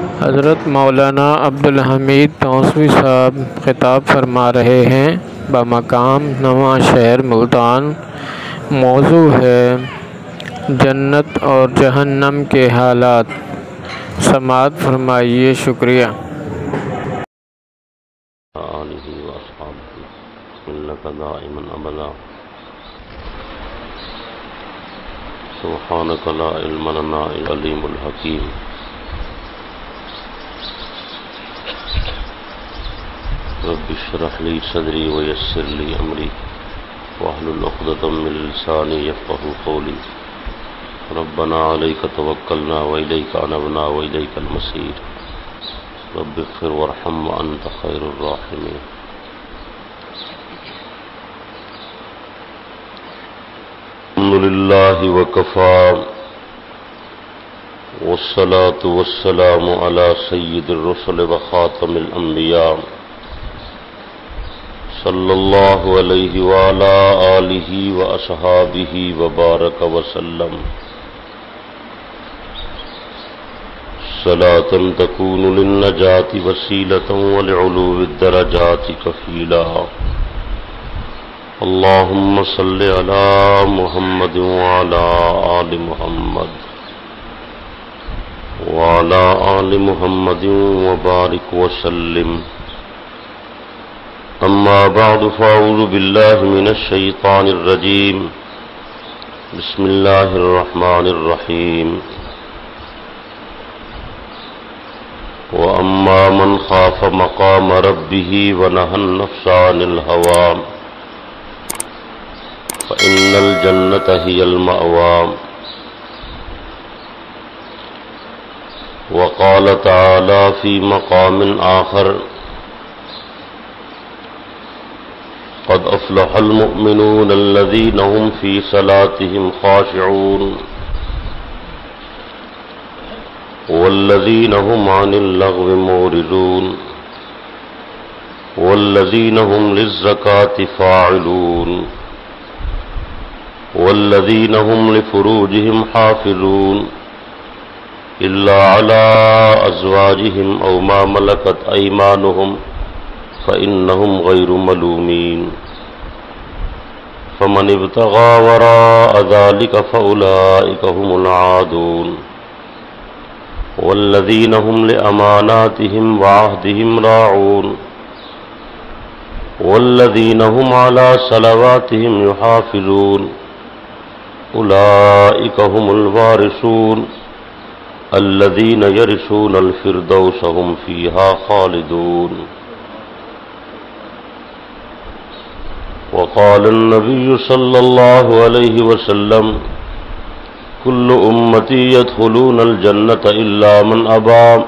حضرت مولانا عبدالحمید توسوی صاحب خطاب فرما رہے ہیں بمقام نواں شہر ملتان۔ موضوع ہے جنت اور جہنم کے حالات۔ سماعت فرمائیے۔ شکریہ۔ آلہ و اصحابہ انک دائما ابدا سبحانک لا علم لنا الا العلیم الحکیم۔ رب اشرح لی صدری ویسر لی امری واحلل عقدۃ من لسانی یفقهوا قولی۔ ربنا علیک توکلنا والیک انبنا والیک المصیر۔ رب اغفر وارحم وانت خیر الراحمین۔ الحمد للہ وکفی والصلاة والسلام علی سید الرسل وخاتم الانبیاء صلی اللہ علیہ وعلی آلہ واصحابہ وبارک وسلم صلاة تکون للنجاة وسیلة ولعلو الدرجات کفیلا۔ اللہم صل علی محمد وعلی آل محمد وعلی آل محمد وبارک وسلم۔ اما بعد فاعوذ باللہ من الشیطان الرجیم۔ بسم اللہ الرحمن الرحیم۔ وَأَمَّا مَنْ خَافَ مَقَامَ رَبِّهِ وَنَهَى النَّفْسَ عَنِ الْهَوَىٰ فَإِنَّ الْجَنَّةَ هِيَ الْمَأْوَىٰ۔ وَقَالَ تَعَالَىٰ فِي مَقَامٍ آخَرٍ قَدْ أَفْلَحَ الْمُؤْمِنُونَ الَّذِينَ هُمْ فِي صَلَاتِهِمْ خَاشِعُونَ والذین هم عن اللغو معرضون والذین هم للزکاة فاعلون والذین هم لفروجهم حافظون الا على ازواجهم او ما ملکت ایمانهم فإنهم غیر ملومین فمن ابتغى وراء ذلك فأولئك هم العادون والذین هم لأماناتهم وعهدهم راعون والذین هم على صلواتهم يحافظون أولئك هم الوارثون الذین يرثون الفردوس هم فيها خالدون۔ وقال النبي صلى الله عليه وسلم كل امتی يدخلون الجنة الا من ابى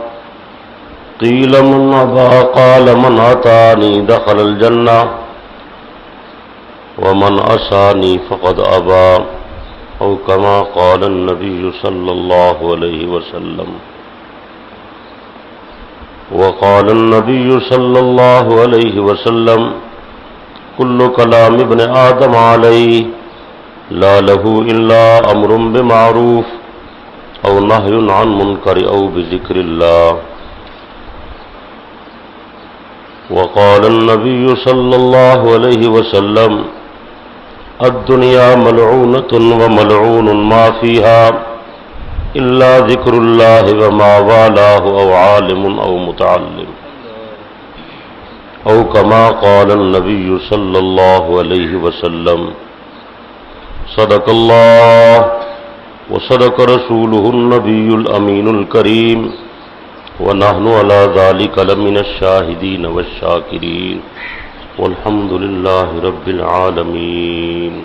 قیل من ابى قال من اتانی دخل الجنة ومن عصانی فقد ابى او كما قال النبي صلى الله عليه وسلم۔ وقال النبي صلى الله عليه وسلم كل كلام ابن آدم عليه لا له إلا أمر بمعروف أو نهي عن منكر أو بذكر الله۔ وقال النبي صلى الله عليه وسلم الدنيا ملعونة وملعون ما فيها إلا ذكر الله وما والاه أو عالم أو متعلم أو كما قال النبي صلى الله عليه وسلم۔ صدق اللہ وصدق رسوله النبی الامین الکریم ونحن على ذلك لمن الشاہدین والشاکرین والحمد للہ رب العالمین۔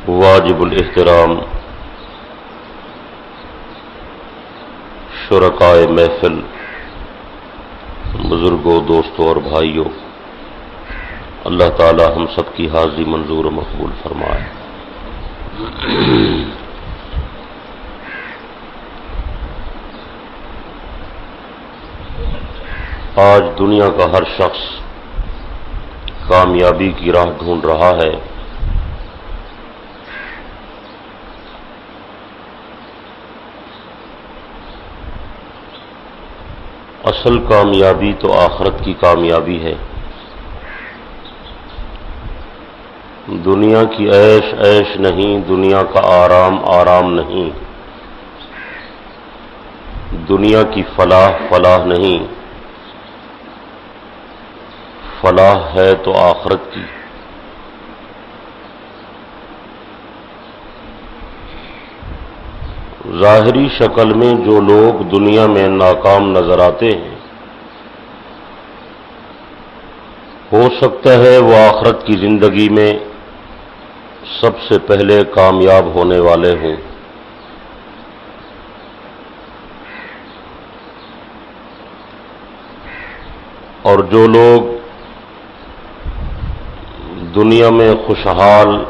واجب الاحترام شرکائے محفل، بزرگوں، دوستوں اور بھائیوں، اللہ تعالی ہم سب کی حاضری منظور و مقبول فرمائے۔ آج دنیا کا ہر شخص کامیابی کی راہ ڈھونڈ رہا ہے، اصل کامیابی تو آخرت کی کامیابی ہے۔ دنیا کی عیش عیش نہیں، دنیا کا آرام آرام نہیں، دنیا کی فلاح فلاح نہیں، فلاح ہے تو آخرت کی۔ ظاہری شکل میں جو لوگ دنیا میں ناکام نظر آتے ہیں، ہو سکتا ہے وہ آخرت کی زندگی میں سب سے پہلے کامیاب ہونے والے ہوں۔ اور جو لوگ دنیا میں خوشحال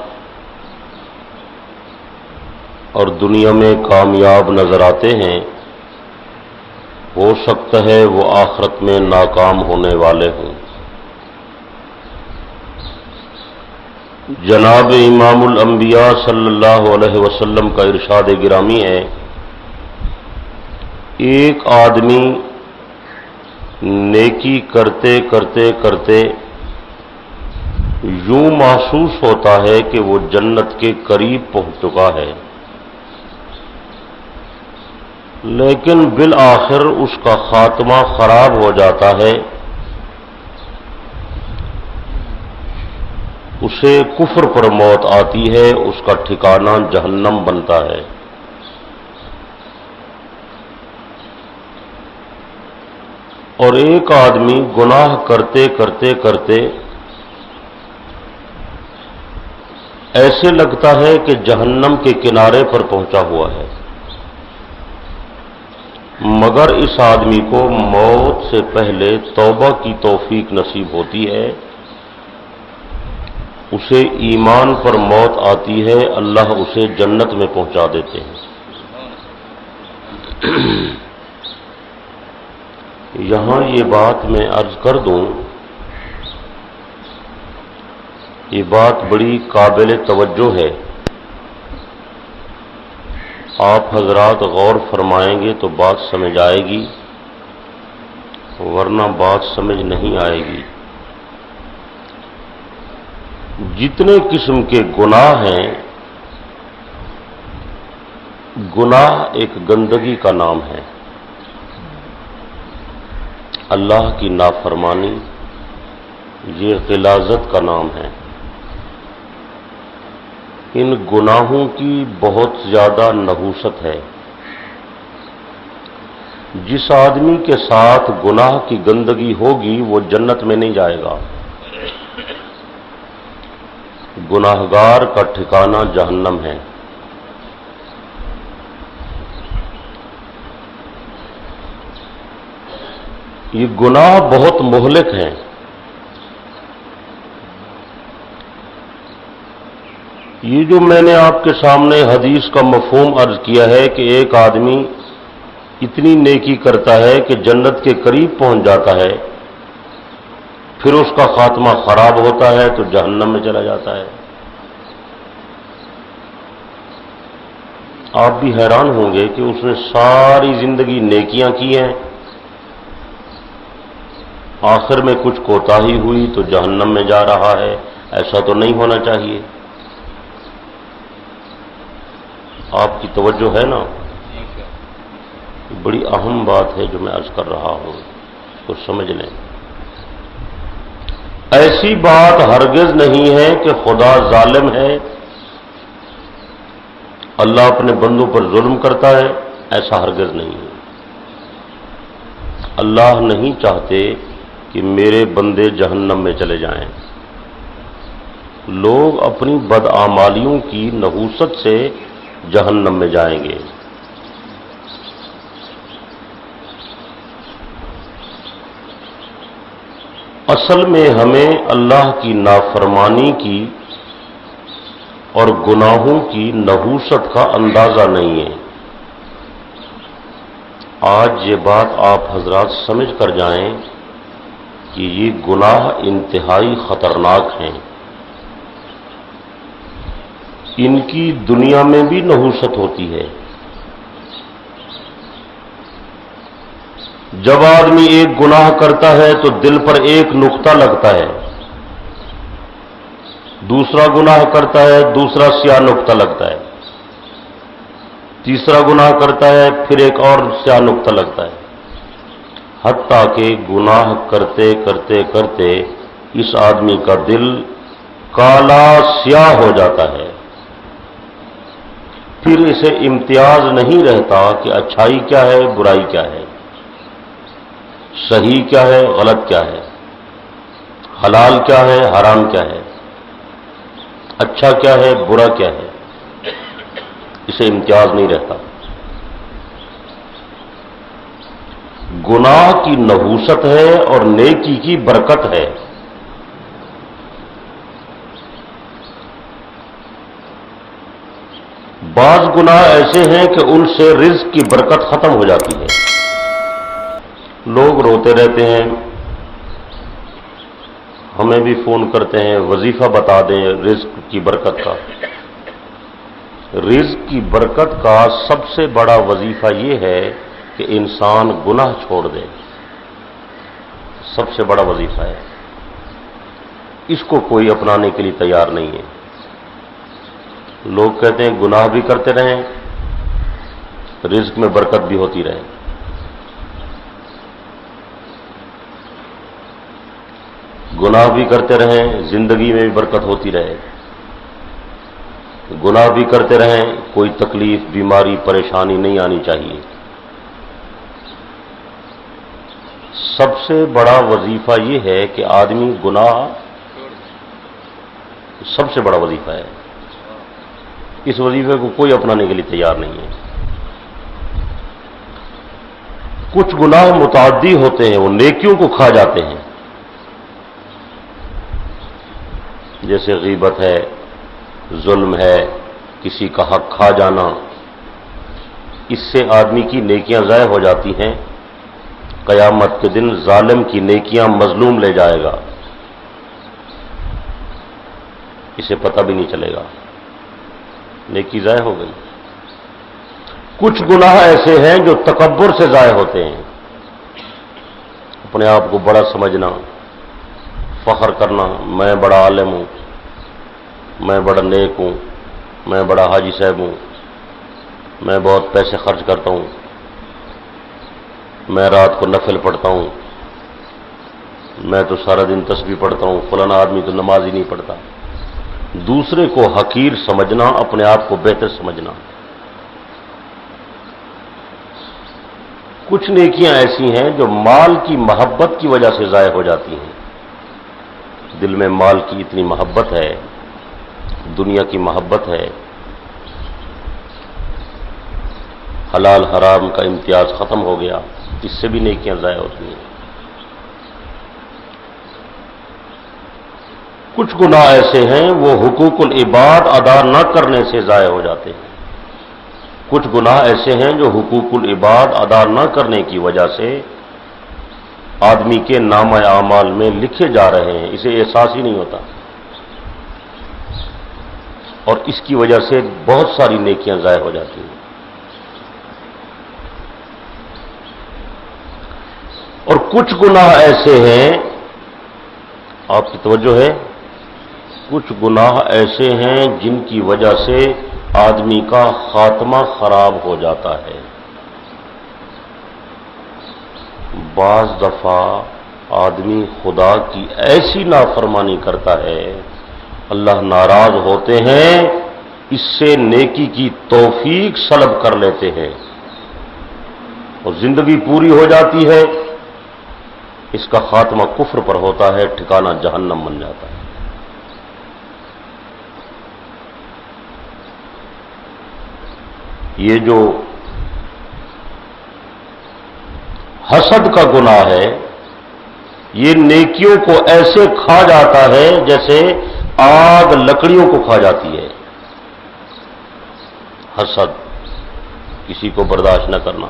اور دنیا میں کامیاب نظر آتے ہیں، ہو سکتا ہے وہ آخرت میں ناکام ہونے والے ہوں۔ جناب امام الانبیاء صلی اللہ علیہ وسلم کا ارشاد گرامی ہے، ایک آدمی نیکی کرتے کرتے کرتے یوں محسوس ہوتا ہے کہ وہ جنت کے قریب پہنچ چکا ہے، لیکن بالآخر اس کا خاتمہ خراب ہو جاتا ہے، اسے کفر پر موت آتی ہے، اس کا ٹھکانہ جہنم بنتا ہے۔ اور ایک آدمی گناہ کرتے کرتے کرتے ایسے لگتا ہے کہ جہنم کے کنارے پر پہنچا ہوا ہے، مگر اس آدمی کو موت سے پہلے توبہ کی توفیق نصیب ہوتی ہے، اسے ایمان پر موت آتی ہے، اللہ اسے جنت میں پہنچا دیتے ہیں۔ یہاں یہ بات میں عرض کر دوں، یہ بات بڑی قابل توجہ ہے، آپ حضرات غور فرمائیں گے تو بات سمجھ آئے گی، ورنہ بات سمجھ نہیں آئے گی۔ جتنے قسم کے گناہ ہیں، گناہ ایک گندگی کا نام ہے، اللہ کی نافرمانی یہ غلاظت کا نام ہے۔ ان گناہوں کی بہت زیادہ نحوست ہے۔ جس آدمی کے ساتھ گناہ کی گندگی ہوگی وہ جنت میں نہیں جائے گا، گناہگار کا ٹھکانہ جہنم ہے۔ یہ گناہ بہت مہلک ہیں۔ یہ جو میں نے آپ کے سامنے حدیث کا مفہوم عرض کیا ہے کہ ایک آدمی اتنی نیکی کرتا ہے کہ جنت کے قریب پہنچ جاتا ہے، پھر اس کا خاتمہ خراب ہوتا ہے تو جہنم میں چلا جاتا ہے۔ آپ بھی حیران ہوں گے کہ اس نے ساری زندگی نیکیاں کی ہیں، آخر میں کچھ کوتاہی ہوئی تو جہنم میں جا رہا ہے۔ ایسا تو نہیں ہونا چاہیے۔ آپ کی توجہ ہے نا؟ بڑی اہم بات ہے جو میں عرض کر رہا ہوں، اس کو سمجھ لیں۔ ایسی بات ہرگز نہیں ہے کہ خدا ظالم ہے، اللہ اپنے بندوں پر ظلم کرتا ہے، ایسا ہرگز نہیں ہے۔ اللہ نہیں چاہتے کہ میرے بندے جہنم میں چلے جائیں۔ لوگ اپنی بدعمالیوں کی نحوست سے جہنم میں جائیں گے۔ اصل میں ہمیں اللہ کی نافرمانی کی اور گناہوں کی نحوست کا اندازہ نہیں ہے۔ آج یہ بات آپ حضرات سمجھ کر جائیں کہ یہ گناہ انتہائی خطرناک ہیں، ان کی دنیا میں بھی نحوست ہوتی ہے۔ جب آدمی ایک گناہ کرتا ہے تو دل پر ایک نقطہ لگتا ہے، دوسرا گناہ کرتا ہے دوسرا سیاہ نقطہ لگتا ہے، تیسرا گناہ کرتا ہے پھر ایک اور سیاہ نقطہ لگتا ہے، حتیٰ کہ گناہ کرتے کرتے کرتے اس آدمی کا دل کالا سیاہ ہو جاتا ہے۔ پھر اسے امتیاز نہیں رہتا کہ اچھائی کیا ہے برائی کیا ہے، صحیح کیا ہے غلط کیا ہے، حلال کیا ہے حرام کیا ہے، اچھا کیا ہے برا کیا ہے، اسے امتیاز نہیں رہتا۔ گناہ کی نحوست ہے اور نیکی کی برکت ہے۔ بعض گناہ ایسے ہیں کہ ان سے رزق کی برکت ختم ہو جاتی ہے۔ لوگ روتے رہتے ہیں، ہمیں بھی فون کرتے ہیں وظیفہ بتا دیں رزق کی برکت کا۔ رزق کی برکت کا سب سے بڑا وظیفہ یہ ہے کہ انسان گناہ چھوڑ دے، سب سے بڑا وظیفہ ہے۔ اس کو کوئی اپنانے کے لیے تیار نہیں ہے۔ لوگ کہتے ہیں گناہ بھی کرتے رہیں رزق میں برکت بھی ہوتی رہے۔ گناہ بھی کرتے رہیں زندگی میں بھی برکت ہوتی رہے، گناہ بھی کرتے رہیں کوئی تکلیف بیماری پریشانی نہیں آنی چاہیے۔ سب سے بڑا وظیفہ یہ ہے کہ آدمی گناہ، سب سے بڑا وظیفہ ہے، اس وظیفے کو کوئی اپنانے کے لیے تیار نہیں ہے۔ کچھ گناہ متعدی ہوتے ہیں، وہ نیکیوں کو کھا جاتے ہیں، جیسے غیبت ہے، ظلم ہے، کسی کا حق کھا جانا، اس سے آدمی کی نیکیاں ضائع ہو جاتی ہیں۔ قیامت کے دن ظالم کی نیکیاں مظلوم لے جائے گا، اسے پتہ بھی نہیں چلے گا، نیکی ضائع ہو گئی۔ کچھ گناہ ایسے ہیں جو تکبر سے ضائع ہوتے ہیں، اپنے آپ کو بڑا سمجھنا، فخر کرنا، میں بڑا عالم ہوں، میں بڑا نیک ہوں، میں بڑا حاجی صاحب ہوں، میں بہت پیسے خرچ کرتا ہوں، میں رات کو نفل پڑھتا ہوں، میں تو سارا دن تسبیح پڑھتا ہوں، فلانا آدمی تو نماز ہی نہیں پڑھتا۔ دوسرے کو حقیر سمجھنا، اپنے آپ کو بہتر سمجھنا۔ کچھ نیکیاں ایسی ہیں جو مال کی محبت کی وجہ سے ضائع ہو جاتی ہیں۔ دل میں مال کی اتنی محبت ہے، دنیا کی محبت ہے، حلال حرام کا امتیاز ختم ہو گیا، اس سے بھی نیکیاں ضائع ہوتی ہیں۔ کچھ گناہ ایسے ہیں وہ حقوق العباد ادا نہ کرنے سے ضائع ہو جاتے ہیں، کچھ گناہ ایسے ہیں جو حقوق العباد ادا نہ کرنے کی وجہ سے آدمی کے نامہ اعمال میں لکھے جا رہے ہیں، اسے احساس ہی نہیں ہوتا، اور اس کی وجہ سے بہت ساری نیکیاں ضائع ہو جاتی ہیں۔ اور کچھ گناہ ایسے ہیں، آپ کی توجہ ہے، کچھ گناہ ایسے ہیں جن کی وجہ سے آدمی کا خاتمہ خراب ہو جاتا ہے۔ بعض دفعہ آدمی خدا کی ایسی نافرمانی کرتا ہے، اللہ ناراض ہوتے ہیں، اس سے نیکی کی توفیق سلب کر لیتے ہیں اور زندگی پوری ہو جاتی ہے، اس کا خاتمہ کفر پر ہوتا ہے، ٹھکانہ جہنم بن جاتا ہے۔ یہ جو حسد کا گناہ ہے، یہ نیکیوں کو ایسے کھا جاتا ہے جیسے آگ لکڑیوں کو کھا جاتی ہے۔ حسد، کسی کو برداشت نہ کرنا۔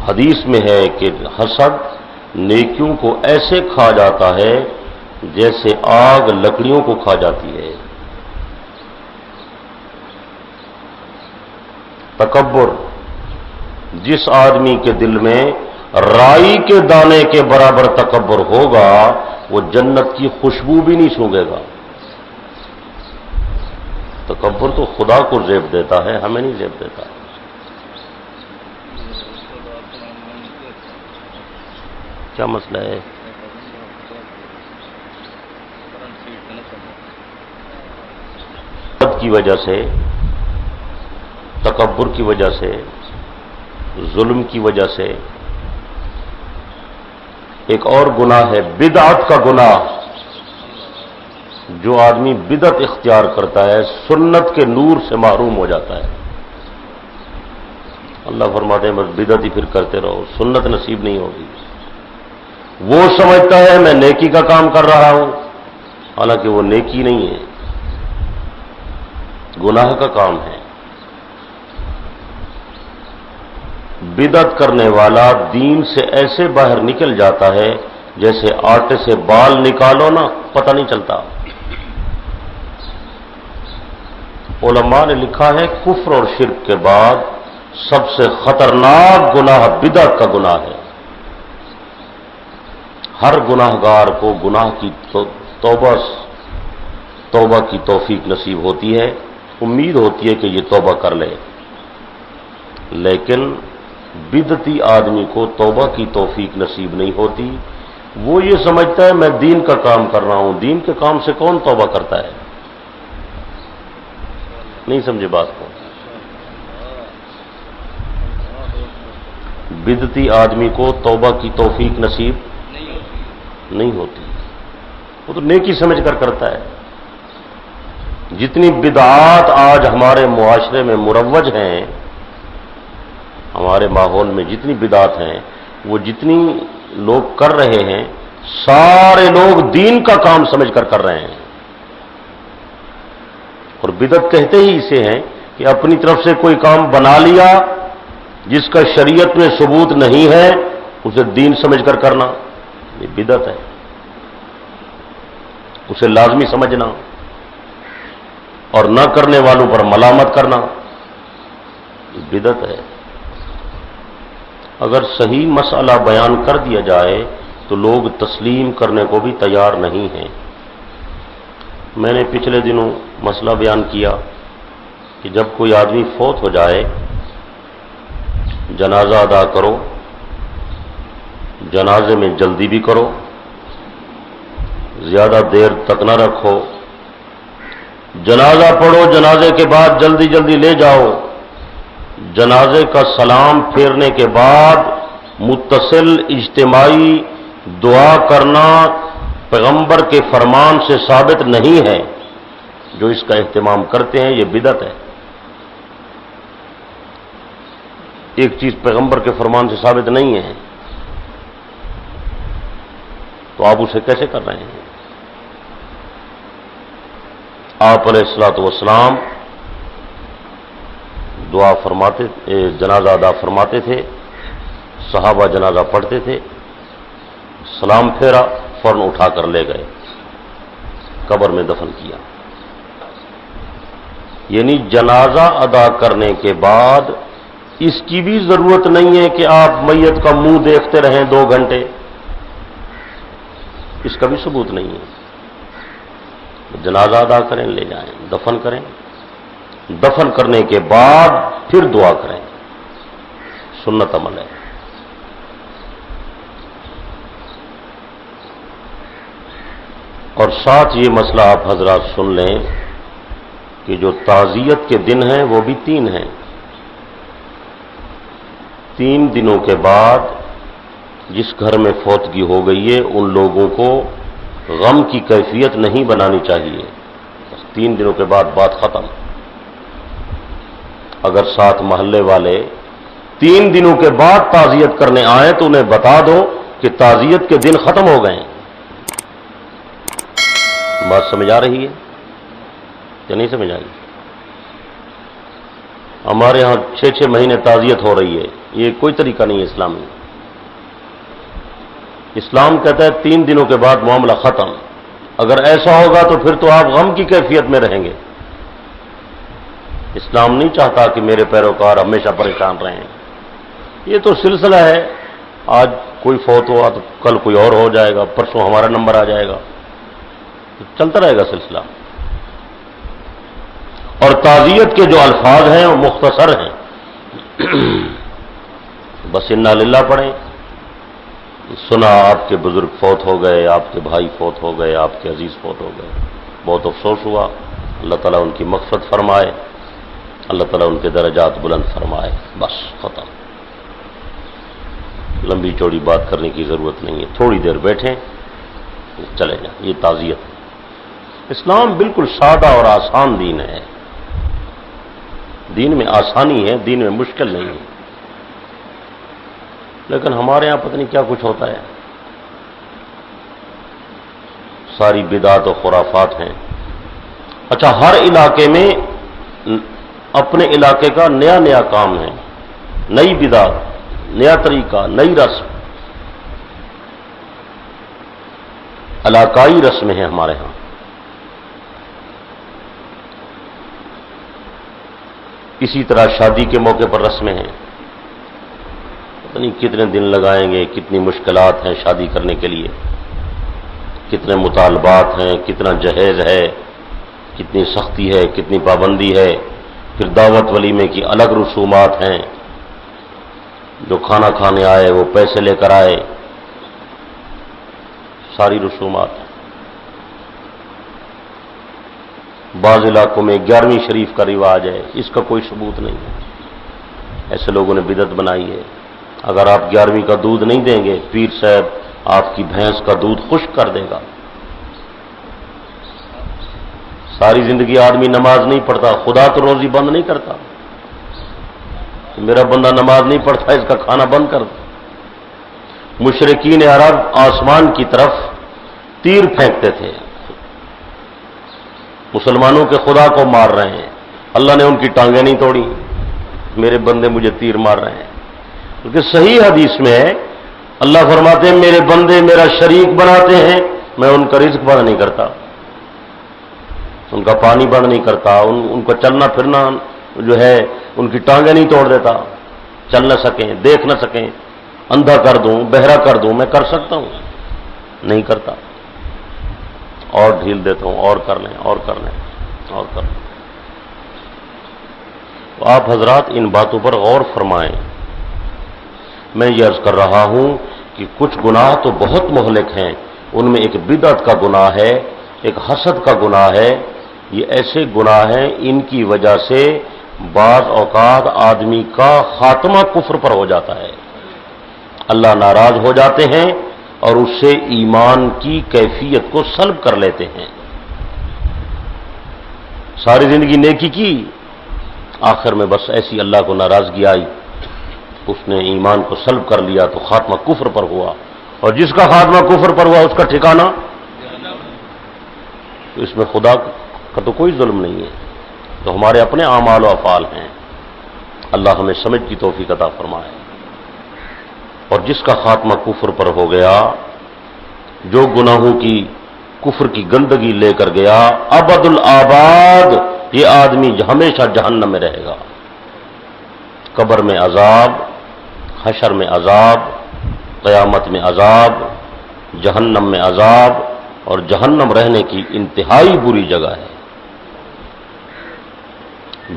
حدیث میں ہے کہ حسد نیکیوں کو ایسے کھا جاتا ہے جیسے آگ لکڑیوں کو کھا جاتی ہے۔ تکبر، جس آدمی کے دل میں رائی کے دانے کے برابر تکبر ہوگا وہ جنت کی خوشبو بھی نہیں سونگے گا۔ تکبر تو خدا کو زیب دیتا ہے، ہمیں نہیں زیب دیتا۔ کیا مسئلہ ہے؟ کی وجہ سے، تکبر کی وجہ سے، ظلم کی وجہ سے ایک اور گناہ ہے بدعت کا گناہ۔ جو آدمی بدعت اختیار کرتا ہے سنت کے نور سے محروم ہو جاتا ہے۔ اللہ فرماتے ہیں بس بدعت ہی پھر کرتے رہو، سنت نصیب نہیں ہوگی۔ وہ سمجھتا ہے میں نیکی کا کام کر رہا ہوں، حالانکہ وہ نیکی نہیں ہے، گناہ کا کام ہے۔ بدعت کرنے والا دین سے ایسے باہر نکل جاتا ہے جیسے آٹے سے بال نکالو نا پتہ نہیں چلتا۔ علماء نے لکھا ہے کفر اور شرک کے بعد سب سے خطرناک گناہ بدعت کا گناہ ہے۔ ہر گناہ گار کو گناہ کی توبہ کی توفیق نصیب ہوتی ہے، امید ہوتی ہے کہ یہ توبہ کر لے، لیکن بدعتی آدمی کو توبہ کی توفیق نصیب نہیں ہوتی۔ وہ یہ سمجھتا ہے میں دین کا کام کر رہا ہوں، دین کے کام سے کون توبہ کرتا ہے؟ نہیں سمجھے بات کو؟ بدعتی آدمی کو توبہ کی توفیق نصیب نہیں ہوتی، وہ تو نیکی سمجھ کر کرتا ہے۔ جتنی بدعات آج ہمارے معاشرے میں مروج ہیں، ہمارے ماحول میں جتنی بدعات ہیں، وہ جتنی لوگ کر رہے ہیں سارے لوگ دین کا کام سمجھ کر کر رہے ہیں۔ اور بدعت کہتے ہی اسے ہیں کہ اپنی طرف سے کوئی کام بنا لیا جس کا شریعت میں ثبوت نہیں ہے اسے دین سمجھ کر کرنا، یہ بدعت ہے۔ اسے لازمی سمجھنا اور نہ کرنے والوں پر ملامت کرنا یہ بدعت ہے۔ اگر صحیح مسئلہ بیان کر دیا جائے تو لوگ تسلیم کرنے کو بھی تیار نہیں ہیں۔ میں نے پچھلے دنوں مسئلہ بیان کیا کہ جب کوئی آدمی فوت ہو جائے جنازہ ادا کرو، جنازے میں جلدی بھی کرو، زیادہ دیر تک نہ رکھو، جنازہ پڑھو، جنازے کے بعد جلدی جلدی لے جاؤ، جنازے کا سلام پھیرنے کے بعد متصل اجتماعی دعا کرنا پیغمبر کے فرمان سے ثابت نہیں ہے۔ جو اس کا اہتمام کرتے ہیں یہ بدعت ہے۔ ایک چیز پیغمبر کے فرمان سے ثابت نہیں ہے تو آپ اسے کیسے کر رہے ہیں؟ آپ علیہ الصلوۃ والسلام دعا فرماتے، جنازہ ادا فرماتے تھے، صحابہ جنازہ پڑھتے تھے، سلام پھیرا، فوراً اٹھا کر لے گئے، قبر میں دفن کیا۔ یعنی جنازہ ادا کرنے کے بعد اس کی بھی ضرورت نہیں ہے کہ آپ میت کا منہ دیکھتے رہیں 2 گھنٹے، اس کا بھی ثبوت نہیں ہے۔ جنازہ ادا کریں، لے جائیں، دفن کریں، دفن کرنے کے بعد پھر دعا کریں، سنت عمل ہے۔ اور ساتھ یہ مسئلہ آپ حضرات سن لیں کہ جو تعزیت کے دن ہیں وہ بھی 3 ہیں۔ 3 دنوں کے بعد جس گھر میں فوتگی ہو گئی ہے ان لوگوں کو غم کی کیفیت نہیں بنانی چاہیے۔ 3 دنوں کے بعد بات ختم۔ اگر ساتھ محلے والے 3 دنوں کے بعد تعزیت کرنے آئیں تو انہیں بتا دو کہ تعزیت کے دن ختم ہو گئے ہیں۔ بات سمجھ آ رہی ہے یا نہیں سمجھ آئی؟ ہمارے ہاں 6 مہینے تعزیت ہو رہی ہے، یہ کوئی طریقہ نہیں ہے اسلامی۔ اسلام کہتا ہے 3 دنوں کے بعد معاملہ ختم۔ اگر ایسا ہوگا تو پھر تو آپ غم کی کیفیت میں رہیں گے۔ اسلام نہیں چاہتا کہ میرے پیروکار ہمیشہ پریشان رہیں، یہ تو سلسلہ ہے، آج کوئی فوت ہوا تو کل کوئی اور ہو جائے گا، پرسوں ہمارا نمبر آ جائے گا، چلتا رہے گا سلسلہ۔ اور تعزیت کے جو الفاظ ہیں وہ مختصر ہیں، بس انا للہ پڑھیں، سنا آپ کے بزرگ فوت ہو گئے، آپ کے بھائی فوت ہو گئے، آپ کے عزیز فوت ہو گئے، بہت افسوس ہوا، اللہ تعالیٰ ان کی مغفرت فرمائے، اللہ تعالیٰ ان کے درجات بلند فرمائے، بس ختم۔ لمبی چوڑی بات کرنے کی ضرورت نہیں ہے، تھوڑی دیر بیٹھیں چلے جائیں، یہ تعزیت ہے۔ اسلام بالکل سادہ اور آسان دین ہے، دین میں آسانی ہے، دین میں مشکل نہیں ہے، لیکن ہمارے یہاں پتہ نہیں کیا کچھ ہوتا ہے، ساری بدعات و خرافات ہیں۔ اچھا، ہر علاقے میں اپنے علاقے کا نیا نیا کام ہے، نئی بدعت، نیا طریقہ، نئی رسم، علاقائی رسمیں ہیں ہمارے ہاں۔ اسی طرح شادی کے موقع پر رسمیں ہیں، پتہ نہیں کتنے دن لگائیں گے، کتنی مشکلات ہیں شادی کرنے کے لیے، کتنے مطالبات ہیں، کتنا جہیز ہے، کتنی سختی ہے، کتنی پابندی ہے، پھر دعوت ولیمے کی الگ رسومات ہیں، جو کھانا کھانے آئے وہ پیسے لے کر آئے، ساری رسومات ہیں۔ بعض علاقوں میں 11ویں شریف کا رواج ہے، اس کا کوئی ثبوت نہیں ہے، ایسے لوگوں نے بدعت بنائی ہے۔ اگر آپ 11ویں کا دودھ نہیں دیں گے، پیر صاحب آپ کی بھینس کا دودھ خشک کر دے گا۔ ساری زندگی آدمی نماز نہیں پڑھتا، خدا تو روزی بند نہیں کرتا، میرا بندہ نماز نہیں پڑھتا، اس کا کھانا بند کر دو۔ مشرکین عرب آسمان کی طرف تیر پھینکتے تھے، مسلمانوں کے خدا کو مار رہے ہیں، اللہ نے ان کی ٹانگیں نہیں توڑی، میرے بندے مجھے تیر مار رہے ہیں۔ کیونکہ صحیح حدیث میں ہے، اللہ فرماتے ہیں میرے بندے میرا شریک بناتے ہیں، میں ان کا رزق بند نہیں کرتا، ان کا پانی بند نہیں کرتا، ان کو چلنا پھرنا جو ہے ان کی ٹانگیں نہیں توڑ دیتا، چل نہ سکیں، دیکھ نہ سکیں، اندھا کر دوں، بہرا کر دوں، میں کر سکتا ہوں، نہیں کرتا، اور ڈھیل دیتا ہوں، اور کر لیں، اور کر لیں، اور کر لیں۔ تو آپ حضرات ان باتوں پر غور فرمائیں۔ میں یہ عرض کر رہا ہوں کہ کچھ گناہ تو بہت مہلک ہیں، ان میں ایک بدعت کا گناہ ہے، ایک حسد کا گناہ ہے، یہ ایسے گناہ ہیں ان کی وجہ سے بعض اوقات آدمی کا خاتمہ کفر پر ہو جاتا ہے، اللہ ناراض ہو جاتے ہیں اور اس سے ایمان کی کیفیت کو سلب کر لیتے ہیں۔ ساری زندگی نیکی کی، آخر میں بس ایسی اللہ کو ناراضگی آئی، اس نے ایمان کو سلب کر لیا تو خاتمہ کفر پر ہوا، اور جس کا خاتمہ کفر پر ہوا اس کا ٹھکانہ، تو اس میں خدا کا تو کوئی ظلم نہیں ہے، تو ہمارے اپنے اعمال و افعال ہیں، اللہ ہمیں سمجھ کی توفیق عطا فرمائے۔ اور جس کا خاتمہ کفر پر ہو گیا، جو گناہوں کی کفر کی گندگی لے کر گیا، ابد الآباد یہ آدمی ہمیشہ جہنم میں رہے گا، قبر میں عذاب، حشر میں عذاب، قیامت میں عذاب، جہنم میں عذاب، اور جہنم رہنے کی انتہائی بری جگہ ہے۔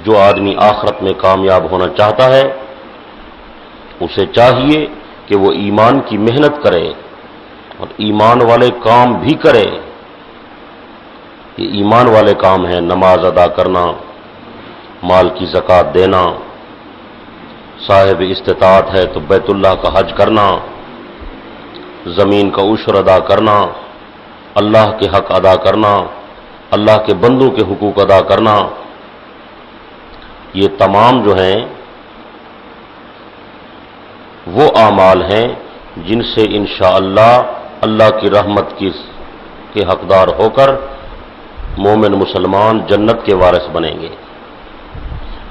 جو آدمی آخرت میں کامیاب ہونا چاہتا ہے اسے چاہیے کہ وہ ایمان کی محنت کرے اور ایمان والے کام بھی کرے۔ یہ ایمان والے کام ہیں، نماز ادا کرنا، مال کی زکوٰۃ دینا، صاحب استطاعت ہے تو بیت اللہ کا حج کرنا، زمین کا عشر ادا کرنا، اللہ کے حق ادا کرنا، اللہ کے بندوں کے حقوق ادا کرنا، یہ تمام جو ہیں وہ اعمال ہیں جن سے انشاءاللہ اللہ کی رحمت کے حقدار ہو کر مومن مسلمان جنت کے وارث بنیں گے۔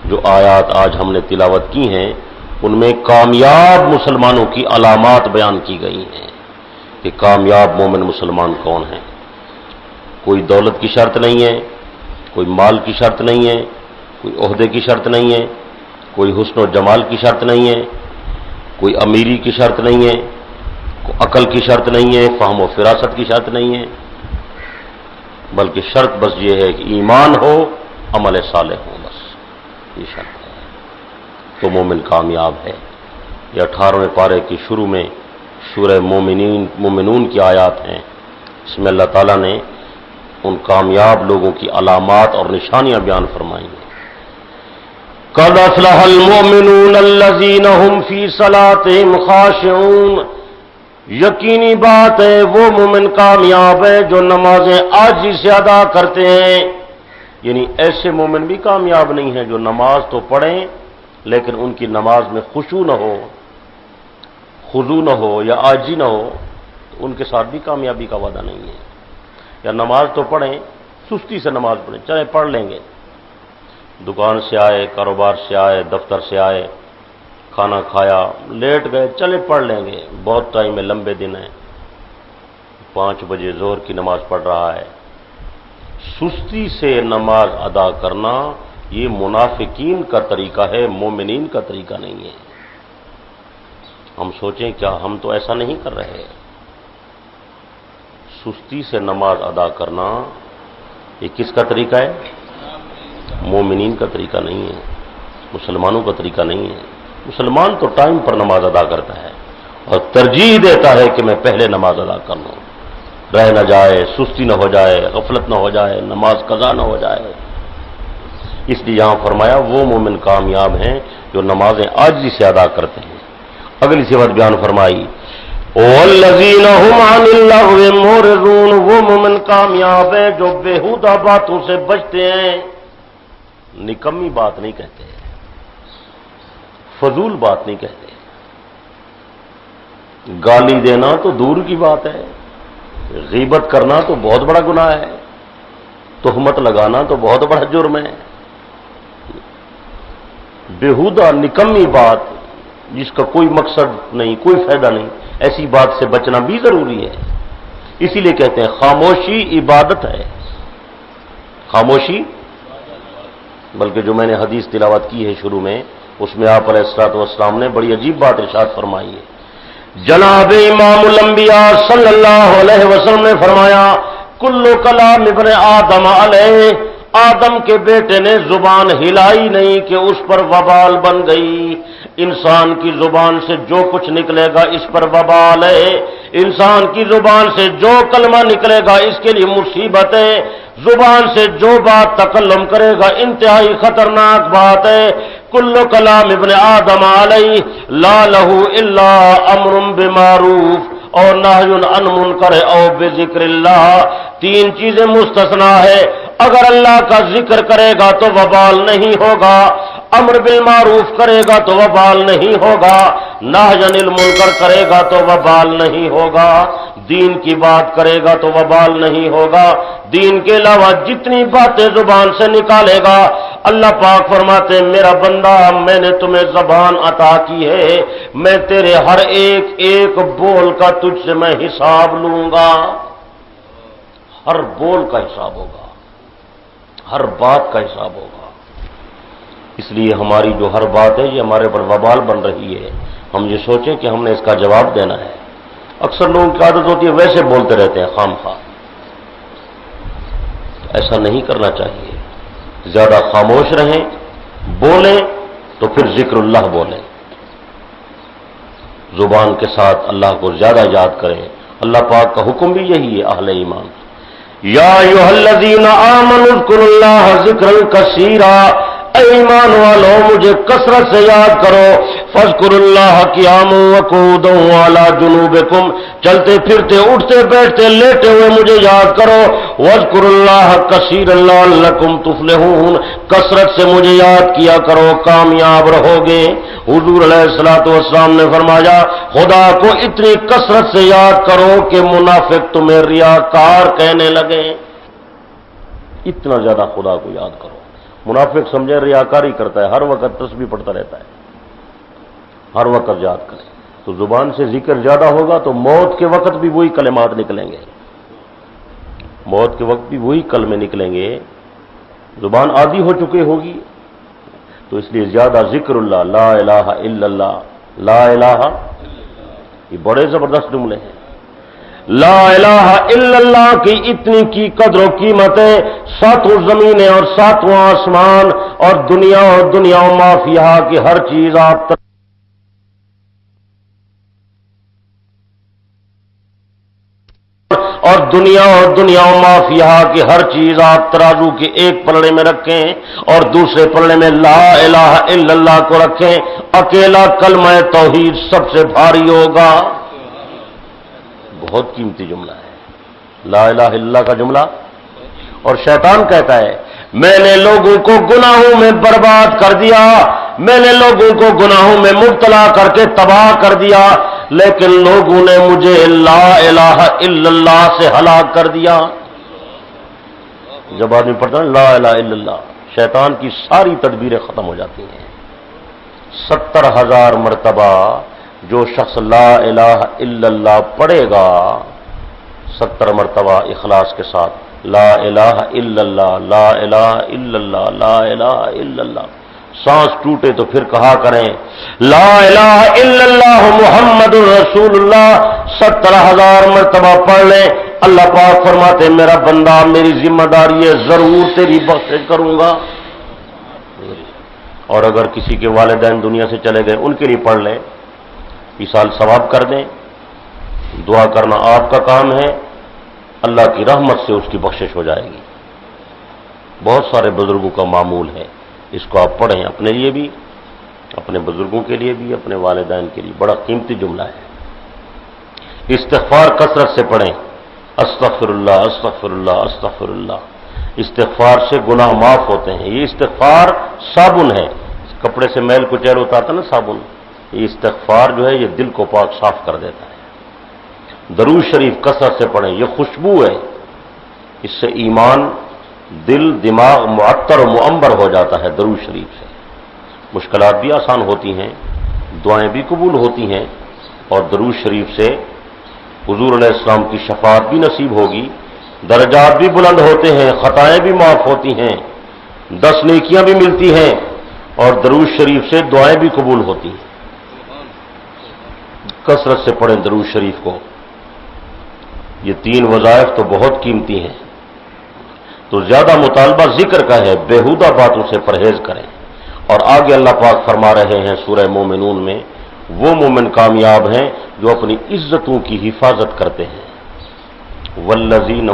جو آیات آج ہم نے تلاوت کی ہیں ان میں کامیاب مسلمانوں کی علامات بیان کی گئی ہیں کہ کامیاب مومن مسلمان کون ہیں۔ کوئی دولت کی شرط نہیں ہے، کوئی مال کی شرط نہیں ہے، کوئی عہدے کی شرط نہیں ہے، کوئی حسن و جمال کی شرط نہیں ہے، کوئی امیری کی شرط نہیں ہے، کوئی عقل کی شرط نہیں ہے، فہم و فراست کی شرط نہیں ہے، بلکہ شرط بس یہ ہے کہ ایمان ہو، عمل صالح ہو، بس یہ شرط ہے تو مومن کامیاب ہے۔ یہ 18ویں پارے کی شروع میں سورہ مومنون کی آیات ہیں، اس میں اللہ تعالیٰ نے ان کامیاب لوگوں کی علامات اور نشانیاں بیان فرمائی ہیں۔ قد افلح المؤمنون الذین هم فی صلاتهم خاشعون، یقینی بات ہے وہ مومن کامیاب ہے جو نمازیں عاجزی سے ادا کرتے ہیں۔ یعنی ایسے مومن بھی کامیاب نہیں ہیں جو نماز تو پڑھیں لیکن ان کی نماز میں خشوع نہ ہو، خضوع نہ ہو یا عاجزی نہ ہو، ان کے ساتھ بھی کامیابی کا وعدہ نہیں ہے۔ یا نماز تو پڑھیں، سستی سے نماز پڑھیں، چلے پڑھ لیں گے، دکان سے آئے، کاروبار سے آئے، دفتر سے آئے، کھانا کھایا، لیٹ گئے، چلے پڑھ لیں گے، بہت ٹائم ہے، لمبے دن ہیں، 5 بجے ظہر کی نماز پڑھ رہا ہے۔ سستی سے نماز ادا کرنا یہ منافقین کا طریقہ ہے، مومنین کا طریقہ نہیں ہے۔ ہم سوچیں کیا ہم تو ایسا نہیں کر رہے؟ سستی سے نماز ادا کرنا یہ کس کا طریقہ ہے؟ مومنین کا طریقہ نہیں ہے، مسلمانوں کا طریقہ نہیں ہے۔ مسلمان تو ٹائم پر نماز ادا کرتا ہے اور ترجیح دیتا ہے کہ میں پہلے نماز ادا کر لوں، رہ نہ جائے، سستی نہ ہو جائے، غفلت نہ ہو جائے، نماز قضا نہ ہو جائے۔ اس لیے یہاں فرمایا وہ مومن کامیاب ہیں جو نمازیں عاجزی سے ادا کرتے ہیں۔ اگلی صفت بیان فرمائی والذین هم عن اللغو معرضون، وہ مومن کامیاب ہیں جو بیہودہ باتوں سے بچتے ہیں، نکمی بات نہیں کہتے، فضول بات نہیں کہتے۔ گالی دینا تو دور کی بات ہے، غیبت کرنا تو بہت بڑا گناہ ہے، تہمت لگانا تو بہت بڑا جرم ہے۔ بیہودہ نکمی بات جس کا کوئی مقصد نہیں، کوئی فائدہ نہیں، ایسی بات سے بچنا بھی ضروری ہے۔ اسی لیے کہتے ہیں خاموشی عبادت ہے، خاموشی، بلکہ جو میں نے حدیث تلاوت کی ہے شروع میں، اس میں آپ علیہ الصلوۃ والسلام نے بڑی عجیب بات ارشاد فرمائی ہے۔ جناب امام الانبیاء صلی اللہ علیہ وسلم نے فرمایا کل کلام ابن آدم علیہ، آدم کے بیٹے نے زبان ہلائی نہیں کہ اس پر وبال بن گئی۔ انسان کی زبان سے جو کچھ نکلے گا اس پر وبال ہے، انسان کی زبان سے جو کلمہ نکلے گا اس کے لیے مصیبت ہے، زبان سے جو بات تکلم کرے گا انتہائی خطرناک بات ہے۔ کل کلام ابن آدم علیہ لا لہ الا امر بمعروف اور نہی عن منکر او بذکر اللہ، 3 چیزیں مستثنا ہے۔ اگر اللہ کا ذکر کرے گا تو وبال نہیں ہوگا، امر بالمعروف کرے گا تو وبال نہیں ہوگا، نہی عن المنکر کرے گا تو وبال نہیں ہوگا، دین کی بات کرے گا تو وبال نہیں ہوگا۔ دین کے علاوہ جتنی باتیں زبان سے نکالے گا، اللہ پاک فرماتے ہیں میرا بندہ میں نے تمہیں زبان عطا کی ہے، میں تیرے ہر ایک ایک بول کا تجھ سے میں حساب لوں گا، ہر بول کا حساب ہوگا، ہر بات کا حساب ہوگا۔ اس لیے ہماری جو ہر بات ہے یہ ہمارے پر وبال بن رہی ہے، ہم یہ سوچیں کہ ہم نے اس کا جواب دینا ہے۔ اکثر لوگوں کی عادت ہوتی ہے ویسے بولتے رہتے ہیں خام خواہ، ایسا نہیں کرنا چاہیے، زیادہ خاموش رہیں، بولیں تو پھر ذکر اللہ بولیں، زبان کے ساتھ اللہ کو زیادہ یاد کریں۔ اللہ پاک کا حکم بھی یہی ہے اہل ایمان، یا ایھا الذین آمنوا اذکروا اللہ ذکرا کثیرا، اے ایمان والو مجھے کثرت سے یاد کرو، فاذکروا اللہ قیاما وقعودا وعلی جنوبکم، چلتے پھرتے اٹھتے بیٹھتے لیٹے ہوئے مجھے یاد کرو، واذکروا اللہ کثیرا لعلکم تفلحون، کثرت سے مجھے یاد کیا کرو کامیاب رہو گے۔ حضور علیہ الصلوۃ والسلام نے فرمایا خدا کو اتنی کثرت سے یاد کرو کہ منافق تمہیں ریاکار کہنے لگے، اتنا زیادہ خدا کو یاد کرو۔ منافق سمجھے ریاکاری کرتا ہے، ہر وقت تسبیح پڑھتا رہتا ہے، ہر وقت یاد کرے، تو زبان سے ذکر زیادہ ہوگا تو موت کے وقت بھی وہی کلمات نکلیں گے، موت کے وقت بھی وہی کلمے نکلیں گے، زبان عادی ہو چکی ہوگی۔ تو اس لیے زیادہ ذکر اللہ، لا الہ الا اللہ، لا الہ، یہ بڑے زبردست جملے ہیں. لا الہ الا اللہ کی اتنی کی قدر و قیمت ہے، ساتوں زمینیں اور ساتوں آسمان اور دنیا و ما فیہا کی ہر چیز آپ اور دنیا و ما فیہا کی ہر چیز آپ ترازو کے ایک پلڑے میں رکھیں اور دوسرے پلڑے میں لا الہ الا اللہ کو رکھیں. اکیلا کلمہ توحید سب سے بھاری ہوگا. بہت قیمتی جملہ ہے لا الہ الا اللہ کا جملہ. اور شیطان کہتا ہے میں نے لوگوں کو گناہوں میں برباد کر دیا، میں نے لوگوں کو گناہوں میں مبتلا کر کے تباہ کر دیا، لیکن لوگوں نے مجھے لا الہ الا اللہ سے ہلاک کر دیا. جب آدمی پڑھتا ہے لا الہ الا اللہ، شیطان کی ساری تدبیریں ختم ہو جاتی ہیں. 70,000 مرتبہ جو شخص لا الہ الا اللہ پڑھے گا 70 مرتبہ اخلاص کے ساتھ لا الہ الا اللہ لا الہ الا اللہ لا الہ الا اللہ، سانس ٹوٹے تو پھر کہا کریں لا الہ الا اللہ محمد رسول اللہ. 70,000 مرتبہ پڑھ لیں. اللہ پاک فرماتے میرا بندہ میری ذمہ داری ہے ضرور تیری بخشش کروں گا. اور اگر کسی کے والدین دنیا سے چلے گئے ان کے لیے پڑھ لیں، ایصال ثواب کر دیں. دعا کرنا آپ کا کام ہے، اللہ کی رحمت سے اس کی بخشش ہو جائے گی. بہت سارے بزرگوں کا معمول ہے، اس کو آپ پڑھیں اپنے لیے بھی، اپنے بزرگوں کے لیے بھی، اپنے والدین کے لیے. بڑا قیمتی جملہ ہے. استغفار کثرت سے پڑھیں. استغفر اللہ استغفر اللہ استغفر اللہ. استغفار سے گناہ معاف ہوتے ہیں. یہ استغفار صابن ہے، کپڑے سے میل کچیل اتارتا نا صابن. یہ استغفار جو ہے یہ دل کو پاک صاف کر دیتا ہے. درود شریف کثرت سے پڑھیں، یہ خوشبو ہے، اس سے ایمان دل دماغ معطر و معنبر ہو جاتا ہے. درود شریف سے مشکلات بھی آسان ہوتی ہیں، دعائیں بھی قبول ہوتی ہیں، اور درود شریف سے حضور علیہ السلام کی شفاعت بھی نصیب ہوگی، درجات بھی بلند ہوتے ہیں، خطائیں بھی معاف ہوتی ہیں، 10 نیکیاں بھی ملتی ہیں، اور درود شریف سے دعائیں بھی قبول ہوتی ہیں. کثرت سے پڑھیں درود شریف کو. یہ 3 وظائف تو بہت قیمتی ہیں. تو زیادہ مطالبہ ذکر کا ہے، بیہودہ باتوں سے پرہیز کریں. اور آگے اللہ پاک فرما رہے ہیں سورہ مومنون میں وہ مومن کامیاب ہیں جو اپنی عزتوں کی حفاظت کرتے ہیں. والذین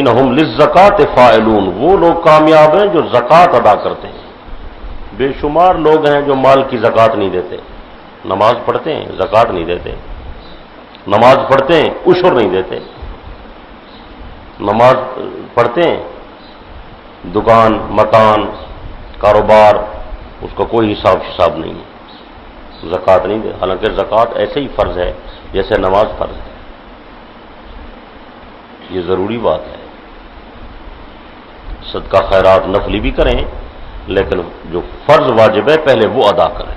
هم للزکاۃ فاعلون. وہ لوگ کامیاب ہیں جو زکوٰۃ ادا کرتے ہیں. بے شمار لوگ ہیں جو مال کی زکوٰۃ نہیں دیتے. نماز پڑھتے ہیں زکوٰۃ نہیں دیتے، نماز پڑھتے ہیں عشر نہیں دیتے، نماز پڑھتے ہیں دکان مکان کاروبار اس کا کوئی حساب نہیں ہے، زکوٰۃ نہیں دے. حالانکہ زکوٰۃ ایسے ہی فرض ہے جیسے نماز فرض ہے. یہ ضروری بات ہے. صدقہ خیرات نفلی بھی کریں، لیکن جو فرض واجب ہے پہلے وہ ادا کریں.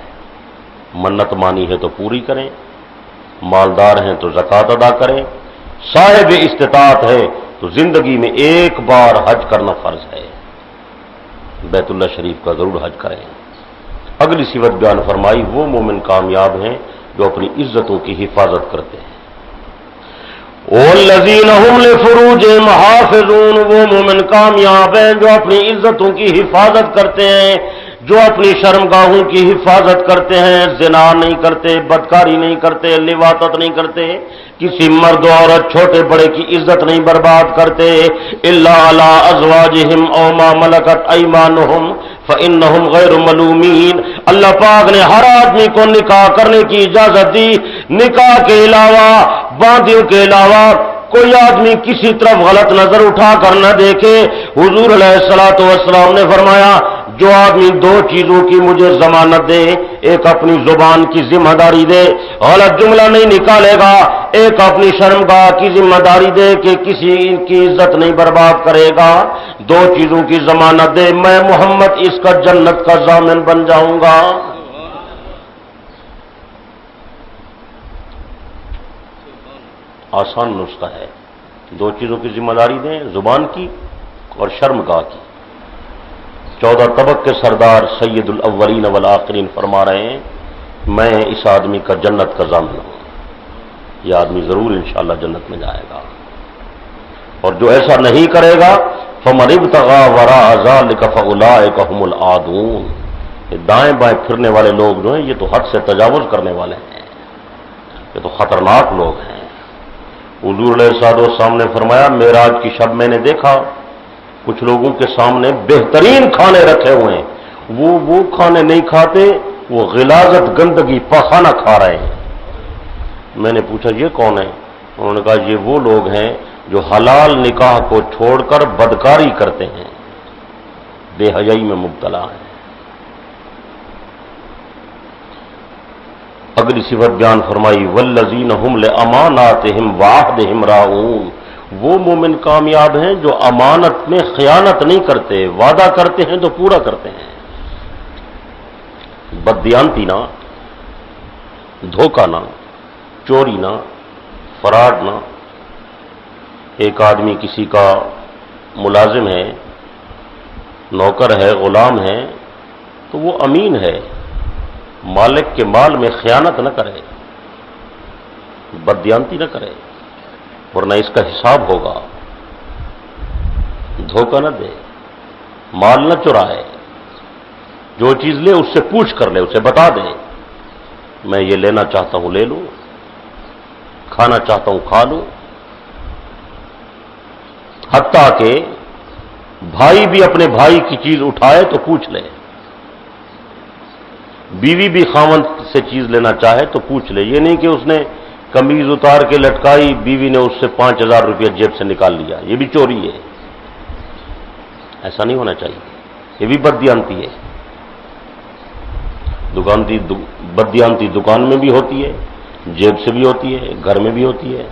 منت مانی ہے تو پوری کریں، مالدار ہیں تو زکوٰۃ ادا کریں، صاحب استطاعت ہے تو زندگی میں ایک بار حج کرنا فرض ہے، بیت اللہ شریف کا ضرور حج کریں. اگلی صفت بیان فرمائی وہ مومن کامیاب ہیں جو اپنی عزتوں کی حفاظت کرتے ہیں. والذین هم لفروجہم حافظون. وہ مومن کامیاب ہیں جو اپنی عزتوں کی حفاظت کرتے ہیں، جو اپنی شرمگاہوں کی حفاظت کرتے ہیں، زنا نہیں کرتے، بدکاری نہیں کرتے، لواطت نہیں کرتے، کسی مرد و عورت چھوٹے بڑے کی عزت نہیں برباد کرتے. الا علی ازواجہم او ما ملکت ایمانہم فانہم غیر ملومین. اللہ پاک نے ہر آدمی کو نکاح کرنے کی اجازت دی. نکاح کے علاوہ باندیوں کے علاوہ کوئی آدمی کسی طرف غلط نظر اٹھا کر نہ دیکھے. حضور علیہ الصلوۃ والسلام نے فرمایا جو آدمی 2 چیزوں کی مجھے ضمانت دے، ایک اپنی زبان کی ذمہ داری دے غلط جملہ نہیں نکالے گا، ایک اپنی شرمگاہ کی ذمہ داری دے کہ کسی کی عزت نہیں برباد کرے گا، 2 چیزوں کی ضمانت دے، میں محمد اس کا جنت کا ضامن بن جاؤں گا. آسان نسخہ ہے. 2 چیزوں کی ذمہ داری دیں، زبان کی اور شرمگاہ کی. 14 طبق کے سردار سید الاولین والآخرین فرما رہے ہیں میں اس آدمی کا جنت کا ضامن ہوں، یہ آدمی ضرور انشاءاللہ جنت میں جائے گا۔ اور جو ایسا نہیں کرے گا فَمَنِ ابْتَغَىٰ وَرَاءَ ذَٰلِكَ فَأُولَٰئِكَ هُمُ الْعَادُونَ، یہ دائیں بائیں پھرنے والے لوگ جو ہیں یہ تو حد سے تجاوز کرنے والے ہیں، یہ تو خطرناک لوگ ہیں۔ حضور علیہ السلام نے فرمایا معراج کی شب میں نے دیکھا کچھ لوگوں کے سامنے بہترین کھانے رکھے ہوئے ہیں، وہ کھانے نہیں کھاتے، وہ غلاظت گندگی پخانہ کھا رہے ہیں۔ میں نے پوچھا یہ کون ہے؟ انہوں نے کہا یہ وہ لوگ ہیں جو حلال نکاح کو چھوڑ کر بدکاری کرتے ہیں، بے حیائی میں مبتلا ہیں۔ اگلی صفت بیان فرمائی والذین هم لاماناتهم وعہدهم راعون، وہ مومن کامیاب ہیں جو امانت میں خیانت نہیں کرتے، وعدہ کرتے ہیں تو پورا کرتے ہیں، بددیانتی نہ، دھوکہ نہ، چوری نہ، فراڈ نہ۔ ایک آدمی کسی کا ملازم ہے، نوکر ہے، غلام ہے، تو وہ امین ہے، مالک کے مال میں خیانت نہ کرے، بددیانتی نہ کرے، ورنہ اس کا حساب ہوگا۔ دھوکہ نہ دے، مال نہ چرائے، جو چیز لے اس سے پوچھ کر لے، اسے بتا دے میں یہ لینا چاہتا ہوں لے لوں، کھانا چاہتا ہوں کھا لوں۔ حتیٰ کہ بھائی بھی اپنے بھائی کی چیز اٹھائے تو پوچھ لے، بیوی بھی خاوند سے چیز لینا چاہے تو پوچھ لے، یہ نہیں کہ اس نے قمیض اتار کے لٹکائی، بیوی نے اس سے 5000 روپیہ جیب سے نکال لیا، یہ بھی چوری ہے، ایسا نہیں ہونا چاہیے، یہ بھی بددیانتی ہے۔ بددیانتی دکان میں بھی ہوتی ہے، جیب سے بھی ہوتی ہے، گھر میں بھی ہوتی ہے،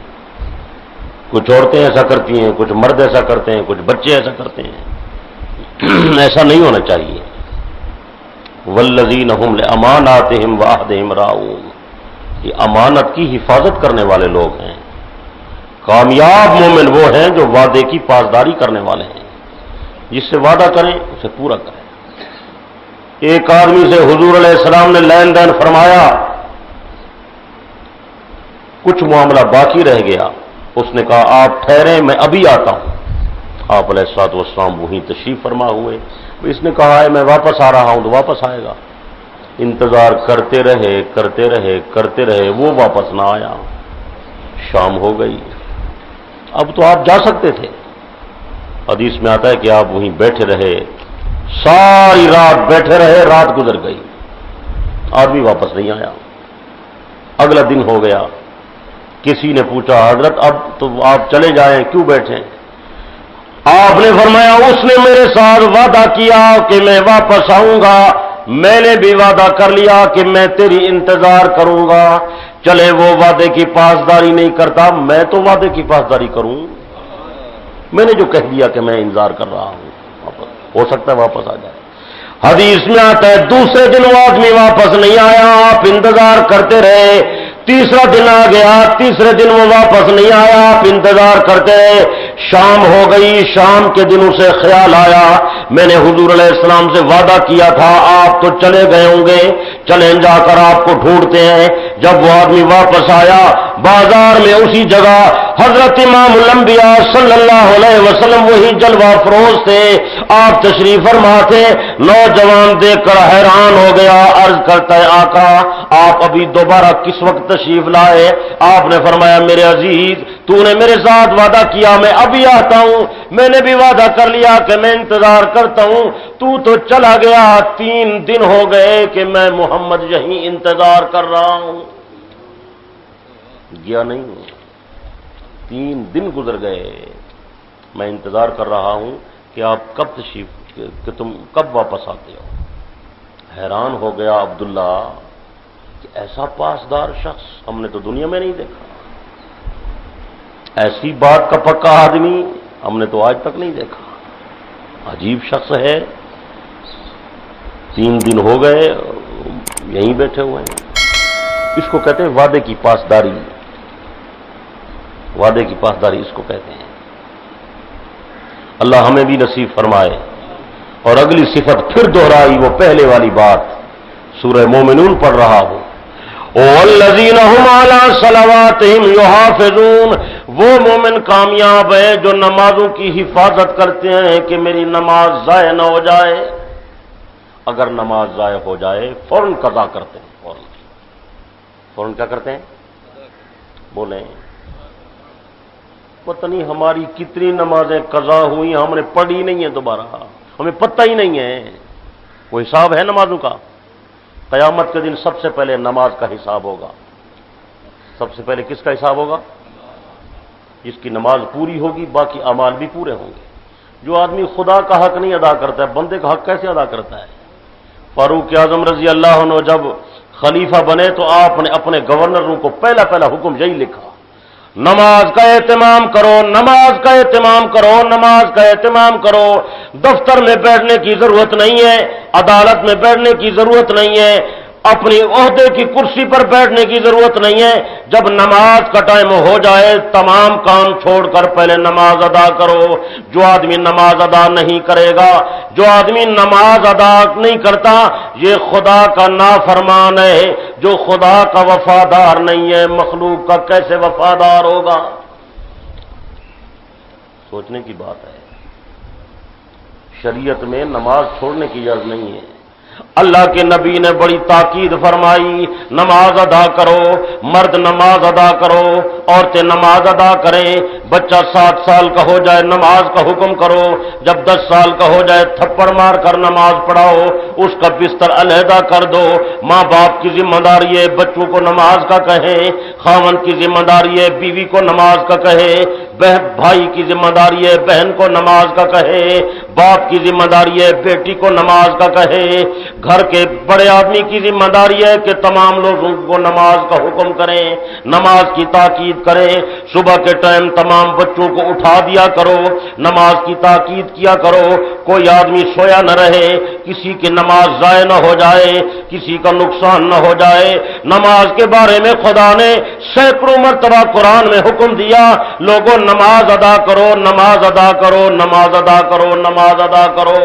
کچھ عورتیں ایسا کرتی ہیں، کچھ مرد ایسا کرتے ہیں، کچھ بچے ایسا کرتے ہیں، ایسا نہیں ہونا چاہیے۔ والذین هم لاماناتهم وعہدهم راعون، یہ امانت کی حفاظت کرنے والے لوگ ہیں۔ کامیاب مومن وہ ہیں جو وعدے کی پاسداری کرنے والے ہیں، جس سے وعدہ کریں اسے پورا کریں۔ ایک آدمی سے حضور علیہ السلام نے لین دین فرمایا، کچھ معاملہ باقی رہ گیا، اس نے کہا آپ ٹھہریں میں ابھی آتا ہوں۔ آپ علیہ الصلوۃ والسلام وہیں تشریف فرما ہوئے، اس نے کہا ہے میں واپس آ رہا ہوں تو واپس آئے گا۔ انتظار کرتے رہے کرتے رہے کرتے رہے، وہ واپس نہ آیا، شام ہو گئی، اب تو آپ جا سکتے تھے۔ حدیث میں آتا ہے کہ آپ وہیں بیٹھے رہے، ساری رات بیٹھے رہے، رات گزر گئی، آدمی واپس نہیں آیا۔ اگلا دن ہو گیا، کسی نے پوچھا حضرت اب تو آپ چلے جائیں کیوں بیٹھیں؟ آپ نے فرمایا اس نے میرے ساتھ وعدہ کیا کہ میں واپس آؤں گا، میں نے بھی وعدہ کر لیا کہ میں تیری انتظار کروں گا، چلے وہ وعدے کی پاسداری نہیں کرتا، میں تو وعدے کی پاسداری کروں، میں نے جو کہہ دیا کہ میں انتظار کر رہا ہوں، ہو سکتا ہے واپس آ جائے۔ حدیث میں آتا ہے دوسرے دن وہ آدمی واپس نہیں آیا، آپ انتظار کرتے رہے، تیسرا دن آ گیا، تیسرے دن وہ واپس نہیں آیا، آپ انتظار کرتے رہے، شام ہو گئی، شام کے دن اسے خیال آیا میں نے حضور علیہ السلام سے وعدہ کیا تھا آپ تو چلے گئے ہوں گے، چلیں جا کر آپ کو ڈھونڈتے ہیں۔ جب وہ آدمی واپس آیا، بازار میں اسی جگہ حضرت امام الانبیاء صلی اللہ علیہ وسلم وہی جلوہ افروز تھے، آپ تشریف فرما تھے، نوجوان دیکھ کر حیران ہو گیا، عرض کرتا ہے آقا آپ ابھی دوبارہ کس وقت تشریف لائے؟ آپ نے فرمایا میرے عزیز تو نے میرے ساتھ وعدہ کیا میں ابھی آتا ہوں، میں نے بھی وعدہ کر لیا کہ میں انتظار کرتا ہوں، تو چلا گیا، 3 دن ہو گئے کہ میں محمد یہیں انتظار کر رہا ہوں، گیا نہیں ہوں، 3 دن گزر گئے، میں انتظار کر رہا ہوں کہ آپ کب تشریف، کہ تم کب واپس آتے ہو۔ حیران ہو گیا عبداللہ کہ ایسا پاسدار شخص ہم نے تو دنیا میں نہیں دیکھا، ایسی بات کا پکا آدمی ہم نے تو آج تک نہیں دیکھا، عجیب شخص ہے، 3 دن ہو گئے یہیں بیٹھے ہوئے ہیں۔ اس کو کہتے ہیں وعدے کی پاسداری، وعدے کی پاسداری اس کو کہتے ہیں۔ اللہ ہمیں بھی نصیب فرمائے۔ اور اگلی صفت پھر دہرائی وہ پہلے والی بات، سورہ مومنون پڑھ رہا ہوں، والذین هم علی صلواتہم یحافظون، وہ مومن کامیاب ہے جو نمازوں کی حفاظت کرتے ہیں کہ میری نماز ضائع نہ ہو جائے۔ اگر نماز ضائع ہو جائے فوراً قضا کرتے ہیں، فوراً کیا کرتے ہیں؟ بولیں، پتہ نہیں ہماری کتنی نمازیں قضا ہوئی، ہم نے پڑھی نہیں ہیں دوبارہ، ہمیں پتہ ہی نہیں ہے۔ وہ حساب ہے نمازوں کا؟ قیامت کے دن سب سے پہلے نماز کا حساب ہوگا۔ سب سے پہلے کس کا حساب ہوگا؟ جس کی نماز پوری ہوگی، باقی اعمال بھی پورے ہوں گے۔ جو آدمی خدا کا حق نہیں ادا کرتا ہے، بندے کا حق کیسے ادا کرتا ہے؟ فاروق اعظم رضی اللہ عنہ جب خلیفہ بنے تو آپ نے اپنے گورنروں کو پہلا حکم یہی لکھا، نماز کا اہتمام کرو، نماز کا اہتمام کرو، نماز کا اہتمام کرو۔ دفتر میں بیٹھنے کی ضرورت نہیں ہے، عدالت میں بیٹھنے کی ضرورت نہیں ہے، اپنی عہدے کی کرسی پر بیٹھنے کی ضرورت نہیں ہے۔ جب نماز کا ٹائم ہو جائے تمام کام چھوڑ کر پہلے نماز ادا کرو۔ جو آدمی نماز ادا نہیں کرے گا، جو آدمی نماز ادا نہیں کرتا، یہ خدا کا نافرمان ہے۔ جو خدا کا وفادار نہیں ہے، مخلوق کا کیسے وفادار ہوگا؟ سوچنے کی بات ہے۔ شریعت میں نماز چھوڑنے کی اجازت نہیں ہے۔ اللہ کے نبی نے بڑی تاکید فرمائی، نماز ادا کرو، مرد نماز ادا کرو، عورتیں نماز ادا کریں۔ بچہ 7 سال کا ہو جائے نماز کا حکم کرو، جب 10 سال کا ہو جائے تھپڑ مار کر نماز پڑھاؤ، اس کا بستر علیحدہ کر دو۔ ماں باپ کی ذمہ داری ہے بچوں کو نماز کا کہیں، خاوند کی ذمہ داری ہے بیوی کو نماز کا کہے، بھائی کی ذمہ داری ہے بہن کو نماز کا کہے، باپ کی ذمہ داری ہے بیٹی کو نماز کا کہے، گھر کے بڑے آدمی کی ذمہ داری ہے کہ تمام لوگوں کو نماز کا حکم کریں، نماز کی تاکید کریں۔ صبح کے ٹائم تمام بچوں کو اٹھا دیا کرو، نماز کی تاکید کیا کرو، کوئی آدمی سویا نہ رہے، کسی کی نماز ضائع نہ ہو جائے، کسی کا نقصان نہ ہو جائے۔ نماز کے بارے میں خدا نے سینکڑوں مرتبہ قرآن میں حکم دیا، لوگوں نماز ادا کرو، نماز ادا کرو، نماز ادا کرو، نماز ادا کرو۔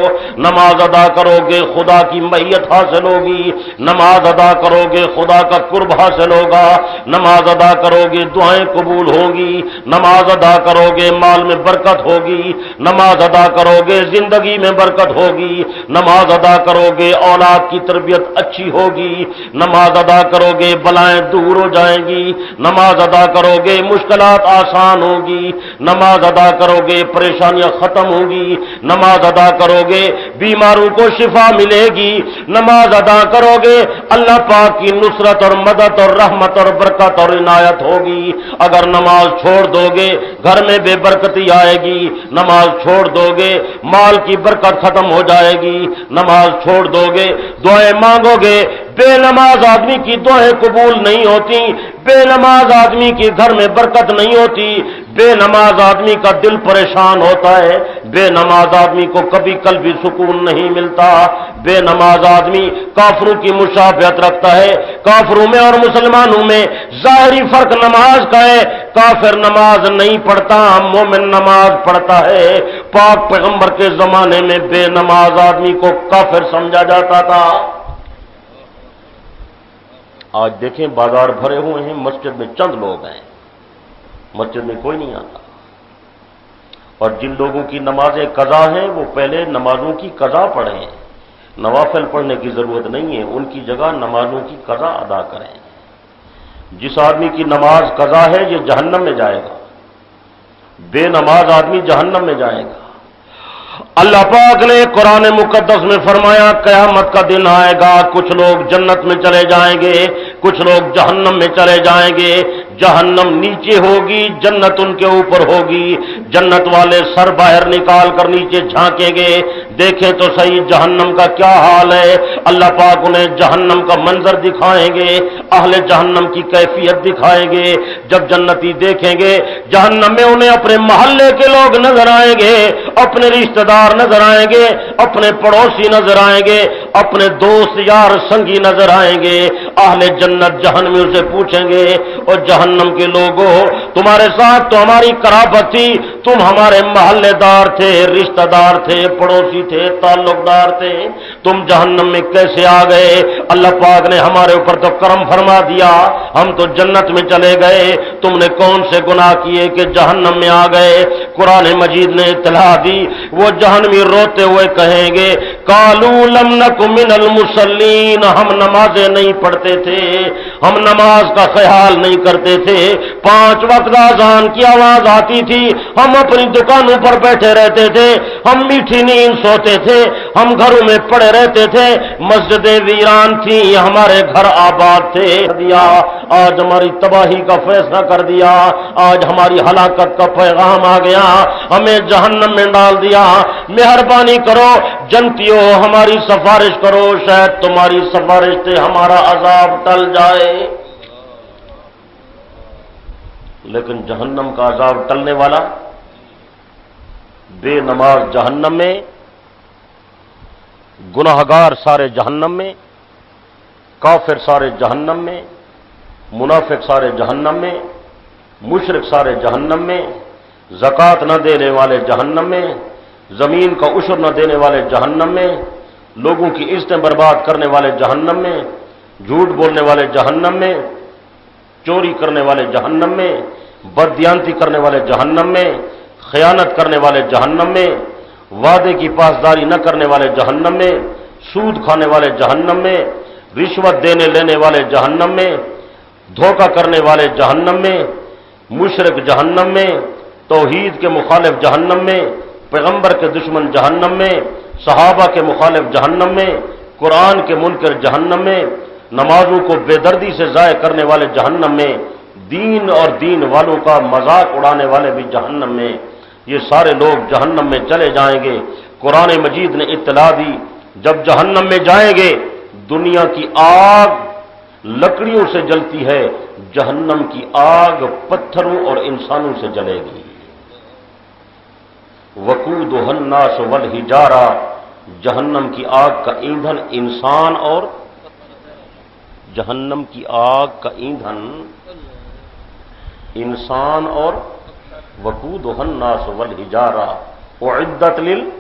نماز ادا کرو گے خدا کی معیت حاصل ہوگی، نماز ادا کرو گے خدا کا قرب حاصل ہوگا، نماز ادا کرو گے دعائیں قبول ہوں گی، نماز ادا کرو گے مال میں برکت ہوگی، نماز ادا کرو گے زندگی میں برکت ہوگی، نماز ادا کرو گے اولاد کی تربیت اچھی ہوگی، نماز ادا کرو گے بلائیں دور ہو جائیں گی، نماز ادا کرو گے مشکلات آسان ہوگی، نماز ادا کرو گے پریشانیاں ختم ہوں گی، نماز ادا کرو گے بیماروں کو شفا ملے گی، نماز ادا کرو گے اللہ پاک کی نصرت اور مدد اور رحمت اور برکت اور عنایت ہوگی۔ اگر نماز چھوڑ دو گے گھر میں بے برکتی آئے گی، نماز چھوڑ دو گے مال کی برکت ختم ہو جائے گی، نماز چھوڑ دو گے دعائیں مانگو گے، بے نماز آدمی کی دعائیں قبول نہیں ہوتی، بے نماز آدمی کے گھر میں برکت نہیں ہوتی، بے نماز آدمی کا دل پریشان ہوتا ہے، بے نماز آدمی کو کبھی قلبی سکون نہیں ملتا، بے نماز آدمی کافروں کی مشابہت رکھتا ہے۔ کافروں میں اور مسلمانوں میں ظاہری فرق نماز کا ہے، کافر نماز نہیں پڑھتا، مومن نماز پڑھتا ہے۔ پاک پیغمبر کے زمانے میں بے نماز آدمی کو کافر سمجھا جاتا تھا۔ آج دیکھیں بازار بھرے ہوئے ہیں، مسجد میں چند لوگ ہیں، مسجد میں کوئی نہیں آتا، اور جن لوگوں کی نمازیں قضا ہیں وہ پہلے نمازوں کی قضا پڑھیں، نوافل پڑھنے کی ضرورت نہیں ہے، ان کی جگہ نمازوں کی قضا ادا کریں۔ جس آدمی کی نماز قضا ہے یہ جہنم میں جائے گا، بے نماز آدمی جہنم میں جائے گا۔ اللہ پاک نے قرآن مقدس میں فرمایا قیامت کا دن آئے گا، کچھ لوگ جنت میں چلے جائیں گے، کچھ لوگ جہنم میں چلے جائیں گے، جہنم نیچے ہوگی، جنت ان کے اوپر ہوگی، جنت والے سر باہر نکال کر نیچے جھانکیں گے، دیکھیں تو صحیح جہنم کا کیا حال ہے۔ اللہ پاک انہیں جہنم کا منظر دکھائیں گے، اہل جہنم کی کیفیت دکھائیں گے۔ جب جنتی دیکھیں گے جہنم میں انہیں اپنے محلے کے لوگ نظر آئیں گے، اپنے رشتہ دار نظر آئیں گے، اپنے پڑوسی نظر آئیں گے، اپنے دوست یار سنگی نظر آئیں گے۔ اہل جنت جہنمیوں سے پوچھیں گے اور جہنم کے لوگوں تمہارے ساتھ تو ہماری قرابت تھی، تم ہمارے محلے دار تھے، رشتہ دار تھے، پڑوسی تھے، تعلق دار تھے، تم جہنم میں کیسے آ گئے؟ اللہ پاک نے ہمارے اوپر تو کرم فرما دیا، ہم تو جنت میں چلے گئے، تم نے کون سے گناہ کیے کہ جہنم میں آ گئے؟ قرآن مجید نے اطلاع دی، وہ جہنمی روتے ہوئے کہیں گے قالوا لم نک من المصلین، ہم نمازیں نہیں پڑھتے تھے، ہم نماز کا خیال نہیں کرتے تھے، 5 وقت اذان کی آواز آتی تھی ہم اپنی دکانوں پر بیٹھے رہتے تھے، ہم میٹھی نیند سوتے تھے، ہم گھروں میں پڑے رہتے تھے، مسجدیں ویران تھیں، ہمارے گھر آباد تھے، آج ہماری تباہی کا فیصلہ کر دیا، آج ہماری ہلاکت کا پیغام آ گیا، ہمیں جہنم میں ڈال دیا، مہربانی کرو جنتیوں ہماری سفارش کرو، شاید تمہاری سفارش سے ہمارا عذاب ٹل جائے۔ لیکن جہنم کا عذاب ٹلنے والا بے نماز جہنم میں، گناہگار سارے جہنم میں، کافر سارے جہنم میں، منافق سارے جہنم میں، مشرک سارے جہنم میں، زکوٰۃ نہ دینے والے جہنم میں، زمین کا عشر نہ دینے والے جہنم میں، لوگوں کی عزتیں برباد کرنے والے جہنم میں، جھوٹ بولنے والے جہنم میں، چوری کرنے والے جہنم میں، بددیانتی کرنے والے جہنم میں، خیانت کرنے والے جہنم میں، وعدے کی پاسداری نہ کرنے والے جہنم میں، سود کھانے والے جہنم میں، رشوت دینے لینے والے جہنم میں، دھوکہ کرنے والے جہنم میں، مشرک جہنم میں، توحید کے مخالف جہنم میں، پیغمبر کے دشمن جہنم میں، صحابہ کے مخالف جہنم میں، قرآن کے منکر جہنم میں، نمازوں کو بے دردی سے ضائع کرنے والے جہنم میں، دین اور دین والوں کا مذاق اڑانے والے بھی جہنم میں، یہ سارے لوگ جہنم میں چلے جائیں گے۔ قرآن مجید نے اطلاع دی جب جہنم میں جائیں گے دنیا کی آگ لکڑیوں سے جلتی ہے، جہنم کی آگ پتھروں اور انسانوں سے جلے گی۔ وقودها الناس والحجارہ، جہنم کی آگ کا ایندھن انسان اور جہنم کی آگ کا ایندھن انسان اور وقودها الناس والحجارہ اعدت للمنکر،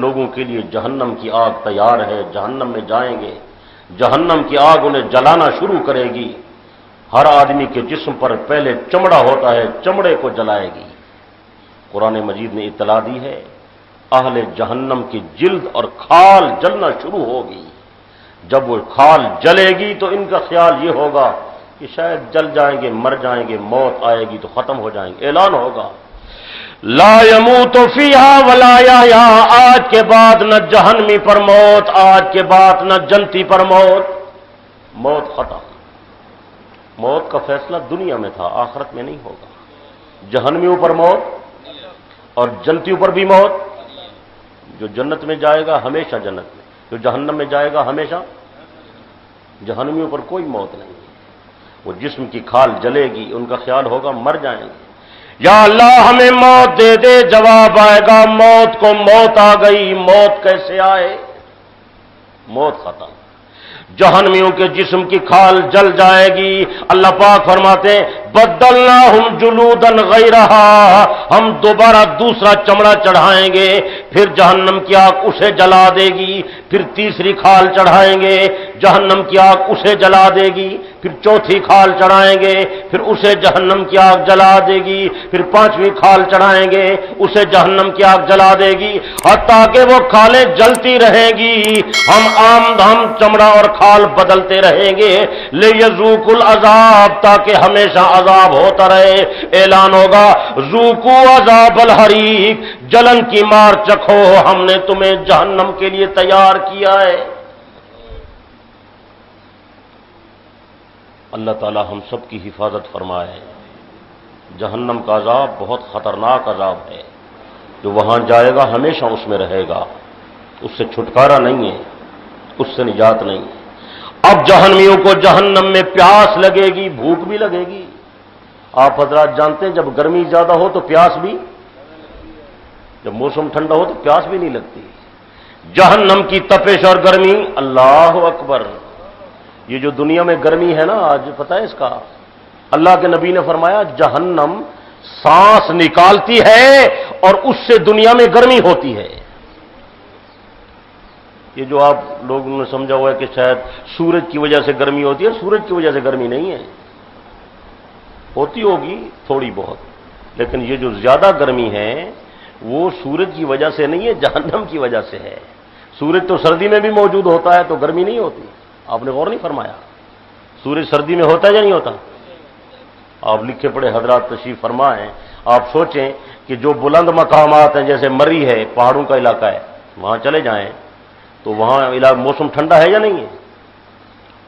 لوگوں کے لیے جہنم کی آگ تیار ہے، جہنم میں جائیں گے، جہنم کی آگ انہیں جلانا شروع کرے گی، ہر آدمی کے جسم پر پہلے چمڑا ہوتا ہے، چمڑے کو جلائے گی۔ قرآن مجید نے اطلاع دی ہے اہل جہنم کی جلد اور کھال جلنا شروع ہوگی، جب وہ کھال جلے گی تو ان کا خیال یہ ہوگا کہ شاید جل جائیں گے، مر جائیں گے، موت آئے گی تو ختم ہو جائیں گے، اعلان ہوگا لا يموت فيها ولا يحيى، آج کے بعد نہ جہنمی پر موت، آج کے بعد نہ جنتی پر موت، موت ختم۔ موت کا فیصلہ دنیا میں تھا، آخرت میں نہیں ہوگا۔ جہنمیوں پر موت اور جنتیوں پر بھی موت، جو جنت میں جائے گا ہمیشہ جنت میں، جو جہنم میں جائے گا ہمیشہ، جہنمیوں پر کوئی موت نہیں، وہ جسم کی کھال جلے گی، ان کا خیال ہوگا مر جائیں گے، یا اللہ ہمیں موت دے دے، جواب آئے گا موت کو موت آ گئی، موت کیسے آئے؟ موت ختم۔ جہنمیوں کے جسم کی کھال جل جائے گی، اللہ پاک فرماتے ہیں بدلناہم جلودا غیرہا، ہم دوبارہ دوسرا چمڑا چڑھائیں گے، پھر جہنم کی آگ اسے جلا دے گی، پھر تیسری کھال چڑھائیں گے، جہنم کی آگ اسے جلا دے گی، پھر چوتھی کھال چڑھائیں گے، پھر اسے جہنم کی آگ جلا دے گی، پھر 5ویں کھال چڑھائیں گے، اسے جہنم کی آگ جلا دے گی، حتیٰ کہ وہ کھالیں جلتی رہیں گی، ہم چمڑا اور کھال بدلتے رہیں گے، لیذوقوا العذاب، تاکہ ہمیشہ عذاب ہوتا رہے۔ اعلان ہوگا ذوقوا عذاب الحریق، جلن کی مار چکھو، ہم نے تمہیں جہنم کے لیے تیار کیا ہے۔ اللہ تعالی ہم سب کی حفاظت فرمائے۔ جہنم کا عذاب بہت خطرناک عذاب ہے، جو وہاں جائے گا ہمیشہ اس میں رہے گا، اس سے چھٹکارا نہیں ہے، اس سے نجات نہیں ہے۔ اب جہنمیوں کو جہنم میں پیاس لگے گی، بھوک بھی لگے گی۔ آپ حضرات جانتے ہیں جب گرمی زیادہ ہو تو پیاس بھی، جب موسم ٹھنڈا ہو تو پیاس بھی نہیں لگتی۔ جہنم کی تپش اور گرمی، اللہ اکبر، یہ جو دنیا میں گرمی ہے نا آج، پتہ ہے اس کا، اللہ کے نبی نے فرمایا جہنم سانس نکالتی ہے اور اس سے دنیا میں گرمی ہوتی ہے۔ یہ جو آپ لوگوں نے سمجھا ہوا ہے کہ شاید سورج کی وجہ سے گرمی ہوتی ہے، سورج کی وجہ سے گرمی نہیں ہے، ہوتی ہوگی تھوڑی بہت، لیکن یہ جو زیادہ گرمی ہے وہ سورج کی وجہ سے نہیں ہے، جہنم کی وجہ سے ہے۔ سورج تو سردی میں بھی موجود ہوتا ہے تو گرمی نہیں ہوتی، آپ نے غور نہیں فرمایا؟ سورج سردی میں ہوتا ہے یا نہیں ہوتا؟ آپ لکھے پڑے حضرات تشریف فرما ہیں، آپ سوچیں کہ جو بلند مقامات ہیں جیسے مری ہے، پہاڑوں کا علاقہ ہے، وہاں چلے جائیں تو وہاں موسم ٹھنڈا ہے یا نہیں ہے؟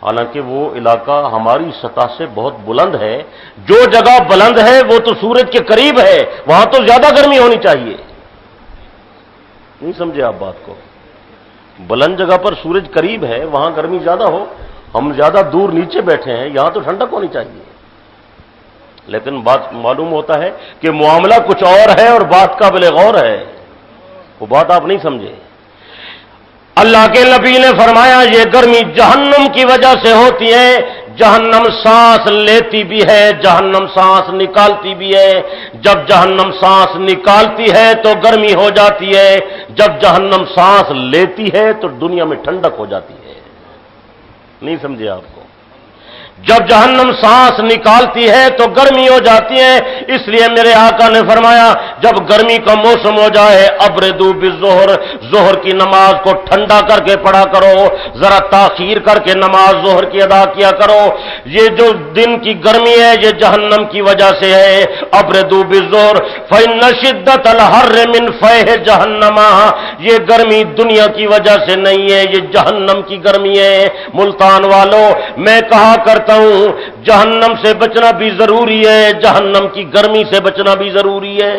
حالانکہ وہ علاقہ ہماری سطح سے بہت بلند ہے، جو جگہ بلند ہے وہ تو سورج کے قریب ہے، وہاں تو زیادہ گرمی ہونی چاہیے، نہیں سمجھے آپ بات کو؟ بلند جگہ پر سورج قریب ہے، وہاں گرمی زیادہ ہو، ہم زیادہ دور نیچے بیٹھے ہیں، یہاں تو ٹھنڈک ہونی چاہیے، لیکن بات معلوم ہوتا ہے کہ معاملہ کچھ اور ہے اور بات قابل غور ہے، وہ بات آپ نہیں سمجھے۔ اللہ کے نبی نے فرمایا یہ گرمی جہنم کی وجہ سے ہوتی ہے، جہنم سانس لیتی بھی ہے، جہنم سانس نکالتی بھی ہے، جب جہنم سانس نکالتی ہے تو گرمی ہو جاتی ہے، جب جہنم سانس لیتی ہے تو دنیا میں ٹھنڈک ہو جاتی ہے، نہیں سمجھے آپ کو؟ جب جہنم سانس نکالتی ہے تو گرمی ہو جاتی ہے، اس لیے میرے آقا نے فرمایا جب گرمی کا موسم ہو جائے ابردو بالظہر، ظہر کی نماز کو ٹھنڈا کر کے پڑھا کرو، ذرا تاخیر کر کے نماز ظہر کی ادا کیا کرو، یہ جو دن کی گرمی ہے یہ جہنم کی وجہ سے ہے۔ ابردو بالظہر فإن شدۃ الحر من فیح جہنم، یہ گرمی دنیا کی وجہ سے نہیں ہے، یہ جہنم کی گرمی ہے۔ ملتان والوں، میں کہا کرتا ہوں جہنم سے بچنا بھی ضروری ہے، جہنم کی گرمی سے بچنا بھی ضروری ہے۔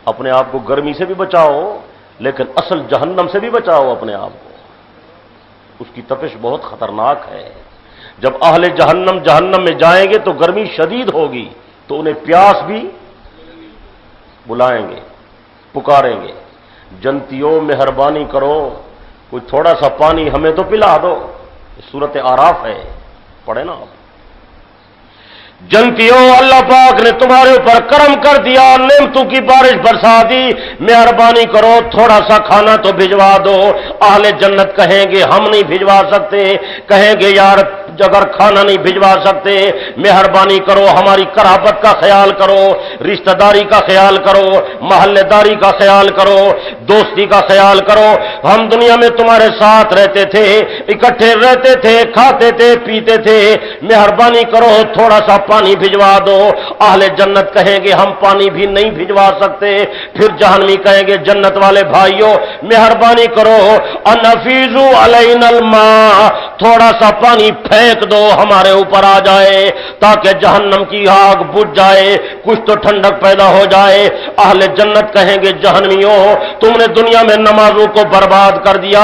اپنے آپ کو گرمی سے بھی بچاؤ لیکن اصل جہنم سے بھی بچاؤ اپنے آپ کو، اس کی تپش بہت خطرناک ہے۔ جب اہل جہنم جہنم میں جائیں گے تو گرمی شدید ہوگی تو انہیں پیاس بھی بلائیں گے، پکاریں گے، جنتیوں مہربانی کرو کوئی تھوڑا سا پانی ہمیں تو پلا دو، سورت آراف ہے، پڑھے نا آپ۔ جنتیوں اللہ پاک نے تمہارے اوپر کرم کر دیا، نعمتوں کی بارش برسا دی، مہربانی کرو تھوڑا سا کھانا تو بھجوا دو۔ اہل جنت کہیں گے ہم نہیں بھجوا سکتے، کہیں گے یار اگر کھانا نہیں بھجوا سکتے مہربانی کرو ہماری قرابت کا خیال کرو، رشتہ داری کا خیال کرو، محلے داری کا خیال کرو، دوستی کا خیال کرو، ہم دنیا میں تمہارے ساتھ رہتے تھے، اکٹھے رہتے تھے، کھاتے تھے، پیتے تھے، مہربانی کرو تھوڑا سا پانی بھجوا دو۔ اہل جنت کہیں گے ہم پانی بھی نہیں بھجوا سکتے، پھر جہنمی کہیں گے جنت والے بھائیوں مہربانی کرو انفیزو علینا الماء، تھوڑا سا پانی پھینک دو ہمارے اوپر آ جائے تاکہ جہنم کی آگ بجھ جائے، کچھ تو ٹھنڈک پیدا ہو جائے۔ اہل جنت کہیں گے جہنمیوں تم نے دنیا میں نمازوں کو برباد کر دیا،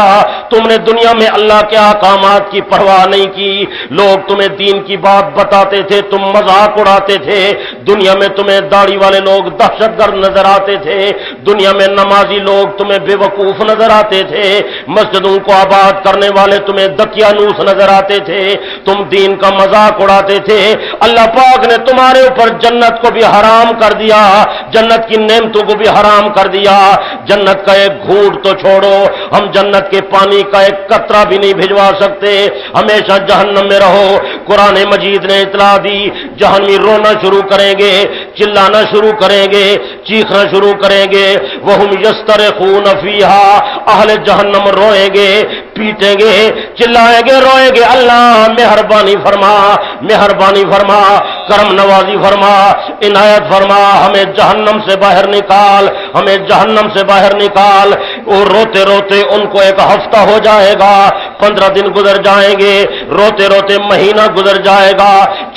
تم نے دنیا میں اللہ کے احکامات کی پرواہ نہیں کی، لوگ تمہیں دین کی بات بتاتے تھے تم مذاق اڑاتے تھے، دنیا میں تمہیں داڑھی والے لوگ دہشت گرد نظر آتے تھے، دنیا میں نمازی لوگ تمہیں بے وقوف نظر آتے تھے، مسجدوں کو آباد کرنے والے تمہیں دقیانوس نظر آتے تھے، تم دین کا مذاق اڑاتے تھے۔ اللہ پاک نے تمہارے اوپر جنت کو بھی حرام کر دیا، جنت کی نعمتوں کو بھی حرام کر دیا، جنت کا ایک گھونٹ تو چھوڑو ہم جنت کے پانی کا ایک قطرہ بھی نہیں بھجوا سکتے، ہمیشہ جہنم میں رہو۔ قرآن مجید نے اطلاع دی جہنمی رونا شروع کریں گے، چلانا شروع کریں گے، چیخنا شروع کریں گے، وہم یسترخون فیہا، اہل جہنم روئیں گے، پیٹیں گے، چلائیں گے، روئیں گے اللہ مہربانی فرما، مہربانی فرما، کرم نوازی فرما، عنایت فرما، ہمیں جہنم سے باہر نکال، ہمیں جہنم سے باہر نکال۔ اور روتے روتے ان کو ایک ہفتہ ہو جائے گا، 15 دن گزر جائیں گے، روتے روتے مہینہ گزر جائے گا،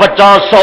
50-100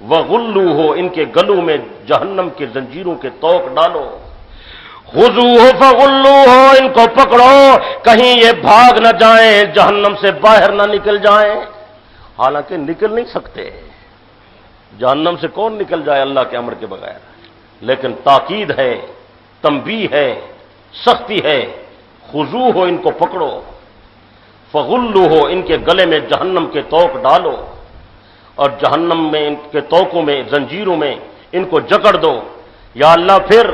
وغلوہ ان کے گلوں میں جہنم کے زنجیروں کے توق ڈالو، خذوہ فغلوہ ان کو پکڑو کہیں یہ بھاگ نہ جائیں، جہنم سے باہر نہ نکل جائیں، حالانکہ نکل نہیں سکتے، جہنم سے کون نکل جائے اللہ کے امر کے بغیر، لیکن تاکید ہے، تنبیہ ہے، سختی ہے، خذوہ ان کو پکڑو، فغلوہ ان کے گلے میں جہنم کے توق ڈالو، اور جہنم میں ان کے توقوں میں زنجیروں میں ان کو جکڑ دو، یا اللہ پھر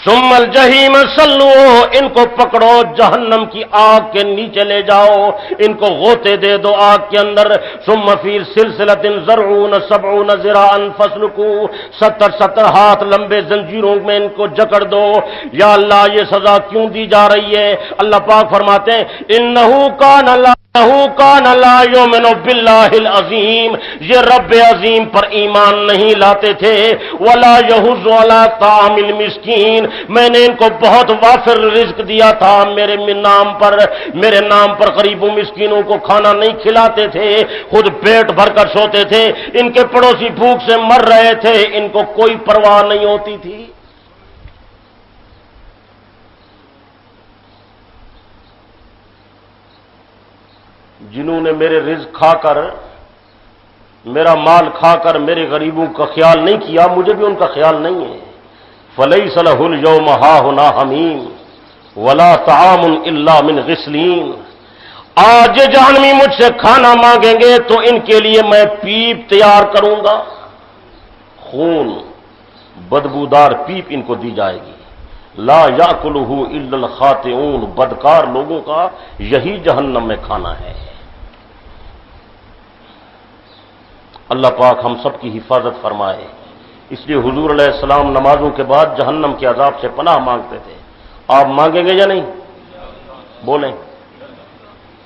ثم الجحیم صلوہ ان کو پکڑو جہنم کی آگ کے نیچے لے جاؤ، ان کو غوطے دے دو آگ کے اندر، ثم فی سلسلۃ ذرعون 70 ذراعا فاسلکوہ 70 ہاتھ لمبے زنجیروں میں ان کو جکڑ دو۔ یا اللہ یہ سزا کیوں دی جا رہی ہے؟ اللہ پاک فرماتے ہیں انہ کان لا یؤمن باللہ العظیم، یہ رب عظیم پر ایمان نہیں لاتے تھے، ولا یحض علی طعام المسکین، میں نے ان کو بہت وافر رزق دیا تھا میرے نام پر غریبوں مسکینوں کو کھانا نہیں کھلاتے تھے، خود پیٹ بھر کر سوتے تھے، ان کے پڑوسی بھوک سے مر رہے تھے، ان کو کوئی پرواہ نہیں ہوتی تھی۔ جنہوں نے میرے رزق کھا کر، میرا مال کھا کر میرے غریبوں کا خیال نہیں کیا، مجھے بھی ان کا خیال نہیں ہے۔ فَلَيْسَ لَهُ الْيَوْمَ هَاهُنَا حَمِيمٌ وَلَا طَعَامٌ إِلَّا مِنْ غِسْلِينٍ، آج یہ جہنمی مجھ سے کھانا مانگیں گے تو ان کے لیے میں پیپ تیار کروں گا، خون بدبودار پیپ ان کو دی جائے گی، لا یاکلہ الا الخاطئون، بدکار لوگوں کا یہی جہنم میں کھانا ہے۔ اللہ پاک ہم سب کی حفاظت فرمائے۔ اس لیے حضور علیہ السلام نمازوں کے بعد جہنم کے عذاب سے پناہ مانگتے تھے۔ آپ مانگیں گے یا نہیں؟ بولیں،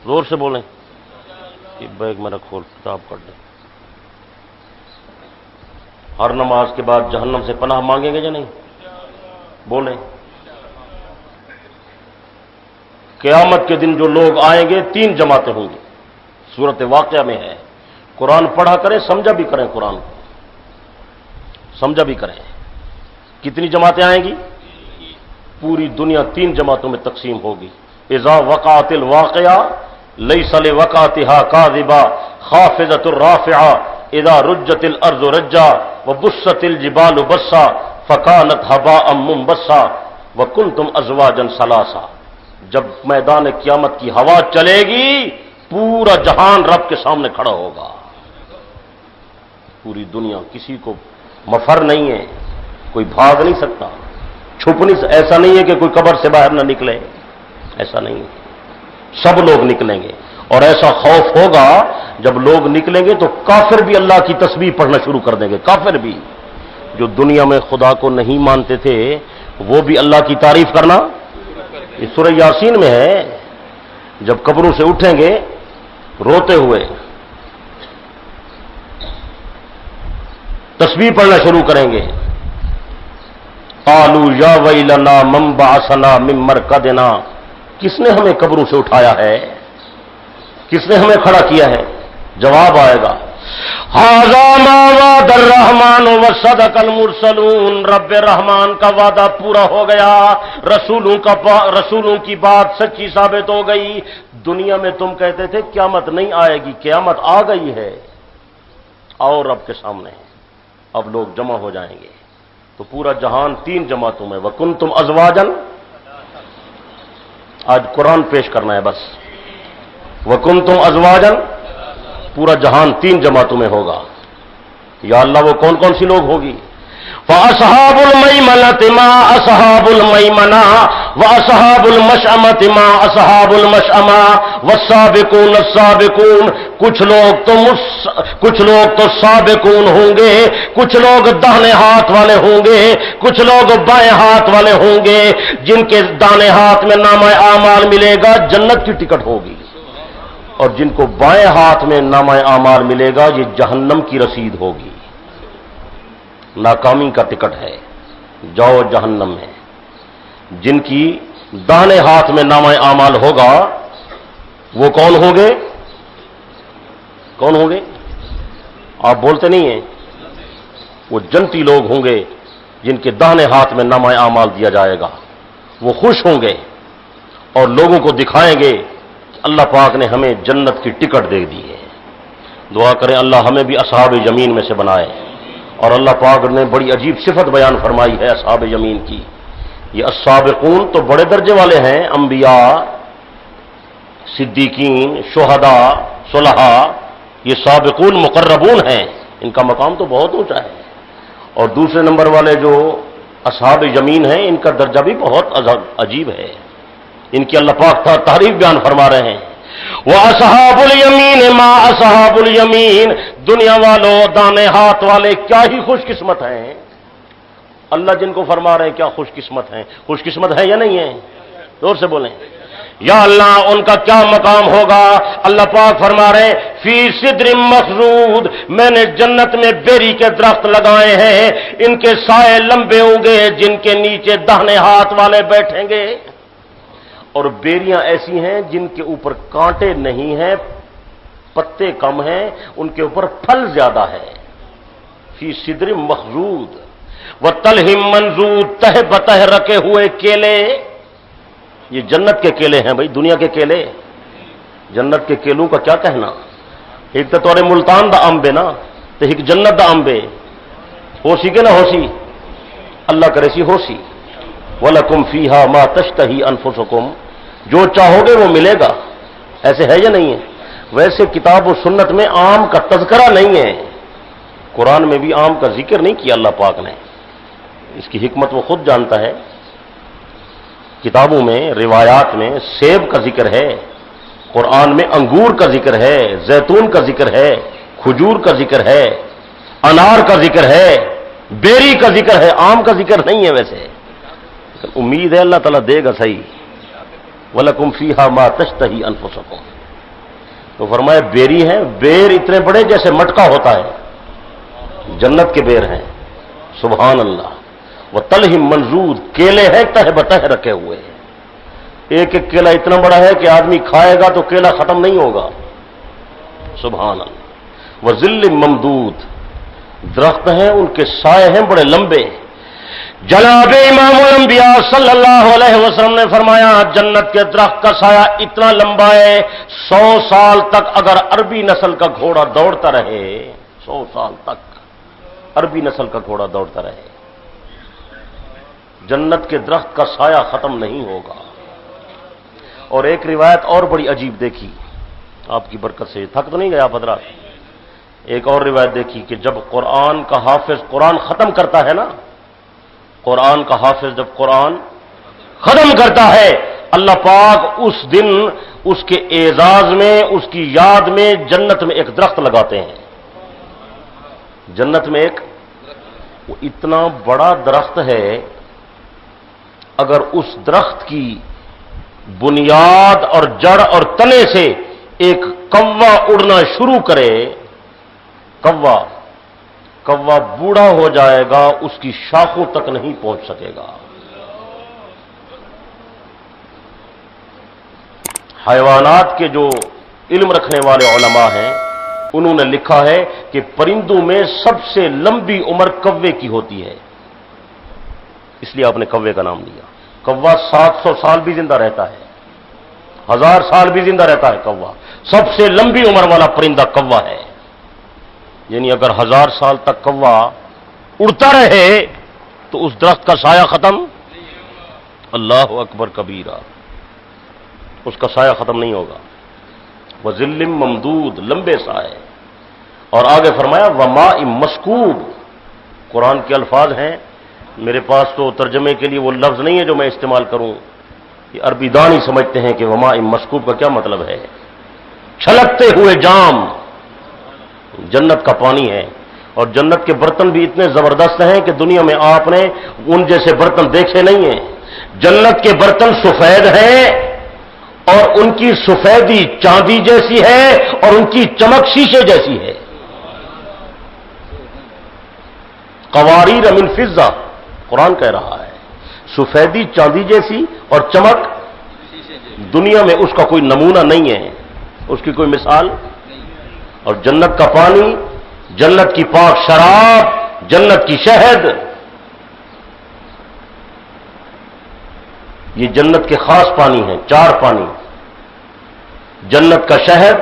زور سے بولیں۔ یہ بیگ میرا کھول کتاب کر دیں۔ ہر نماز کے بعد جہنم سے پناہ مانگیں گے یا نہیں؟ بولیں۔ قیامت کے دن جو لوگ آئیں گے 3 جماعتیں ہوں گی، سورۃ واقعہ میں ہے۔ قرآن پڑھا کریں، سمجھا بھی کریں، قرآن کو سمجھا بھی کریں۔ کتنی جماعتیں آئیں گی؟ پوری دنیا 3 جماعتوں میں تقسیم ہوگی۔ اذا وقعت الواقعہ لیس لوقعتها کاذبہ خافضۃ الرافعہ اذا رجت الارض رجا وبست الجبال بسا فکانت هباء منبثا وکنتم ازواجا ثلاثا، جب میدان قیامت کی ہوا چلے گی پورا جہان رب کے سامنے کھڑا ہوگا، پوری دنیا، کسی کو مفر نہیں ہے، کوئی بھاگ نہیں سکتا، چھپ نہیں، ایسا نہیں ہے کہ کوئی قبر سے باہر نہ نکلے، ایسا نہیں ہے، سب لوگ نکلیں گے۔ اور ایسا خوف ہوگا جب لوگ نکلیں گے تو کافر بھی اللہ کی تسبیح پڑھنا شروع کر دیں گے، کافر بھی جو دنیا میں خدا کو نہیں مانتے تھے وہ بھی اللہ کی تعریف کرنا۔ یہ سورہ یاسین میں ہے، جب قبروں سے اٹھیں گے روتے ہوئے تسبیح پڑھنا شروع کریں گے، قالوا یا ویلنا من بعثنا من مرقدنا، کس نے ہمیں قبروں سے اٹھایا ہے، کس نے ہمیں کھڑا کیا ہے؟ جواب آئے گا ھذا ما وعد الرحمن وصدق المرسلون، رب رحمان کا وعدہ پورا ہو گیا، رسولوں کی بات سچی ثابت ہو گئی۔ دنیا میں تم کہتے تھے قیامت نہیں آئے گی، قیامت آ گئی ہے، آؤ رب کے سامنے، اب لوگ جمع ہو جائیں گے، تو پورا جہان 3 جماعتوں میں، وکنتم ازواجا، آج قرآن پیش کرنا ہے بس، وکنتم ازواجا، پورا جہان 3 جماعتوں میں ہوگا۔ یا اللہ وہ کون کون سی لوگ ہوگی؟ فَأَصْحَابُ الْمَيْمَنَةِ مَا أَصْحَابُ الْمَيْمَنَةِ وَأَصْحَابُ الْمَشْأَمَةِ مَا أَصْحَابُ الْمَشْأَمَةِ وَالسَّابِقُونَ السَّابِقُونَ، کچھ لوگ تو سابقون ہوں گے، کچھ لوگ داہنے ہاتھ والے ہوں گے، کچھ لوگ بائیں ہاتھ والے ہوں گے، جن کے داہنے ہاتھ میں نامہ اعمال ملے گا جنت کی ٹکٹ ہوگی، اور جن کو بائیں ہاتھ میں نامہ اعمال ملے گا یہ جہنم کی رسید ہوگی، ناکامی کا ٹکٹ ہے، جاؤ جہنم میں۔ جن کی داہنے ہاتھ میں نامہ اعمال ہوگا وہ کون ہوں گے؟ کون ہوں گے؟ آپ بولتے نہیں ہیں، وہ جنتی لوگ ہوں گے جن کے داہنے ہاتھ میں نامہ اعمال دیا جائے گا، وہ خوش ہوں گے اور لوگوں کو دکھائیں گے کہ اللہ پاک نے ہمیں جنت کی ٹکٹ دے دی ہے۔ دعا کریں اللہ ہمیں بھی اصحاب یمین میں سے بنائے۔ اور اللہ پاک نے بڑی عجیب صفت بیان فرمائی ہے اصحاب یمین کی۔ یہ السابقون تو بڑے درجے والے ہیں، انبیاء، صدیقین، شہداء، صلحاء، یہ سابقون مقربون ہیں، ان کا مقام تو بہت اونچا ہے۔ اور دوسرے نمبر والے جو اصحاب یمین ہیں، ان کا درجہ بھی بہت عجیب ہے، ان کی اللہ پاک تعریف بیان فرما رہے ہیں۔ وَأَصْحَابُ الْيَمِينِ مَا أَصْحَابُ الْيَمِينِ، دنیا والوں، دانے ہاتھ والے کیا ہی خوش قسمت ہیں۔ اللہ جن کو فرما رہے ہیں کیا خوش قسمت ہیں، خوش قسمت ہے یا نہیں ہے؟ زور سے بولیں یا اللہ، ان کا کیا مقام ہوگا۔ اللہ پاک فرما رہے ہیں فی سدر مخضود، میں نے جنت میں بیری کے درخت لگائے ہیں، ان کے سائے لمبے ہوں گے جن کے نیچے داہنے ہاتھ والے بیٹھیں گے۔ اور بیریاں ایسی ہیں جن کے اوپر کانٹے نہیں ہیں، پتے کم ہیں، ان کے اوپر پھل زیادہ ہے۔ فی سدر مخضود وطلح منضود، تہ بتہ رکھے ہوئے کیلے، یہ جنت کے کیلے ہیں بھائی، دنیا کے کیلے، جنت کے کیلوں کا کیا کہنا۔ ایک تو تورے ملتان دا امبے نا، تو ایک جنت دا امبے، ہو سی کہ نہ ہو سی، اللہ کرے سی ہو سی۔ وَلَكُمْ فِيهَا مَا تَشْتَهِي أَنفُسُكُمْ، جو چاہو گے وہ ملے گا، ایسے ہے یا نہیں ہے؟ ویسے کتاب و سنت میں آم کا تذکرہ نہیں ہے، قرآن میں بھی آم کا ذکر نہیں کیا اللہ پاک نے، اس کی حکمت وہ خود جانتا ہے۔ کتابوں میں، روایات میں سیب کا ذکر ہے، قرآن میں انگور کا ذکر ہے، زیتون کا ذکر ہے، کھجور کا ذکر ہے، انار کا ذکر ہے، بیری کا ذکر ہے، آم کا ذکر نہیں ہے ویسے، لیکن امید ہے اللہ تعالیٰ دے گا صحیح۔ وَلَكُمْ فِيهَا مَا تَشْتَهِي أَنفُسُكُمْ، تو فرمایا بیری ہیں، بیر اتنے بڑے جیسے مٹکا ہوتا ہے، جنت کے بیر ہیں، سبحان اللہ۔ وَطَلْحٍ مَنْضُودٍ، کیلے ہیں تہ بتہ رکھے ہوئے، ایک ایک کیلا اتنا بڑا ہے کہ آدمی کھائے گا تو کیلا ختم نہیں ہوگا، سبحان اللہ۔ وَظِلٍّ مَمْدُودٍ، درخت ہیں ان کے سائے ہیں بڑے لمبے۔ جناب امام الانبیاء صلی اللہ علیہ وسلم نے فرمایا جنت کے درخت کا سایہ اتنا لمبا ہے، 100 سال تک اگر عربی نسل کا گھوڑا دوڑتا رہے، 100 سال تک عربی نسل کا گھوڑا دوڑتا رہے، جنت کے درخت کا سایہ ختم نہیں ہوگا۔ اور ایک روایت اور بڑی عجیب دیکھی آپ کی برکت سے، تھک تو نہیں گیا آپ حضرات؟ ایک اور روایت دیکھی کہ جب قرآن کا حافظ قرآن ختم کرتا ہے نا، قرآن کا حافظ جب قرآن ختم کرتا ہے، اللہ پاک اس دن اس کے اعزاز میں، اس کی یاد میں جنت میں ایک درخت لگاتے ہیں، جنت میں ایک وہ اتنا بڑا درخت ہے، اگر اس درخت کی بنیاد اور جڑ اور تنے سے ایک کوا اڑنا شروع کرے، کوا بوڑھا ہو جائے گا، اس کی شاخوں تک نہیں پہنچ سکے گا۔ حیوانات کے جو علم رکھنے والے علماء ہیں انہوں نے لکھا ہے کہ پرندوں میں سب سے لمبی عمر کوے کی ہوتی ہے، اس لیے آپ نے کوے کا نام لیا۔ کوا 700 سال بھی زندہ رہتا ہے، 1000 سال بھی زندہ رہتا ہے کوا، سب سے لمبی عمر والا پرندہ کوا ہے، یعنی اگر 1000 سال تک کوا اڑتا رہے تو اس درخت کا سایہ ختم، اللہ اکبر کبیرہ، اس کا سایہ ختم نہیں ہوگا۔ وَظِلٍّ مَمْدُودٍ، لمبے سائے۔ اور آگے فرمایا وَمَاءٍ مَسْكُوبٍ، قرآن کے الفاظ ہیں، میرے پاس تو ترجمے کے لیے وہ لفظ نہیں ہے جو میں استعمال کروں، یہ عربی دانی سمجھتے ہیں کہ وَمَاءٍ مَسْكُوب کا کیا مطلب ہے، چھلکتے ہوئے جام، جنت کا پانی ہے۔ اور جنت کے برتن بھی اتنے زبردست ہیں کہ دنیا میں آپ نے ان جیسے برتن دیکھے نہیں ہیں۔ جنت کے برتن سفید ہیں اور ان کی سفیدی چاندی جیسی ہے اور ان کی چمک شیشے جیسی ہے۔ قواریر من فضہ، قرآن کہہ رہا ہے، سفیدی چاندی جیسی اور چمک، دنیا میں اس کا کوئی نمونہ نہیں ہے، اس کی کوئی مثال۔ اور جنت کا پانی، جنت کی پاک شراب، جنت کی شہد، یہ جنت کے خاص پانی ہیں، 4 پانی، جنت کا شہد،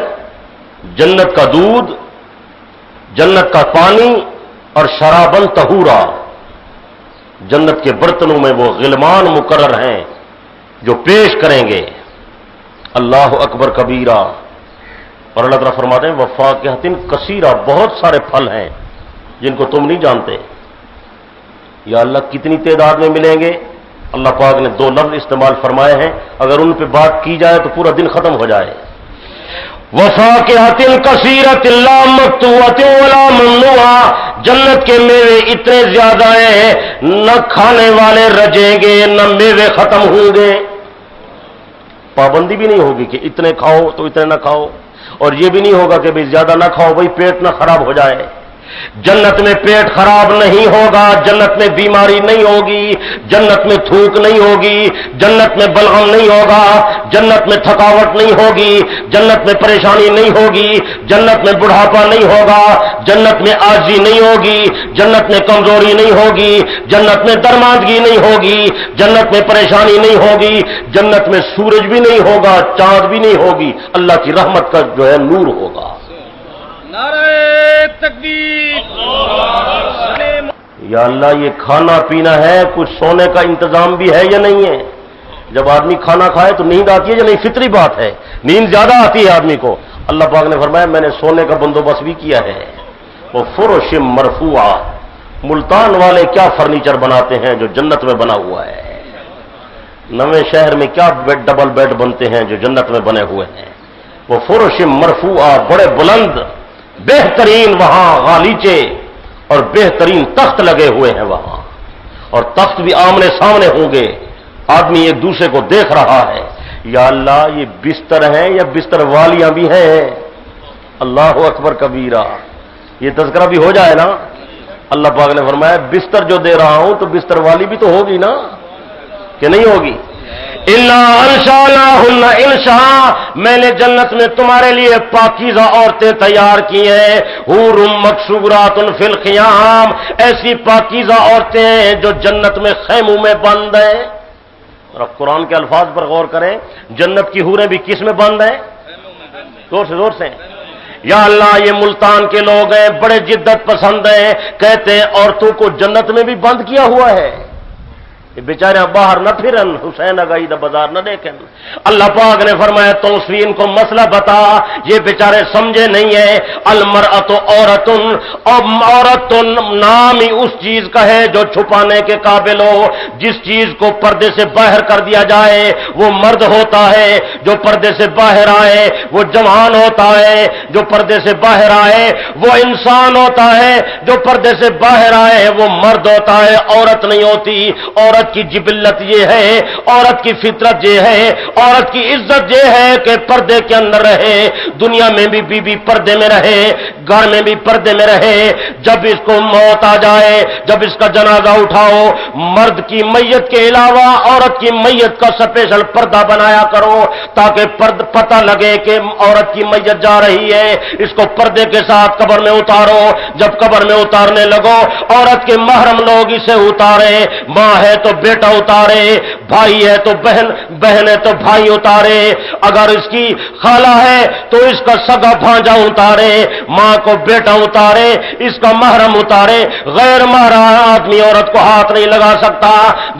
جنت کا دودھ، جنت کا پانی اور شرابن طہورا۔ جنت کے برتنوں میں وہ غلمان مقرر ہیں جو پیش کریں گے۔ اللہ اکبر کبیرہ۔ اور اللہ تعالیٰ فرماتے ہیں وفاکہۃ کثیرہ، بہت سارے پھل ہیں جن کو تم نہیں جانتے۔ یا اللہ کتنی تعداد میں ملیں گے؟ اللہ پاک نے 2 لفظ استعمال فرمائے ہیں، اگر ان پہ بات کی جائے تو پورا دن ختم ہو جائے۔ وفاکہۃ کثیرۃ لا مقطوعۃ ولا ممنوعہ، جنت کے میوے اتنے زیادہ ہیں نہ کھانے والے رجیں گے نہ میوے ختم ہوں گے۔ پابندی بھی نہیں ہوگی کہ اتنے کھاؤ تو اتنے نہ کھاؤ، اور یہ بھی نہیں ہوگا کہ بھئی زیادہ نہ کھاؤ بھئی پیٹ نہ خراب ہو جائے۔ جنت میں پیٹ خراب نہیں ہوگا، جنت میں بیماری نہیں ہوگی، جنت میں تھوک نہیں ہوگی، جنت میں بلغم نہیں ہوگا، جنت میں تھکاوٹ نہیں ہوگی، جنت میں پریشانی نہیں ہوگی، جنت میں بڑھاپا نہیں ہوگا، جنت میں عاجزی نہیں ہوگی، جنت میں کمزوری نہیں ہوگی، جنت میں درماندگی نہیں ہوگی، جنت میں پریشانی نہیں ہوگی، جنت میں سورج بھی نہیں ہوگا، چاند بھی نہیں ہوگی، اللہ کی رحمت کا جو ہے نور ہوگا۔ نعرہ تکبیر۔ یا اللہ یہ کھانا پینا ہے، کچھ سونے کا انتظام بھی ہے یا نہیں ہے؟ جب آدمی کھانا کھائے تو نیند آتی ہے یا نہیں؟ فطری بات ہے، نیند زیادہ آتی ہے آدمی کو۔ اللہ پاک نے فرمایا میں نے سونے کا بندوبست بھی کیا ہے۔ وہ فرش مرفوعہ، ملتان والے کیا فرنیچر بناتے ہیں جو جنت میں بنا ہوا ہے، نویں شہر میں کیا ڈبل بیڈ بنتے ہیں جو جنت میں بنے ہوئے ہیں۔ وہ فرش مرفوعہ، بڑے بلند بہترین وہاں غالیچے اور بہترین تخت لگے ہوئے ہیں وہاں، اور تخت بھی آمنے سامنے ہوں گے، آدمی ایک دوسرے کو دیکھ رہا ہے۔ یا اللہ یہ بستر ہیں یا بستر والیاں بھی ہیں؟ اللہ اکبر کبیرہ۔ یہ تذکرہ بھی ہو جائے نا۔ اللہ پاک نے فرمایا بستر جو دے رہا ہوں تو بستر والی بھی تو ہوگی نا، کہ نہیں ہوگی؟ اِنَّا أَنشَأْنَاهُنَّ إِنشَاءً، میں نے جنت میں تمہارے لیے پاکیزہ عورتیں تیار کی ہیں۔ حور مقصورات فی الخیام، ایسی پاکیزہ عورتیں ہیں جو جنت میں خیموں میں بند ہیں۔ اور اب قرآن کے الفاظ پر غور کریں، جنت کی حوریں بھی کس میں بند ہیں؟ زور سے یا اللہ یہ ملتان کے لوگ ہیں، بڑے جدت پسند ہیں، کہتے ہیں عورتوں کو جنت میں بھی بند کیا ہوا ہے، یہ بیچارے باہر نہ پھرن، حسین اگائی دا بازار نہ دیکھیں۔ اللہ پاک نے فرمایا تو ان کو مسئلہ بتا، یہ بیچارے سمجھے نہیں ہیں۔ المرأۃ عورتن، اور عورت تو نام ہی اس چیز کا ہے جو چھپانے کے قابل ہو، جس چیز کو پردے سے باہر کر دیا جائے وہ مرد ہوتا ہے، جو پردے سے باہر آئے وہ جوان ہوتا ہے، جو پردے سے باہر آئے وہ انسان ہوتا ہے، جو پردے سے باہر آئے وہ مرد ہوتا ہے، عورت نہیں ہوتی۔ عورت کی جبلت یہ ہے، عورت کی فطرت یہ ہے، عورت کی عزت یہ ہے کہ پردے کے اندر رہے، دنیا میں بھی بیوی پردے میں رہے، گھر میں بھی پردے میں رہے۔ جب اس کو موت آ جائے، جب اس کا جنازہ اٹھاؤ، مرد کی میت کے علاوہ عورت کی میت کا سپیشل پردہ بنایا کرو تاکہ پتہ لگے کہ عورت کی میت جا رہی ہے، اس کو پردے کے ساتھ قبر میں اتارو۔ جب قبر میں اتارنے لگو عورت کے محرم لوگ اسے اتارے، ماں ہے تو بیٹا اتارے، بھائی ہے تو بہن ہے تو بھائی اتارے، اگر اس کی خالہ ہے تو اس کا سگا بھانجا اتارے، ماں کو بیٹا اتارے، اس کا محرم اتارے۔ غیر محرم آدمی عورت کو ہاتھ نہیں لگا سکتا۔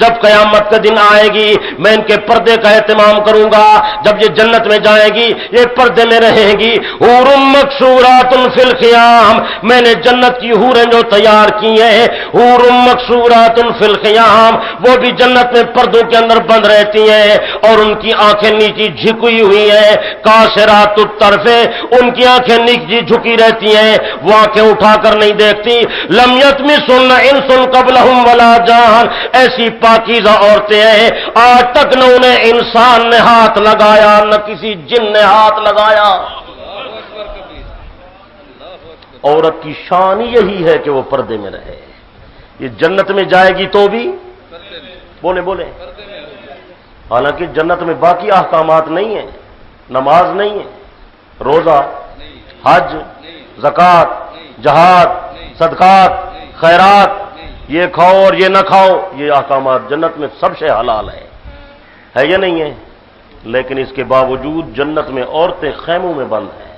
جب قیامت کے دن آئے گی میں ان کے پردے کا اہتمام کروں گا، جب یہ جنت میں جائے گی یہ پردے میں رہے گی۔ حور مقصورات فی الخیام، میں نے جنت کی حوریں جو تیار کی ہیں، حور مقصورات فی الخیام، وہ بھی جنت میں پردوں کے اندر بند رہتی ہیں اور ان کی آنکھیں نیچی جھکی ہوئی ہیں۔ قاصرات الطرف، ان کی آنکھیں نیچی جھکی رہتی ہیں، وہ آنکھیں اٹھا کر نہیں دیکھتی۔ لم یطمثن انس قبلہم ولا جان، ایسی پاکیزہ عورتیں ہیں آج تک نہ انہیں انسان نے ہاتھ لگایا نہ کسی جن نے ہاتھ لگایا۔ عورت کی شان یہی ہے کہ وہ پردے میں رہے۔ یہ جنت میں جائے گی تو بھی بولے حالانکہ جنت میں باقی احکامات نہیں ہیں، نماز نہیں ہے، روزہ، حج، زکوٰۃ، جہاد، صدقات، خیرات، یہ کھاؤ اور یہ نہ کھاؤ، یہ احکامات جنت میں سب سے حلال ہے یا نہیں ہے؟ لیکن اس کے باوجود جنت میں عورتیں خیموں میں بند ہیں،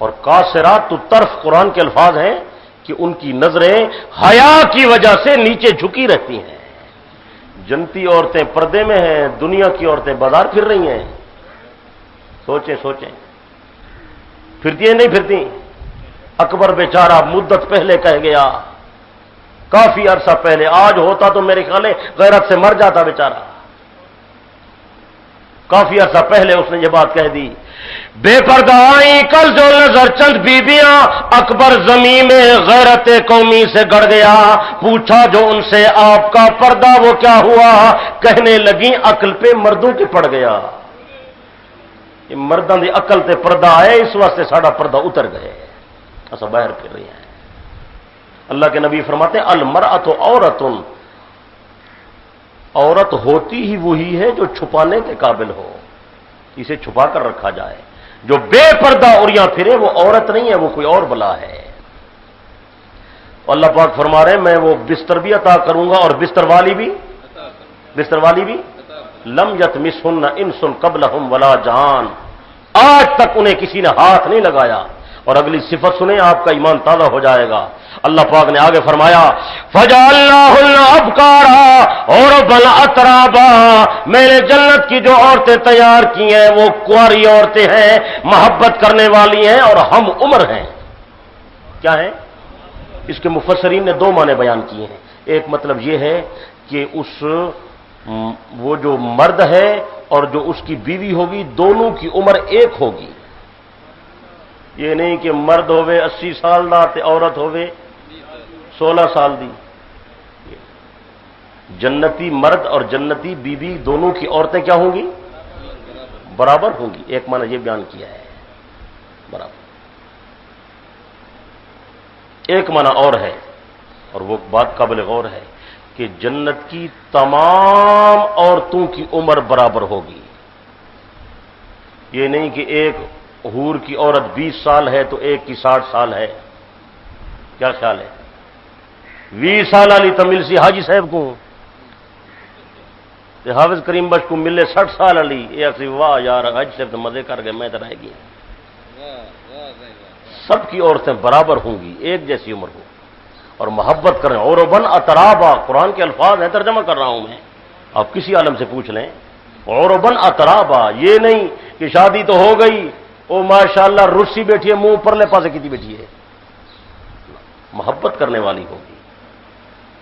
اور قاصرات الطرف قرآن کے الفاظ ہیں کہ ان کی نظریں حیا کی وجہ سے نیچے جھکی رہتی ہیں۔ جنتی عورتیں پردے میں ہیں، دنیا کی عورتیں بازار پھر رہی ہیں۔ سوچیں پھرتی ہیں نہیں پھرتی؟ اکبر بیچارہ مدت پہلے کہہ گیا، کافی عرصہ پہلے، آج ہوتا تو میرے خیال ہے غیرت سے مر جاتا بیچارہ۔ کافی عرصہ پہلے اس نے یہ بات کہہ دی، بے پردہ آئیں کل جو نظر چند بیبیاں، اکبر زمین میں غیرت قومی سے گڑ گیا، پوچھا جو ان سے آپ کا پردہ وہ کیا ہوا، کہنے لگیں عقل پہ مردوں کے پڑ گیا۔ یہ مردوں دی عقل تے پردہ آئے، اس واسطے ساڑا پردہ اتر گئے، ایسا باہر پھر رہی ہیں۔ اللہ کے نبی فرماتے ہیں المرأۃ عورتن، عورت ہوتی ہی وہی ہے جو چھپانے کے قابل ہو، اسے چھپا کر رکھا جائے۔ جو بے پردہ اوریاں پھرے وہ عورت نہیں ہے، وہ کوئی اور بلا ہے۔ اللہ پاک فرما رہے ہیں میں وہ بستر بھی عطا کروں گا، اور بستر والی بھی لم یتمسہن انس قبلہم ولا جان، آج تک انہیں کسی نے ہاتھ نہیں لگایا۔ اور اگلی صفت سنیں، آپ کا ایمان تازہ ہو جائے گا۔ اللہ پاک نے آگے فرمایا فَجَعَلْنَاهُنَّ أَبْكَارًا عُرُبًا أَتْرَابًا، میں نے جنت کی جو عورتیں تیار کی ہیں وہ کنواری عورتیں ہیں، محبت کرنے والی ہیں اور ہم عمر ہیں۔ کیا ہیں؟ اس کے مفسرین نے دو معنی بیان کیے ہیں۔ ایک مطلب یہ ہے کہ وہ جو مرد ہے اور جو اس کی بیوی ہوگی دونوں کی عمر ایک ہوگی، یہ نہیں کہ مرد ہوئے 80 سال دا تے عورت ہوئے 16 سال دی۔ جنتی مرد اور جنتی بیوی دونوں کی عورتیں کیا ہوں گی؟ برابر ہوں گی۔ ایک معنی یہ بیان کیا ہے برابر۔ ایک معنی اور ہے، اور وہ بات قابل غور ہے کہ جنت کی تمام عورتوں کی عمر برابر ہوگی۔ یہ نہیں کہ ایک حور کی عورت 20 سال ہے تو ایک کی 60 سال ہے۔ کیا خیال ہے؟ 20 سال والی تمل سی حاجی صاحب کو حافظ کریم بخش کو ملے 60 سال والی، یہ اسی واہ یار حاجی صاحب تو مزے کر گئے، میں تو رہ گیا۔ سب کی عورتیں برابر ہوں گی، ایک جیسی عمر ہو، اور محبت کریں۔ عرباً اترابا، قرآن کے الفاظ ہیں، ترجمہ کر رہا ہوں میں، آپ کسی عالم سے پوچھ لیں۔ عرباً اترابا، یہ نہیں کہ شادی تو ہو گئی، او ماشاءاللہ رسی بیٹھی ہے، منہ پرلے پاسے کیتی بیٹھی ہے، محبت کرنے والی ہوگی۔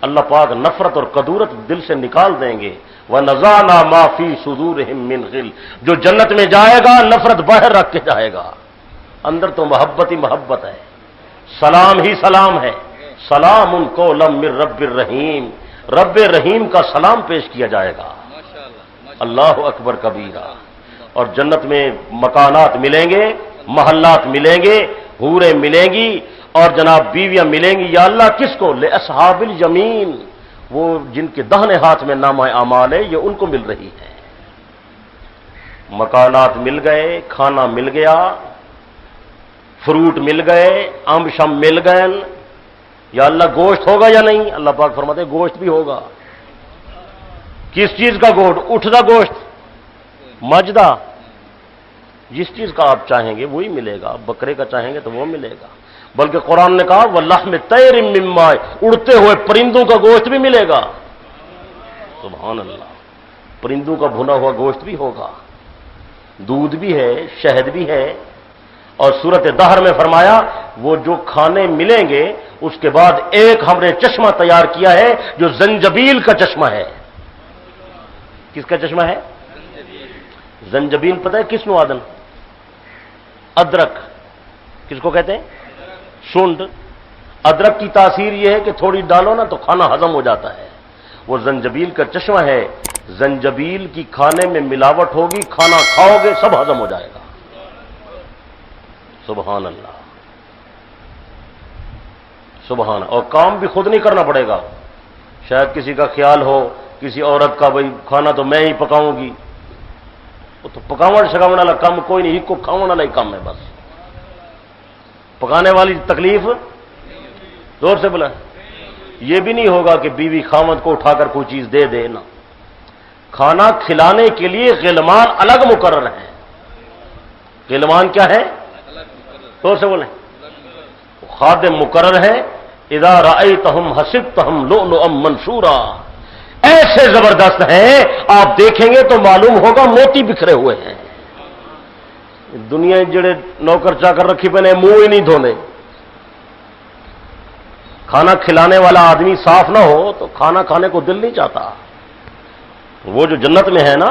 اللہ پاک نفرت اور قدورت دل سے نکال دیں گے۔ وَنَزَعْنَا مَا فِي صُدُورِهِم مِّن غِلٍّ، جو جنت میں جائے گا نفرت باہر رکھ کے جائے گا، اندر تو محبت ہی محبت ہے، سلام ہی سلام ہے۔ سلام قولا من رب الرحیم، رب رحیم کا سلام پیش کیا جائے گا۔ اللہ اکبر کبیرہ۔ اور جنت میں مکانات ملیں گے، محلات ملیں گے، حوریں ملیں گی، اور جناب بیویاں ملیں گی۔ یا اللہ کس کو؟ لأصحاب الیمین، وہ جن کے دہنے ہاتھ میں نامہ اعمال ہے، یہ ان کو مل رہی ہے۔ مکانات مل گئے، کھانا مل گیا، فروٹ مل گئے، امب شم مل گئے۔ یا اللہ گوشت ہوگا یا نہیں؟ اللہ پاک فرماتے ہیں گوشت بھی ہوگا۔ کس چیز کا گوشت؟ اٹھ دا گوشت، مجدہ، جس چیز کا آپ چاہیں گے وہی ملے گا۔ بکرے کا چاہیں گے تو وہ ملے گا، بلکہ قرآن نے کہا وَلَحْمِ طَيْرٍ مِّمَّا، اڑتے ہوئے پرندوں کا گوشت بھی ملے گا۔ سبحان اللہ، پرندوں کا بھنا ہوا گوشت بھی ہوگا، دودھ بھی ہے، شہد بھی ہے۔ اور سورۃ دہر میں فرمایا وہ جو کھانے ملیں گے اس کے بعد ایک ہم نے چشمہ تیار کیا ہے جو زنجبیل کا چشمہ ہے۔ کس کا چشمہ ہے؟ زنجبیل پتہ ہے کس نو آدن؟ ادرک، کس کو کہتے ہیں؟ سونڈ۔ ادرک کی تاثیر یہ ہے کہ تھوڑی ڈالو نا تو کھانا ہضم ہو جاتا ہے، وہ زنجبیل کا چشمہ ہے۔ زنجبیل کی کھانے میں ملاوٹ ہوگی، کھانا کھاؤ گے سب ہضم ہو جائے گا۔ سبحان اللہ، سبحان۔ اور کام بھی خود نہیں کرنا پڑے گا۔ شاید کسی کا خیال ہو، کسی عورت کا بھئی کھانا تو میں ہی پکاؤں گی، وہ تو پکاون شکاون والا کام کوئی نہیں، ایک کو کھاون والا ہی کام ہے بس۔ پکانے والی تکلیف زور سے بولا یہ بھی نہیں ہوگا کہ بیوی خاوند کو اٹھا کر کوئی چیز دے دے نا، کھانا کھلانے کے لیے غلمان الگ مقرر ہیں۔ غلمان کیا ہے؟ تو سے بولیں، خادم مقرر ہے۔ اذا رأیتہم حسبتہم لؤلؤا منثورا، ایسے زبردست ہیں آپ دیکھیں گے تو معلوم ہوگا موتی بکھرے ہوئے ہیں۔ دنیا جڑے نوکر چاکر رکھی پہ منہ ہی نہیں دھونے، کھانا کھلانے والا آدمی صاف نہ ہو تو کھانا کھانے کو دل نہیں چاہتا۔ وہ جو جنت میں ہے نا،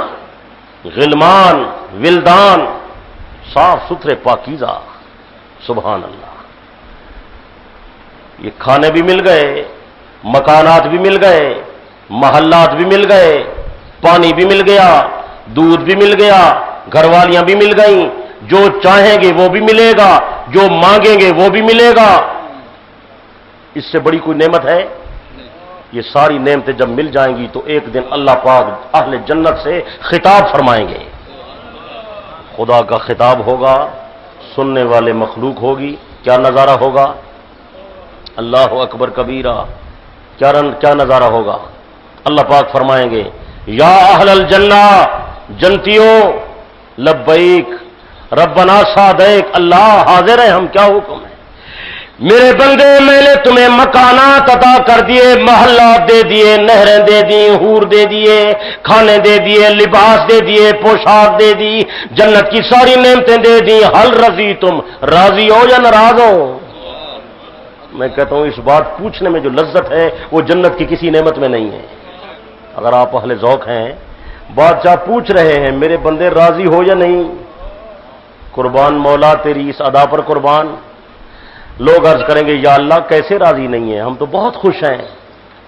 غلمان ولدان صاف ستھرے پاکیزہ، سبحان اللہ۔ یہ کھانے بھی مل گئے، مکانات بھی مل گئے، محلات بھی مل گئے، پانی بھی مل گیا، دودھ بھی مل گیا، گھر والیاں بھی مل گئیں، جو چاہیں گے وہ بھی ملے گا، جو مانگیں گے وہ بھی ملے گا۔ اس سے بڑی کوئی نعمت ہے؟ یہ ساری نعمتیں جب مل جائیں گی تو ایک دن اللہ پاک اہل جنت سے خطاب فرمائیں گے۔ خدا کا خطاب ہوگا، سننے والے مخلوق ہوگی، کیا نظارہ ہوگا؟ اللہ اکبر کبیرہ، کیا نظارہ ہوگا؟ اللہ پاک فرمائیں گے یا اہل الجنہ، جنتیوں لبیک ربنا سعدیک، اللہ حاضر ہے، ہم کیا حکم ہے؟ میرے بندے میں نے تمہیں مکانات عطا کر دیے، محلات دے دیے، نہریں دے دی، حور دے دیے، کھانے دے دیے، لباس دے دیے، پوشاک دے دی، جنت کی ساری نعمتیں دے دی، حل رضی تم، راضی ہو یا ناراض ہو؟ میں کہتا ہوں اس بات پوچھنے میں جو لذت ہے وہ جنت کی کسی نعمت میں نہیں ہے۔ اگر آپ اہل ذوق ہیں، بادشاہ پوچھ رہے ہیں میرے بندے راضی ہو یا نہیں؟ قربان مولا تیری اس ادا پر قربان۔ لوگ عرض کریں گے یا اللہ کیسے راضی نہیں ہے، ہم تو بہت خوش ہیں،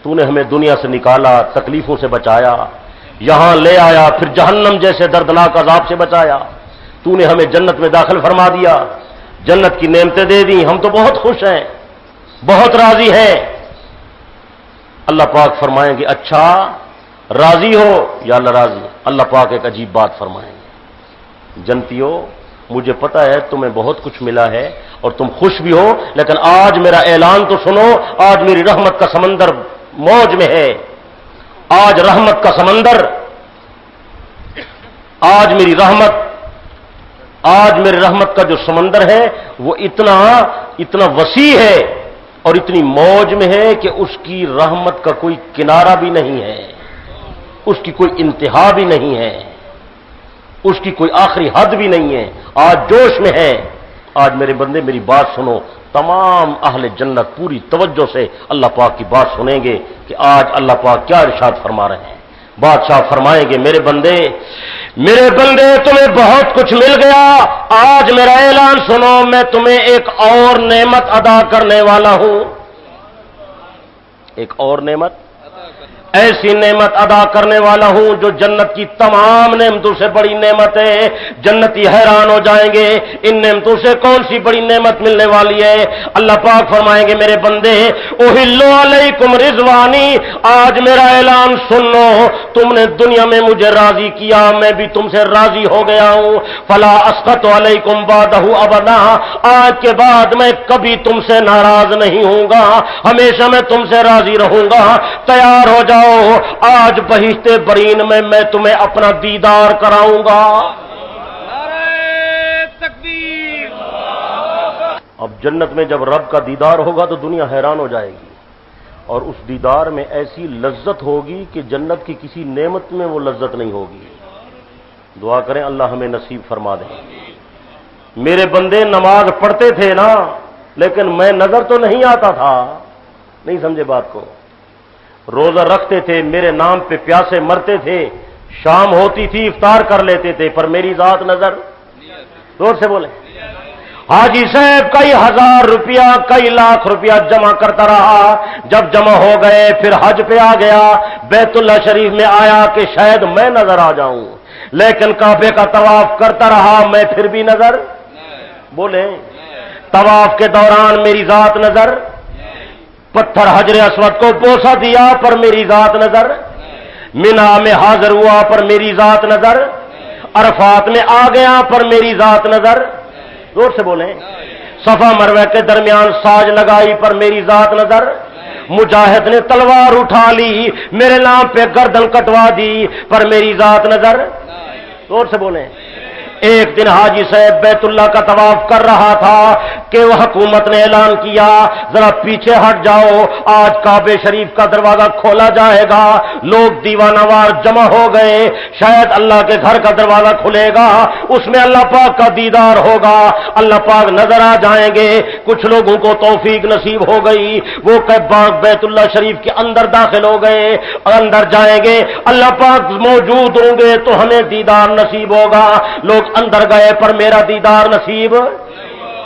تو نے ہمیں دنیا سے نکالا، تکلیفوں سے بچایا، یہاں لے آیا، پھر جہنم جیسے دردناک عذاب سے بچایا، تو نے ہمیں جنت میں داخل فرما دیا، جنت کی نعمتیں دے دی، ہم تو بہت خوش ہیں، بہت راضی ہیں۔ اللہ پاک فرمائیں گے اچھا راضی ہو یا اللہ راضی؟ اللہ پاک ایک عجیب بات فرمائیں گے، جنتیوں مجھے پتا ہے تمہیں بہت کچھ ملا ہے اور تم خوش بھی ہو، لیکن آج میرا اعلان تو سنو، آج میری رحمت کا سمندر موج میں ہے، آج رحمت کا سمندر، آج میری رحمت کا جو سمندر ہے وہ اتنا وسیع ہے اور اتنی موج میں ہے کہ اس کی رحمت کا کوئی کنارہ بھی نہیں ہے، اس کی کوئی انتہا بھی نہیں ہے، اس کی کوئی آخری حد بھی نہیں ہے، آج جوش میں ہے۔ آج میرے بندے میری بات سنو، تمام اہل جنت پوری توجہ سے اللہ پاک کی بات سنیں گے کہ آج اللہ پاک کیا ارشاد فرما رہے ہیں۔ بادشاہ فرمائیں گے میرے بندے تمہیں بہت کچھ مل گیا، آج میرا اعلان سنو، میں تمہیں ایک اور نعمت ادا کرنے والا ہوں، ایک اور نعمت، ایسی نعمت ادا کرنے والا ہوں جو جنت کی تمام نعمتوں سے بڑی نعمت ہے۔ جنتی حیران ہو جائیں گے ان نعمتوں سے کون سی بڑی نعمت ملنے والی ہے۔ اللہ پاک فرمائیں گے میرے بندے احل علیکم رضوانی، آج میرا اعلان سن لو، تم نے دنیا میں مجھے راضی کیا، میں بھی تم سے راضی ہو گیا ہوں، فلا اسخط علیکم بعدہ ابدا، آج کے بعد میں کبھی تم سے ناراض نہیں ہوں گا، ہمیشہ میں تم سے راضی رہوں گا۔ تیار ہو جاؤ، آج بہشت برین میں تمہیں اپنا دیدار کراؤں گا۔ نعرہ تکبیر۔ اب جنت میں جب رب کا دیدار ہوگا تو دنیا حیران ہو جائے گی، اور اس دیدار میں ایسی لذت ہوگی کہ جنت کی کسی نعمت میں وہ لذت نہیں ہوگی۔ دعا کریں اللہ ہمیں نصیب فرما دیں۔ میرے بندے نماز پڑھتے تھے نا، لیکن میں نظر تو نہیں آتا تھا، نہیں سمجھے بات کو، روزہ رکھتے تھے، میرے نام پہ پیاسے مرتے تھے، شام ہوتی تھی افطار کر لیتے تھے، پر میری ذات نظر، زور سے بولیں، حاجی صاحب کئی ہزار روپیہ کئی لاکھ روپیہ جمع کرتا رہا، جب جمع ہو گئے پھر حج پہ آ گیا، بیت اللہ شریف میں آیا کہ شاید میں نظر آ جاؤں، لیکن کعبے کا طواف کرتا رہا، میں پھر بھی نظر، بولیں، طواف کے دوران میری ذات نظر، پتھر حجر اسود کو بوسہ دیا پر میری ذات نظر، مینا میں حاضر ہوا پر میری ذات نظر، عرفات میں آ گیا پر میری ذات نظر، زور سے بولیں، صفا مروہ کے درمیان ساج لگائی پر میری ذات نظر، مجاہد نے تلوار اٹھا لی، میرے نام پہ گردن کٹوا دی، پر میری ذات نظر زور سے بولیں۔ ایک دن حاجی صاحب بیت اللہ کا طواف کر رہا تھا کہ وہ حکومت نے اعلان کیا ذرا پیچھے ہٹ جاؤ، آج کعبہ شریف کا دروازہ کھولا جائے گا۔ لوگ دیوانہ وار جمع ہو گئے، شاید اللہ کے گھر کا دروازہ کھلے گا، اس میں اللہ پاک کا دیدار ہوگا، اللہ پاک نظر آ جائیں گے۔ کچھ لوگوں کو توفیق نصیب ہو گئی، وہ بیت اللہ شریف کے اندر داخل ہو گئے، اندر جائیں گے اللہ پاک موجود ہوں گے تو ہمیں دیدار نصیب ہوگا۔ لوگ اندر گئے پر میرا دیدار نصیب،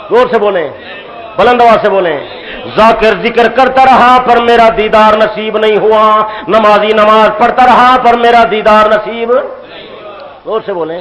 زور سے بولیں، بلند آواز سے بولیں، ذاکر ذکر کرتا رہا پر میرا دیدار نصیب نہیں ہوا، نمازی نماز پڑھتا رہا پر میرا دیدار نصیب، زور سے بولیں،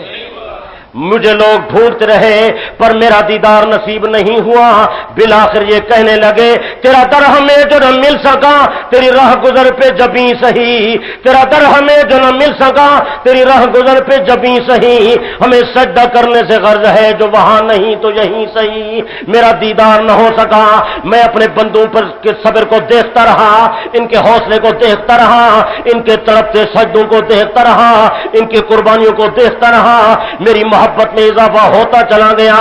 مجھے لوگ ڈھونڈتے رہے پر میرا دیدار نصیب نہیں ہوا۔ بالآخر یہ کہنے لگے تیرا در ہمیں جو نہ مل سکا تیری راہ گزر پہ جبیں سہی، تیرا در ہمیں جو نہ مل سکا تیری راہ گزر پہ جبیں سہی، ہمیں سجدہ کرنے سے غرض ہے جو وہاں نہیں تو یہیں سہی، میرا دیدار نہ ہو سکا۔ میں اپنے بندوں پر کے صبر کو دیکھتا رہا، ان کے حوصلے کو دیکھتا رہا، ان کے تڑپتے سجدوں کو دیکھتا رہا، ان کی قربانیوں کو دیکھتا رہا، میری محبت میں اضافہ ہوتا چلا گیا،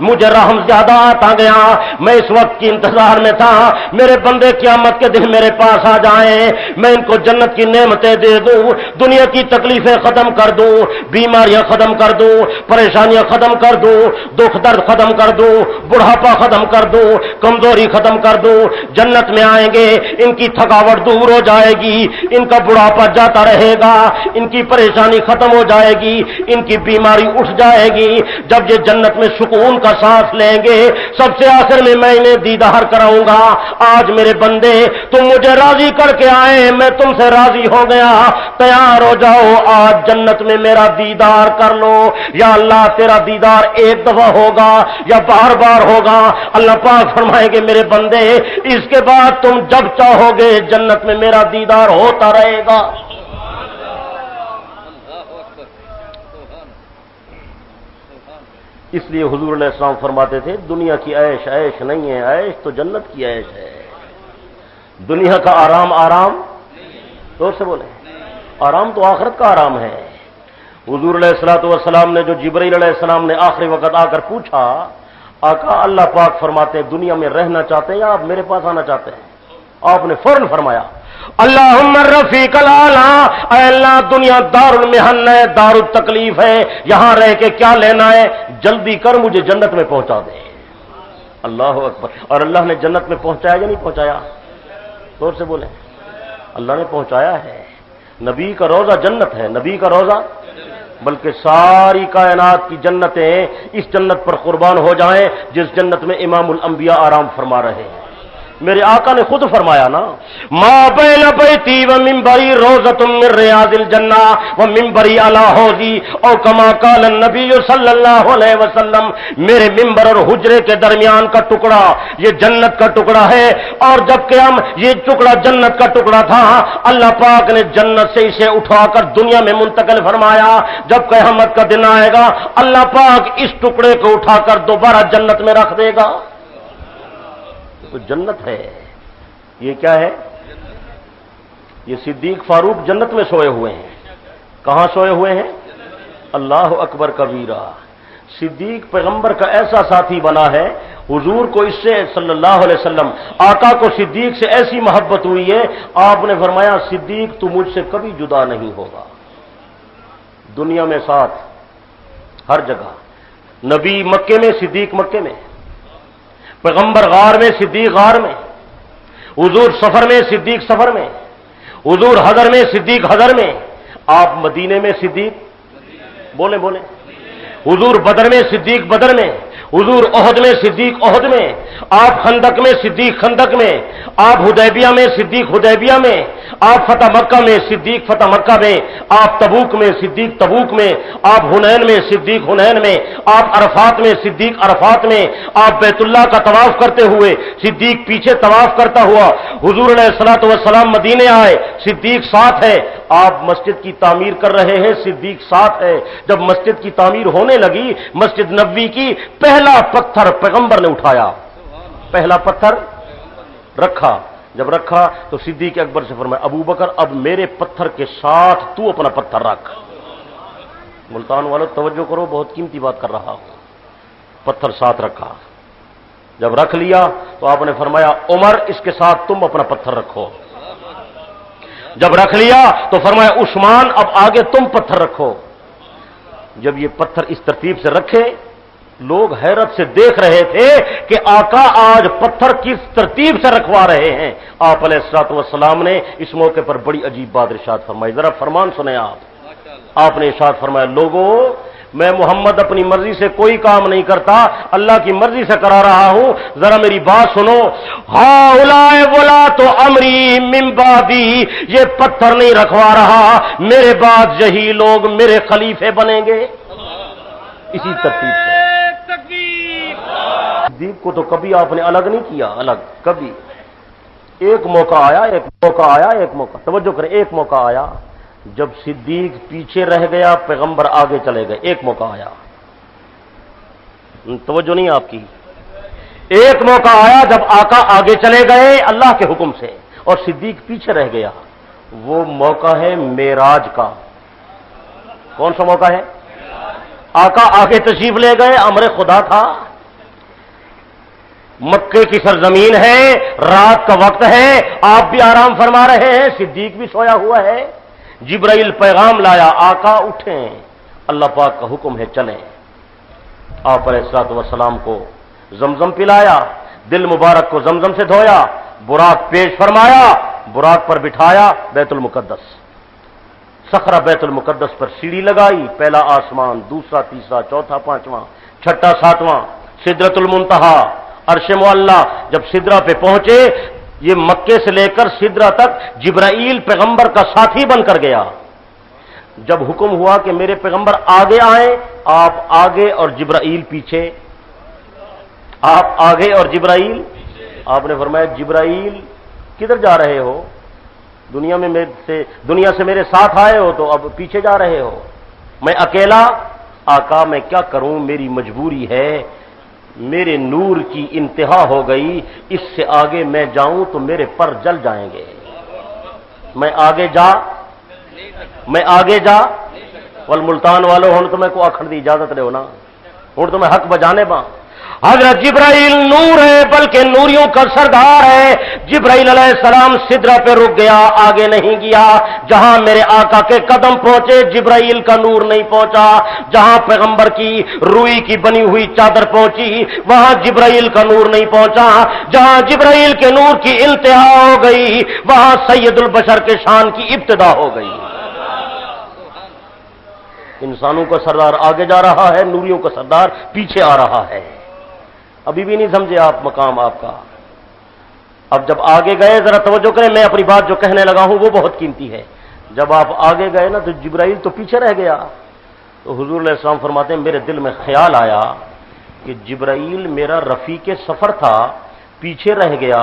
مجھے رحم زیادہ آتا گیا۔ میں اس وقت کی انتظار میں تھا میرے بندے قیامت کے دن میرے پاس آ جائیں، میں ان کو جنت کی نعمتیں دے دوں، دنیا کی تکلیفیں ختم کر دوں، بیماریاں ختم کر دوں، پریشانیاں ختم کر دوں، دکھ درد ختم کر دوں، بڑھاپا ختم کر دوں، کمزوری ختم کر دوں۔ جنت میں آئیں گے ان کی تھکاوٹ دور ہو جائے گی، ان کا بڑھاپا جاتا رہے گا، ان کی پریشانی ختم ہو جائے گی، ان کی بیماری اٹھ جائے گی۔ جب یہ جنت میں سکون کا سانس لیں گے سب سے آخر میں میں انہیں دیدار کراؤں گا۔ آج میرے بندے تم مجھے راضی کر کے آئے، میں تم سے راضی ہو گیا، تیار ہو جاؤ، آج جنت میں میرا دیدار کر لو۔ یا اللہ تیرا دیدار ایک دفعہ ہوگا یا بار بار ہوگا؟ اللہ پاک فرمائیں گے میرے بندے اس کے بعد تم جب چاہو گے جنت میں میرا دیدار ہوتا رہے گا۔ اس لیے حضور علیہ السلام فرماتے تھے دنیا کی عیش عیش نہیں ہے، عیش تو جنت کی عیش ہے، دنیا کا آرام آرام، زور سے بولیں، آرام تو آخرت کا آرام ہے۔ حضور علیہ السلام نے جو جبرائیل علیہ السلام نے آخری وقت آ کر پوچھا، آقا اللہ پاک فرماتے ہیں دنیا میں رہنا چاہتے ہیں یا آپ میرے پاس آنا چاہتے ہیں؟ آپ نے فوراً فرمایا اللہم رفیق الاعلیٰ، اے اللہ دنیا دار المحن ہے، دار التکلیف ہے، یہاں رہ کے کیا لینا ہے، جلدی کر مجھے جنت میں پہنچا دے۔ اللہ اکبر۔ اور اللہ نے جنت میں پہنچایا یا نہیں پہنچایا؟ زور سے بولیں، اللہ نے پہنچایا ہے۔ نبی کا روزہ جنت ہے، نبی کا روزہ، بلکہ ساری کائنات کی جنتیں اس جنت پر قربان ہو جائیں جس جنت میں امام الانبیاء آرام فرما رہے ہیں۔ میرے آقا نے خود فرمایا نا، ما بین بیتی و منبری روضۃ من ریاض الجنہ و منبری علی حوضی، او کما قال النبی صلی اللہ علیہ وسلم، میرے منبر اور حجرے کے درمیان کا ٹکڑا یہ جنت کا ٹکڑا ہے، اور جب قیام یہ ٹکڑا جنت کا ٹکڑا تھا، اللہ پاک نے جنت سے اسے اٹھا کر دنیا میں منتقل فرمایا۔ جب قیامت کا دن آئے گا اللہ پاک اس ٹکڑے کو اٹھا کر دوبارہ جنت میں رکھ دے گا۔ تو جنت ہے، یہ کیا ہے؟ یہ صدیق فاروق جنت میں سوئے ہوئے ہیں۔ کہاں سوئے ہوئے ہیں؟ اللہ اکبر کبیرہ۔ صدیق پیغمبر کا ایسا ساتھی بنا ہے، حضور کو اس سے صلی اللہ علیہ وسلم آقا کو صدیق سے ایسی محبت ہوئی ہے، آپ نے فرمایا صدیق تو مجھ سے کبھی جدا نہیں ہوگا، دنیا میں ساتھ ہر جگہ۔ نبی مکے میں، صدیق مکے میں، پیغمبر غار میں، صدیق غار میں، حضور سفر میں، صدیق سفر میں، حضور حضر میں، صدیق حضر میں، آپ مدینے میں، صدیق بولیں بولیں، حضور بدر میں، صدیق بدر میں، حضور احد میں، صدیق احد میں، آپ خندق میں، صدیق خندق میں، آپ حدیبیہ میں، صدیق حدیبیہ میں، آپ فتح مکہ میں، صدیق فتح مکہ میں، آپ تبوک میں، صدیق تبوک میں، آپ حنین میں، صدیق حنین میں، آپ عرفات میں، صدیق عرفات میں، آپ بیت اللہ کا طواف کرتے ہوئے صدیق پیچھے طواف کرتا ہوا، حضور علیہ الصلوۃ والسلام مدینے آئے، صدیق ساتھ ہے، آپ مسجد کی تعمیر کر رہے ہیں، صدیق ساتھ ہے۔ جب مسجد کی تعمیر ہونے لگی مسجد نبوی کی، پہلا پتھر پیغمبر نے اٹھایا، پہلا پتھر رکھا، جب رکھا تو صدیق اکبر سے فرمایا ابو بکر اب میرے پتھر کے ساتھ تو اپنا پتھر رکھ. ملتان والوں توجہ کرو، بہت قیمتی بات کر رہا ہوں. پتھر ساتھ رکھا. جب رکھ لیا تو آپ نے فرمایا عمر اس کے ساتھ تم اپنا پتھر رکھو. جب رکھ لیا تو فرمایا عثمان اب آگے تم پتھر رکھو. جب یہ پتھر اس ترتیب سے رکھے لوگ حیرت سے دیکھ رہے تھے کہ آقا آج پتھر کس ترتیب سے رکھوا رہے ہیں. آپ علیہ الصلوۃ والسلام نے اس موقع پر بڑی عجیب بات ارشاد فرمائی. ذرا فرمان سنیں آپ نے ارشاد فرمایا لوگوں میں محمد اپنی مرضی سے کوئی کام نہیں کرتا، اللہ کی مرضی سے کرا رہا ہوں. ذرا میری بات سنو. ہاؤلائے ولا تو امری من بعدی، یہ پتھر نہیں رکھوا رہا، میرے بعد یہی لوگ میرے خلیفے بنیں گے. اسی ترتیب سے صدیق کو تو کبھی آپ نے الگ نہیں کیا، الگ کبھی. ایک موقع آیا، توجہ کریں، ایک موقع آیا جب صدیق پیچھے رہ گیا، پیغمبر آگے چلے گئے. ایک موقع آیا، توجہ نہیں آپ کی. ایک موقع آیا جب آقا آگے چلے گئے اللہ کے حکم سے اور صدیق پیچھے رہ گیا. وہ موقع ہے معراج کا. کون سا موقع ہے؟ آقا آگے تشریف لے گئے، امر خدا تھا، مکے کی سرزمین ہے، رات کا وقت ہے، آپ بھی آرام فرما رہے ہیں، صدیق بھی سویا ہوا ہے. جبرائیل پیغام لایا آقا اٹھیں، اللہ پاک کا حکم ہے چلیں. آپ علیہ الصلوۃ والسلام کو زمزم پلایا، دل مبارک کو زمزم سے دھویا، براق پیش فرمایا، براق پر بٹھایا، بیت المقدس صخرہ بیت المقدس پر سیڑھی لگائی. پہلا آسمان، دوسرا، تیسرا، چوتھا، پانچواں، چھٹا، ساتواں، سدرۃ المنتہا، عرش معلی. جب سدرہ پہ پہنچے، یہ مکے سے لے کر سدرہ تک جبرائیل پیغمبر کا ساتھی بن کر گیا. جب حکم ہوا کہ میرے پیغمبر آگے آئیں، آپ آگے اور جبرائیل پیچھے. آپ آگے اور جبرائیل. آپ نے فرمایا جبرائیل کدھر جا رہے ہو؟ دنیا سے میرے ساتھ آئے ہو تو اب پیچھے جا رہے ہو. میں اکیلا. آقا میں کیا کروں، میری مجبوری ہے، میرے نور کی انتہا ہو گئی، اس سے آگے میں جاؤں تو میرے پر جل جائیں گے. میں آگے جا والملتان والو ہوں تو میں کو آخر دی اجازت رہے ہو نا، ہوں تو میں حق بجانے با. حضرت جبرائیل نور ہے بلکہ نوریوں کا سردار ہے. جبرائیل علیہ السلام سدرہ پہ رک گیا، آگے نہیں گیا. جہاں میرے آقا کے قدم پہنچے جبرائیل کا نور نہیں پہنچا. جہاں پیغمبر کی روئی کی بنی ہوئی چادر پہنچی وہاں جبرائیل کا نور نہیں پہنچا. جہاں جبرائیل کے نور کی انتہا ہو گئی وہاں سید البشر کے شان کی ابتدا ہو گئی. انسانوں کا سردار آگے جا رہا ہے، نوریوں کا سردار پیچھے آ رہا ہے. ابھی بھی نہیں سمجھے آپ مقام آپ کا. اب جب آگے گئے ذرا توجہ کریں، میں اپنی بات جو کہنے لگا ہوں وہ بہت قیمتی ہے. جب آپ آگے گئے نا تو جبرائیل تو پیچھے رہ گیا. تو حضور علیہ السلام فرماتے ہیں میرے دل میں خیال آیا کہ جبرائیل میرا رفیق سفر تھا، پیچھے رہ گیا،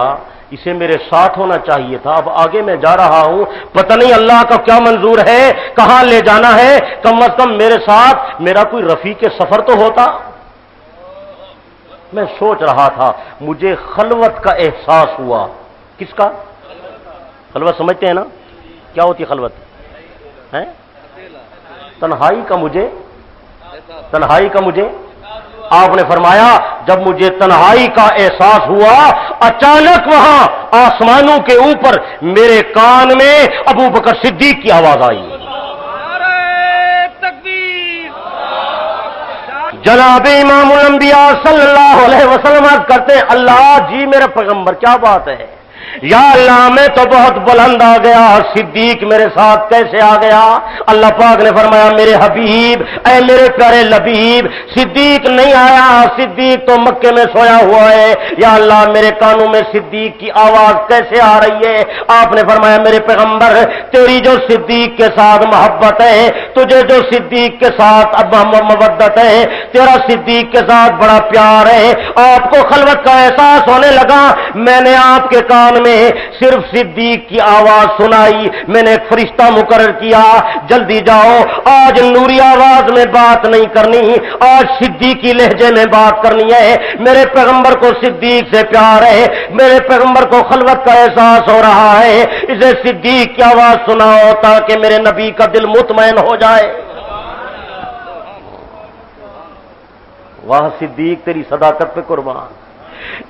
اسے میرے ساتھ ہونا چاہیے تھا. اب آگے میں جا رہا ہوں، پتہ نہیں اللہ کا کیا منظور ہے، کہاں لے جانا ہے. کم از کم میرے ساتھ میرا کوئی رفیق سفر تو ہوتا. میں سوچ رہا تھا، مجھے خلوت کا احساس ہوا. کس کا؟ خلوت سمجھتے ہیں نا کیا ہوتی خلوت ہے؟ تنہائی کا مجھے آپ نے فرمایا جب مجھے تنہائی کا احساس ہوا اچانک وہاں آسمانوں کے اوپر میرے کان میں ابو بکر صدیق کی آواز آئی. جناب امام الانبیاء صلی اللہ علیہ وسلم کرتے ہیں اللہ جی میرے پیغمبر کیا بات ہے، یا اللہ میں تو بہت بلند آ گیا، صدیق میرے ساتھ کیسے آ گیا؟ اللہ پاک نے فرمایا میرے حبیب، اے میرے پیارے لبیب، صدیق نہیں آیا، صدیق تو مکے میں سویا ہوا ہے. یا اللہ میرے کانوں میں صدیق کی آواز کیسے آ رہی ہے؟ آپ نے فرمایا میرے پیغمبر تیری جو صدیق کے ساتھ محبت ہے، تجھے جو صدیق کے ساتھ اب مودت ہے، تیرا صدیق کے ساتھ بڑا پیار ہے، آپ کو خلوت کا احساس ہونے لگا. میں نے آپ کے کان میں صرف صدیق کی آواز سنائی، میں نے ایک فرشتہ مقرر کیا، جلدی جاؤ، آج نوری آواز میں بات نہیں کرنی، آج صدیقی لہجے میں بات کرنی ہے۔ میرے پیغمبر کو صدیق سے پیار ہے، میرے پیغمبر کو خلوت کا احساس ہو رہا ہے، اسے صدیق کی آواز سناؤ تاکہ میرے نبی کا دل مطمئن ہو جائے۔ واہ صدیق تیری صداقت پہ قربان۔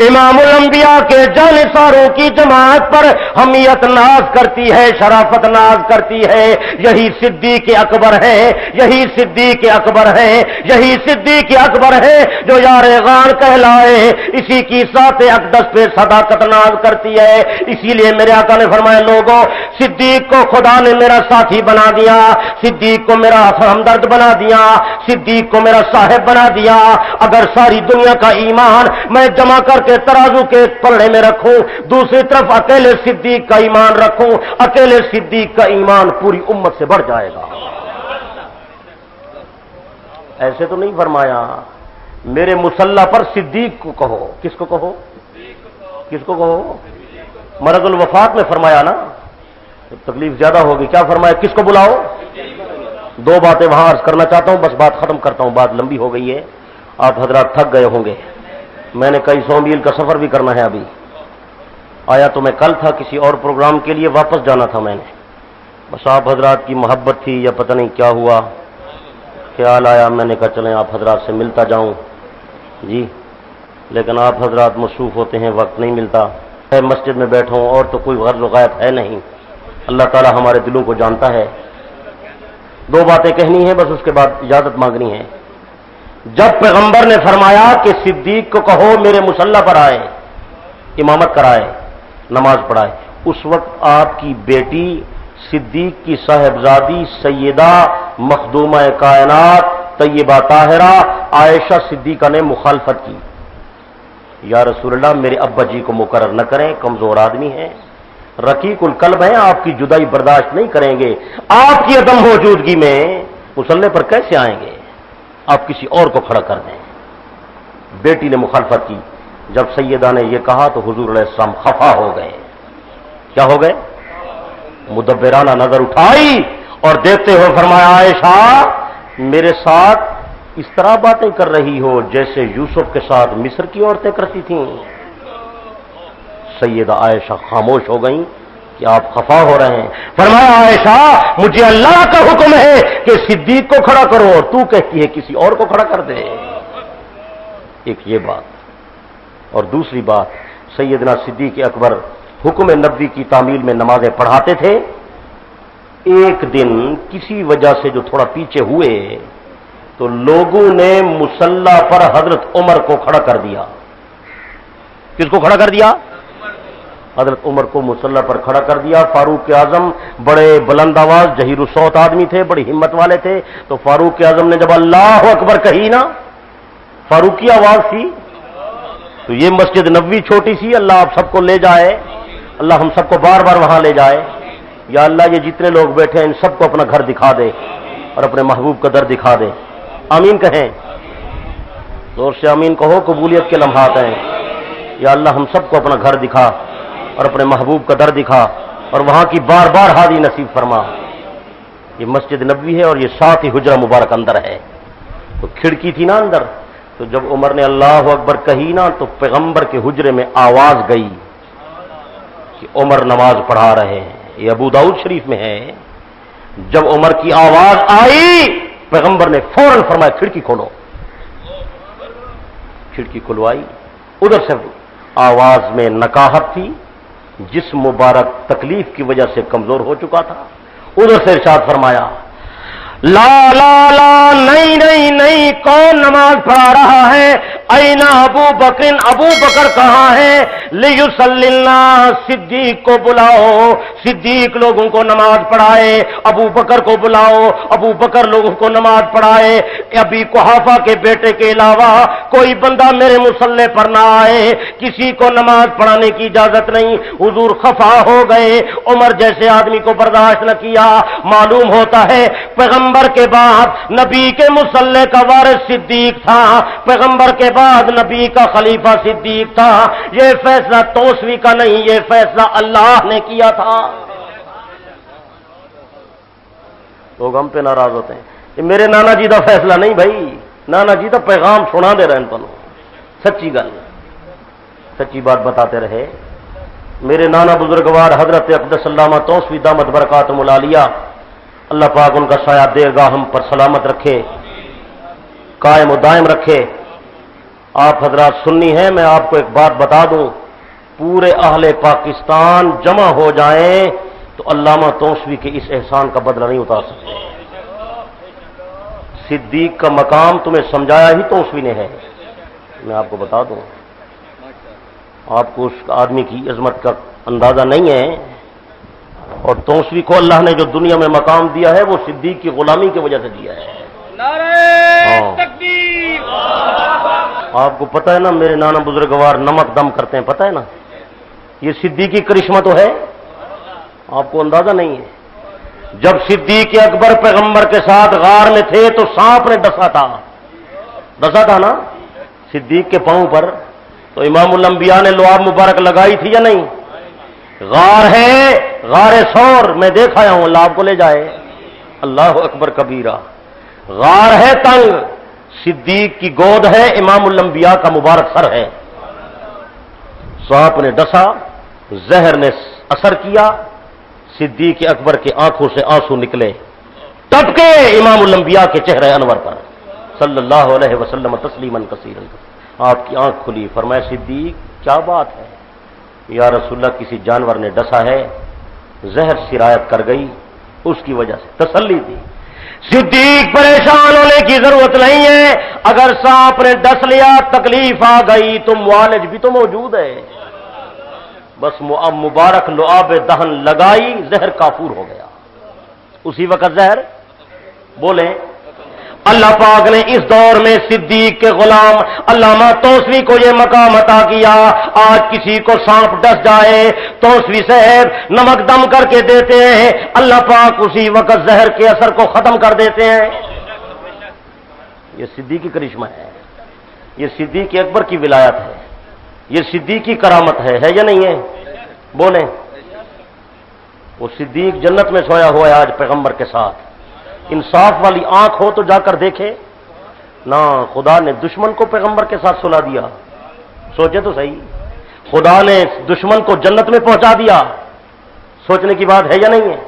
امام الانبیاء کے جانثاروں کی جماعت پر حمیت ناز کرتی ہے، شرافت ناز کرتی ہے، یہی صدیق اکبر ہے، یہی صدیق اکبر ہے، یہی صدیق اکبر ہے جو یار غار کہلائے، اسی کی ذات اقدس پہ صداقت ناز کرتی ہے۔ اسی لیے میرے آقا نے فرمایا، لوگوں صدیق کو خدا نے میرا ساتھی بنا دیا، صدیق کو میرا ہمدرد بنا دیا، صدیق کو میرا صاحب بنا دیا۔ اگر ساری دنیا کا ایمان میں جمع کر کے ترازو کے پلڑے میں رکھوں، دوسری طرف اکیلے صدیق کا ایمان رکھوں، اکیلے صدیق کا ایمان پوری امت سے بڑھ جائے گا۔ ایسے تو نہیں فرمایا، میرے مصلی پر صدیق کو کہو۔ کس کو کہو؟ کس کو کہو؟ مرض الوفات میں فرمایا نا، تکلیف زیادہ ہوگی، کیا فرمایا؟ کس کو بلاؤ؟ دو باتیں وہاں عرض کرنا چاہتا ہوں، بس بات ختم کرتا ہوں، بات لمبی ہو گئی ہے، آپ حضرات تھک گئے ہوں گے، میں نے کئی 100 میل کا سفر بھی کرنا ہے۔ ابھی آیا تو میں کل تھا، کسی اور پروگرام کے لیے واپس جانا تھا میں نے، بس آپ حضرات کی محبت تھی یا پتہ نہیں کیا ہوا، خیال آیا، میں نے کہا چلیں آپ حضرات سے ملتا جاؤں جی، لیکن آپ حضرات مصروف ہوتے ہیں، وقت نہیں ملتا ہے، مسجد میں بیٹھا ہوں اور تو کوئی غرض و غایت ہے نہیں، اللہ تعالی ہمارے دلوں کو جانتا ہے۔ دو باتیں کہنی ہیں بس، اس کے بعد اجازت مانگنی ہے۔ جب پیغمبر نے فرمایا کہ صدیق کو کہو میرے مصلی پر آئے، امامت کرائے، نماز پڑھائے، اس وقت آپ کی بیٹی صدیق کی صاحبزادی سیدہ مخدومہ کائنات طیبہ طاہرہ عائشہ صدیقہ نے مخالفت کی، یا رسول اللہ میرے ابا جی کو مقرر نہ کریں، کمزور آدمی ہیں، رقیق القلب ہیں، آپ کی جدائی برداشت نہیں کریں گے، آپ کی عدم موجودگی میں مصلی پر کیسے آئیں گے، آپ کسی اور کو کھڑا کر دیں۔ بیٹی نے مخالفت کی، جب سیدہ نے یہ کہا تو حضور علیہ السلام خفا ہو گئے۔ کیا ہو گئے؟ مدبرانہ نظر اٹھائی اور دیکھتے ہوئے فرمایا، عائشہ میرے ساتھ اس طرح باتیں کر رہی ہو جیسے یوسف کے ساتھ مصر کی عورتیں کرتی تھیں۔ سیدہ عائشہ خاموش ہو گئیں کہ آپ خفا ہو رہے ہیں۔ فرمایا، عائشہ مجھے اللہ کا حکم ہے کہ صدیق کو کھڑا کرو، اور تو کہتی ہے کسی اور کو کھڑا کر دے۔ ایک یہ بات، اور دوسری بات، سیدنا صدیق اکبر حکم نبوی کی تعمیل میں نمازیں پڑھاتے تھے۔ ایک دن کسی وجہ سے جو تھوڑا پیچھے ہوئے تو لوگوں نے مصلی پر حضرت عمر کو کھڑا کر دیا۔ کس کو کھڑا کر دیا؟ حضرت عمر کو مصلی پر کھڑا کر دیا۔ فاروق اعظم بڑے بلند آواز جہیر الصوت آدمی تھے، بڑی ہمت والے تھے، تو فاروق اعظم نے جب اللہ اکبر کہی نا، فاروقی آواز تھی، تو یہ مسجد نبوی چھوٹی سی، اللہ آپ سب کو لے جائے، اللہ ہم سب کو بار بار وہاں لے جائے، یا اللہ یہ جتنے لوگ بیٹھے ہیں ان سب کو اپنا گھر دکھا دے اور اپنے محبوب کا در دکھا دے۔ آمین کہیں، زور سے آمین کہو، قبولیت کے لمحات ہیں۔ یا اللہ ہم سب کو اپنا گھر دکھا اور اپنے محبوب کا در دکھا اور وہاں کی بار بار حاضری نصیب فرما۔ یہ مسجد نبوی ہے اور یہ ساتھ ہی حجرہ مبارک اندر ہے، تو کھڑکی تھی نا اندر، تو جب عمر نے اللہ اکبر کہی نا تو پیغمبر کے حجرے میں آواز گئی کہ عمر نماز پڑھا رہے ہیں۔ یہ ابو داؤد شریف میں ہے۔ جب عمر کی آواز آئی پیغمبر نے فوراً فرمایا کھڑکی کھولو۔ کھڑکی کھلوائی، ادھر سے آواز میں نکاہت تھی، جسم مبارک تکلیف کی وجہ سے کمزور ہو چکا تھا، ادھر سے ارشاد فرمایا، لا لا لا نہیں نہیں نہیں، کون نماز پڑھا رہا ہے؟ اینا ابو بکر، ابو بکر کہاں ہے؟ لیصلینا، صدیق کو بلاؤ، صدیق لوگوں کو نماز پڑھائے، ابو بکر کو بلاؤ، ابو بکر لوگوں کو نماز پڑھائے، ابی قحافہ کے بیٹے کے علاوہ کوئی بندہ میرے مصلی پر نہ آئے، کسی کو نماز پڑھانے کی اجازت نہیں۔ حضور خفا ہو گئے، عمر جیسے آدمی کو برداشت نہ کیا۔ معلوم ہوتا ہے پیغمبر کے بعد نبی کے مصلی کا وارث صدیق تھا، پیغمبر کے بعد نبی کا خلیفہ صدیق تھا. یہ فیصلہ توسوی کا نہیں، یہ فیصلہ اللہ نے کیا تھا. لوگ ہم پہ ناراض ہوتے ہیں، یہ میرے نانا جی کا فیصلہ نہیں بھائی، نانا جی کا پیغام سنا دے رہے ہیں تمہیں. سچی گل، سچی بات بتاتے رہے. میرے نانا بزرگوار حضرت اقدس علامہ توسوی دامت برکاتہم العالیہ، اللہ پاک ان کا سایہ دے گا ہم پر سلامت رکھے، قائم و دائم رکھے. آپ حضرات سنی ہیں، میں آپ کو ایک بات بتا دوں، پورے اہل پاکستان جمع ہو جائیں تو علامہ توسوی کے اس احسان کا بدلہ نہیں اتار سکتے. صدیق کا مقام تمہیں سمجھایا ہی توسوی نے ہے. میں آپ کو بتا دوں، آپ کو اس آدمی کی عظمت کا اندازہ نہیں ہے. اور توسوی کو اللہ نے جو دنیا میں مقام دیا ہے وہ صدیق کی غلامی کی وجہ سے دیا ہے. نعرہ تکبیر. آپ کو پتہ ہے نا، میرے نانا بزرگوار نمک دم کرتے ہیں، پتہ ہے نا، یہ صدیقی کرشمہ تو ہے، آپ کو اندازہ نہیں ہے. جب صدیق اکبر پیغمبر کے ساتھ غار میں تھے تو سانپ نے ڈسا تھا نا صدیق کے پاؤں پر، تو امام الانبیاء نے لعاب مبارک لگائی تھی یا نہیں؟ غار ہے، غار ثور، میں دیکھ آیا ہوں، اللہ آپ کو لے جائے. اللہ اکبر کبیرہ. غار ہے تنگ، صدیق کی گود ہے، امام الانبیاء کا مبارک سر ہے. سانپ نے ڈسا، زہر نے اثر کیا، صدیق اکبر کی آنکھوں سے آنسو نکلے، ٹپکے امام الانبیاء کے چہرے انور پر صلی اللہ علیہ وسلم تسلیما کثیرا. آپ کی آنکھ کھلی، فرمایا صدیق کیا بات ہے؟ یا رسول اللہ کسی جانور نے ڈسا ہے، زہر سرایت کر گئی، اس کی وجہ سے تسلی دی. صدیق پریشان ہونے کی ضرورت نہیں ہے، اگر سانپ نے ڈس لیا تکلیف آ گئی تو معالج بھی تو موجود ہے. بس مبارک لعاب دہن لگائی، زہر کافور ہو گیا اسی وقت. زہر بولیں. اللہ پاک نے اس دور میں صدیق کے غلام علامہ توسوی کو یہ مقام عطا کیا. آج کسی کو سانپ ڈس جائے، توسوی صاحب نمک دم کر کے دیتے ہیں، اللہ پاک اسی وقت زہر کے اثر کو ختم کر دیتے ہیں. یہ صدیقی کرشمہ ہے، یہ صدیق اکبر کی ولایت ہے، یہ صدیقی کرامت ہے یا نہیں ہے؟ بولیں. وہ صدیق جنت میں سویا ہوا ہے آج پیغمبر کے ساتھ. انصاف والی آنکھ ہو تو جا کر دیکھے نا. خدا نے دشمن کو پیغمبر کے ساتھ سلا دیا، سوچے تو صحیح. خدا نے دشمن کو جنت میں پہنچا دیا، سوچنے کی بات ہے یا نہیں ہے؟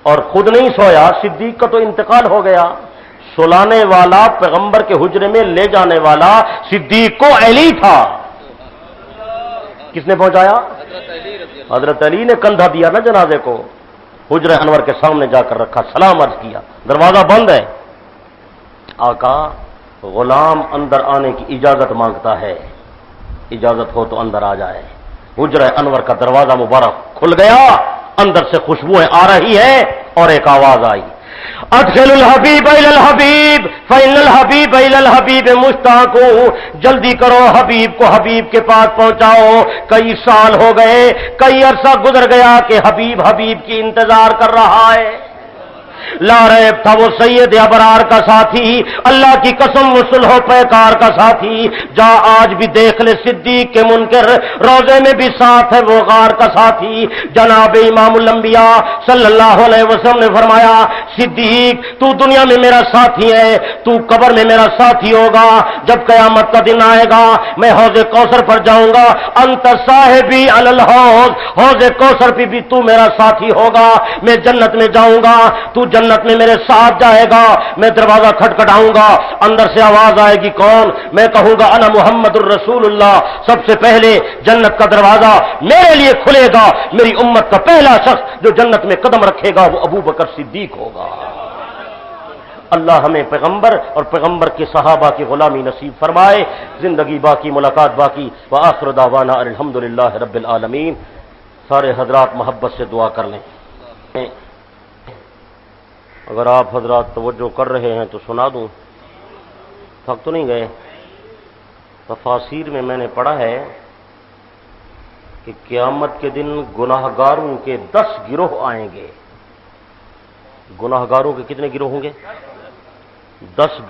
اور خود نہیں سویا، صدیق کا تو انتقال ہو گیا. سلانے والا، پیغمبر کے حجرے میں لے جانے والا صدیق کو علی تھا. کس نے پہنچایا؟ حضرت علی نے کندھا دیا نا جنازے کو، حجرہ انور کے سامنے جا کر رکھا، سلام عرض کیا، دروازہ بند ہے. آقا غلام اندر آنے کی اجازت مانگتا ہے، اجازت ہو تو اندر آ جائے. حجرہ انور کا دروازہ مبارک کھل گیا، اندر سے خوشبوئیں آ رہی ہیں اور ایک آواز آئی، ادخل الحبیب الی الحبیب فإن الحبیب الی الحبیب مشتاق. جلدی کرو، حبیب کو حبیب کے پاس پہنچاؤ. کئی سال ہو گئے، کئی عرصہ گزر گیا کہ حبیب کی انتظار کر رہا ہے. لا ریب تھا وہ سید ابرار کا ساتھی، اللہ کی قسم وہ صلح و پیکار کا ساتھی. جا آج بھی دیکھ لے صدیق کے منکر، روزے میں بھی ساتھ ہے وہ غار کا ساتھی. جناب امام الانبیاء صلی اللہ علیہ وسلم نے فرمایا، صدیق تو دنیا میں میرا ساتھی ہے، تو قبر میں میرا ساتھی ہوگا. جب قیامت کا دن آئے گا میں حوض کوثر پر جاؤں گا، انت صاحبی علی الحوض، حوض کوثر پہ بھی تو میرا ساتھی ہوگا. میں جنت میں جاؤں گا، تو جنت میں میرے ساتھ جائے گا. میں دروازہ کھٹکھٹاؤں گا، اندر سے آواز آئے گی، کون؟ میں کہوں گا انا محمد الرسول اللہ. سب سے پہلے جنت کا دروازہ میرے لیے کھلے گا. میری امت کا پہلا شخص جو جنت میں قدم رکھے گا وہ ابو بکر صدیق ہوگا. اللہ ہمیں پیغمبر اور پیغمبر کے صحابہ کی غلامی نصیب فرمائے. زندگی باقی، ملاقات باقی. وآخر دعوانا الحمدللہ رب العالمین. سارے حضرات محبت سے دعا کر لیں. اگر آپ حضرات توجہ کر رہے ہیں تو سنا دوں، تھک تو نہیں گئے؟ تفاسیر میں نے پڑھا ہے کہ قیامت کے دن گناہگاروں کے 10 گروہ آئیں گے. گناہگاروں کے کتنے گروہ ہوں گے؟ 10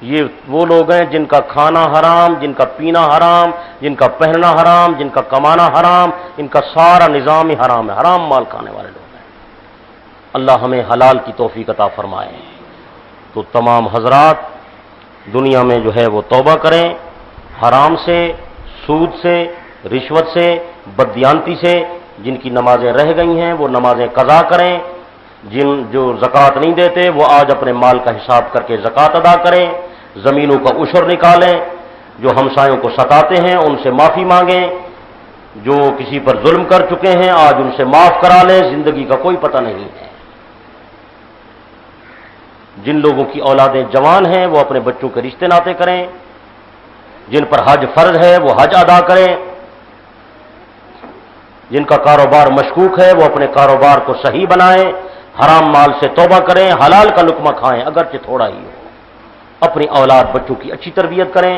یہ وہ لوگ ہیں جن کا کھانا حرام، جن کا پینا حرام، جن کا پہننا حرام، جن کا کمانا حرام، ان کا سارا نظام ہی حرام ہے، حرام مال کھانے والے لوگ ہیں۔ اللہ ہمیں حلال کی توفیق عطا فرمائے۔ تو تمام حضرات دنیا میں جو ہے وہ توبہ کریں، حرام سے، سود سے، رشوت سے، بددیانتی سے۔ جن کی نمازیں رہ گئی ہیں وہ نمازیں قضا کریں، جو زکوٰۃ نہیں دیتے وہ آج اپنے مال کا حساب کر کے زکوٰۃ ادا کریں، زمینوں کا عشر نکالیں، جو ہمسایوں کو ستاتے ہیں ان سے معافی مانگیں، جو کسی پر ظلم کر چکے ہیں آج ان سے معاف کرا لیں، زندگی کا کوئی پتہ نہیں ہے۔ جن لوگوں کی اولادیں جوان ہیں وہ اپنے بچوں کے رشتے ناطے کریں، جن پر حج فرض ہے وہ حج ادا کریں، جن کا کاروبار مشکوک ہے وہ اپنے کاروبار کو صحیح بنائیں، حرام مال سے توبہ کریں، حلال کا لقمہ کھائیں اگرچہ تھوڑا ہی ہو، اپنی اولاد بچوں کی اچھی تربیت کریں۔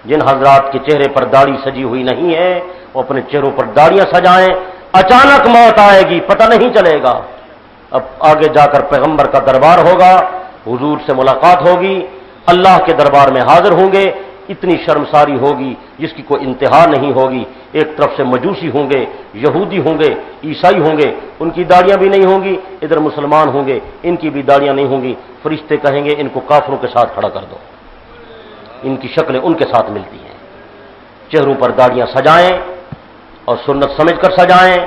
جن حضرات کے چہرے پر داڑھی سجی ہوئی نہیں ہے وہ اپنے چہروں پر داڑیاں سجائیں، اچانک موت آئے گی پتہ نہیں چلے گا، اب آگے جا کر پیغمبر کا دربار ہوگا، حضور سے ملاقات ہوگی، اللہ کے دربار میں حاضر ہوں گے، اتنی شرمساری ہوگی جس کی کوئی انتہا نہیں ہوگی۔ ایک طرف سے مجوسی ہوں گے، یہودی ہوں گے، عیسائی ہوں گے، ان کی داڑیاں بھی نہیں ہوں گی، ادھر مسلمان ہوں گے ان کی بھی داڑیاں نہیں ہوں گی، فرشتے کہیں گے ان کو کافروں کے ساتھ کھڑا کر دو، ان کی شکلیں ان کے ساتھ ملتی ہیں۔ چہروں پر داڑیاں سجائیں اور سنت سمجھ کر سجائیں،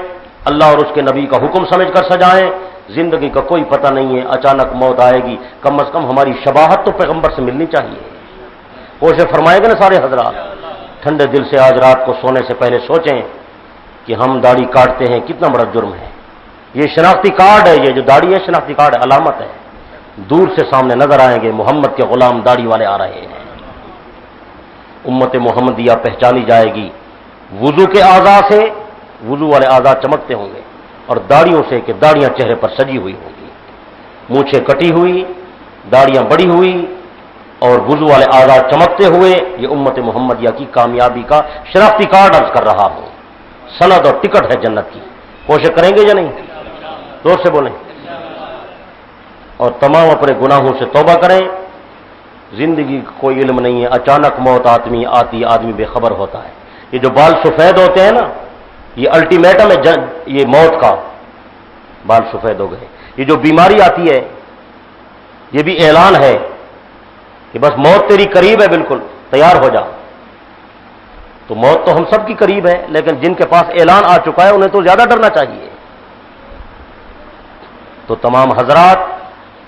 اللہ اور اس کے نبی کا حکم سمجھ کر سجائیں۔ زندگی کا کوئی پتہ نہیں ہے، اچانک موت آئے گی، کم از کم ہماری شباہت تو پیغمبر سے ملنی چاہیے۔ کوشش فرمائے گا نا سارے حضرات، ٹھنڈے دل سے آج رات کو سونے سے پہلے سوچیں کہ ہم داڑھی کاٹتے ہیں کتنا بڑا جرم ہے۔ یہ شناختی کارڈ ہے، یہ جو داڑھی ہے شناختی کارڈ ہے، علامت ہے، دور سے سامنے نظر آئیں گے محمد کے غلام داڑھی والے آ رہے ہیں۔ امت محمدیہ پہچانی جائے گی وضو کے اعضاء سے، وضو والے اعضاء چمکتے ہوں گے، اور داڑھیوں سے کہ داڑیاں چہرے پر سجی ہوئی ہوں گی، مونچھیں کٹی ہوئی، داڑیاں بڑی ہوئی اور وضو والے اعضاء چمکتے ہوئے۔ یہ امت محمدیہ کی کامیابی کا شناختی کارڈ عرض کر رہا ہوں، سند اور ٹکٹ ہے جنت کی۔ کوشش کریں گے یا نہیں؟ زور سے بولیں۔ اور تمام اپنے گناہوں سے توبہ کریں۔ زندگی کا کوئی علم نہیں ہے، اچانک موت آتی آدمی بے خبر ہوتا ہے۔ یہ جو بال سفید ہوتے ہیں نا، یہ الٹیمیٹم ہے یہ موت کا، بال سفید ہو گئے۔ یہ جو بیماری آتی ہے یہ بھی اعلان ہے کہ بس موت تیری قریب ہے، بالکل تیار ہو جا۔ تو موت تو ہم سب کی قریب ہے، لیکن جن کے پاس اعلان آ چکا ہے انہیں تو زیادہ ڈرنا چاہیے۔ تو تمام حضرات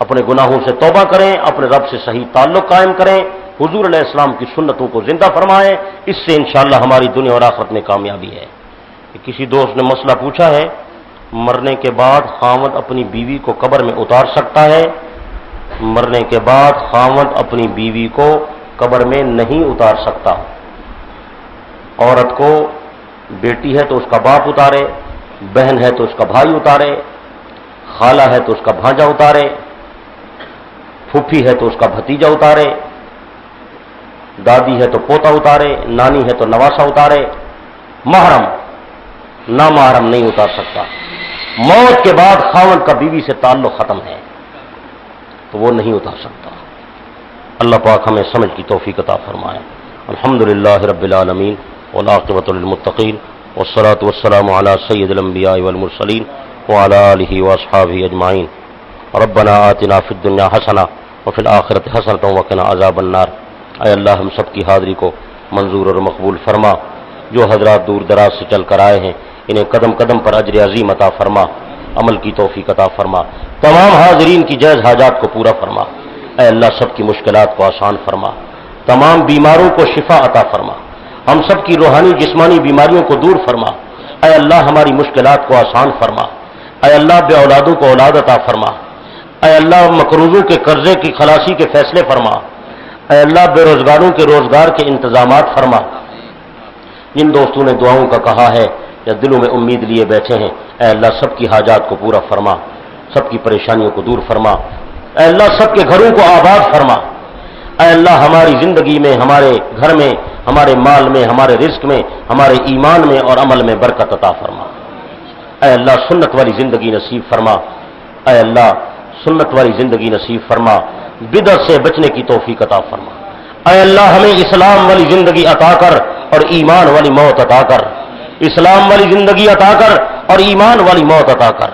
اپنے گناہوں سے توبہ کریں، اپنے رب سے صحیح تعلق قائم کریں، حضور علیہ السلام کی سنتوں کو زندہ فرمائیں، اس سے انشاءاللہ ہماری دنیا اور آخرت میں کامیابی ہے۔ کسی دوست نے مسئلہ پوچھا ہے، مرنے کے بعد خاوند اپنی بیوی کو قبر میں اتار سکتا ہے؟ مرنے کے بعد خاوند اپنی بیوی کو قبر میں نہیں اتار سکتا۔ عورت کو بیٹی ہے تو اس کا باپ اتارے، بہن ہے تو اس کا بھائی اتارے، خالہ ہے تو اس کا بھانجا اتارے، پھوپھی ہے تو اس کا بھتیجا اتارے، دادی ہے تو پوتا اتارے، نانی ہے تو نواسا اتارے، محرم نامحرم نہیں اتار سکتا۔ موت کے بعد خاوند کا بیوی سے تعلق ختم ہے تو وہ نہیں اتار سکتا۔ اللہ پاک ہمیں سمجھ کی توفیق عطا فرمائے۔ الحمدللہ رب العالمین والعاقبۃ للمتقین والصلاۃ والسلام علی سید الانبیاء والمرسلین وعلی آلہ واصحابہ اجمعین۔ ربنا آتنا فی الدنیا حسنہ وفی الآخرۃ حسنۃ وقنا عذاب النار۔ اے اللہ ہم سب کی حاضری کو منظور اور مقبول فرما، جو حضرات دور دراز سے چل کر آئے ہیں انہیں قدم قدم پر اجر عظیم عطا فرما، عمل کی توفیق عطا فرما، تمام حاضرین کی جائز حاجات کو پورا فرما۔ اے اللہ سب کی مشکلات کو آسان فرما، تمام بیماروں کو شفا عطا فرما، ہم سب کی روحانی جسمانی بیماریوں کو دور فرما۔ اے اللہ ہماری مشکلات کو آسان فرما۔ اے اللہ بے اولادوں کو اولاد عطا فرما۔ اے اللہ مقروضوں کے قرضے کی خلاصی کے فیصلے فرما۔ اے اللہ بے روزگاروں کے روزگار کے انتظامات فرما۔ جن دوستوں نے دعاؤں کا کہا ہے یا دلوں میں امید لیے بیٹھے ہیں، اے اللہ سب کی حاجات کو پورا فرما، سب کی پریشانیوں کو دور فرما۔ اے اللہ سب کے گھروں کو آباد فرما۔ اے اللہ ہماری زندگی میں، ہمارے گھر میں، ہمارے مال میں، ہمارے رزق میں، ہمارے ایمان میں اور عمل میں برکت عطا فرما۔ اے اللہ سنت والی زندگی نصیب فرما۔ اے اللہ سنت والی زندگی نصیب فرما، بدعت سے بچنے کی توفیق عطا فرما۔ اے اللہ ہمیں اسلام والی زندگی عطا کر اور ایمان والی موت عطا کر، اسلام والی زندگی عطا کر اور ایمان والی موت عطا کر،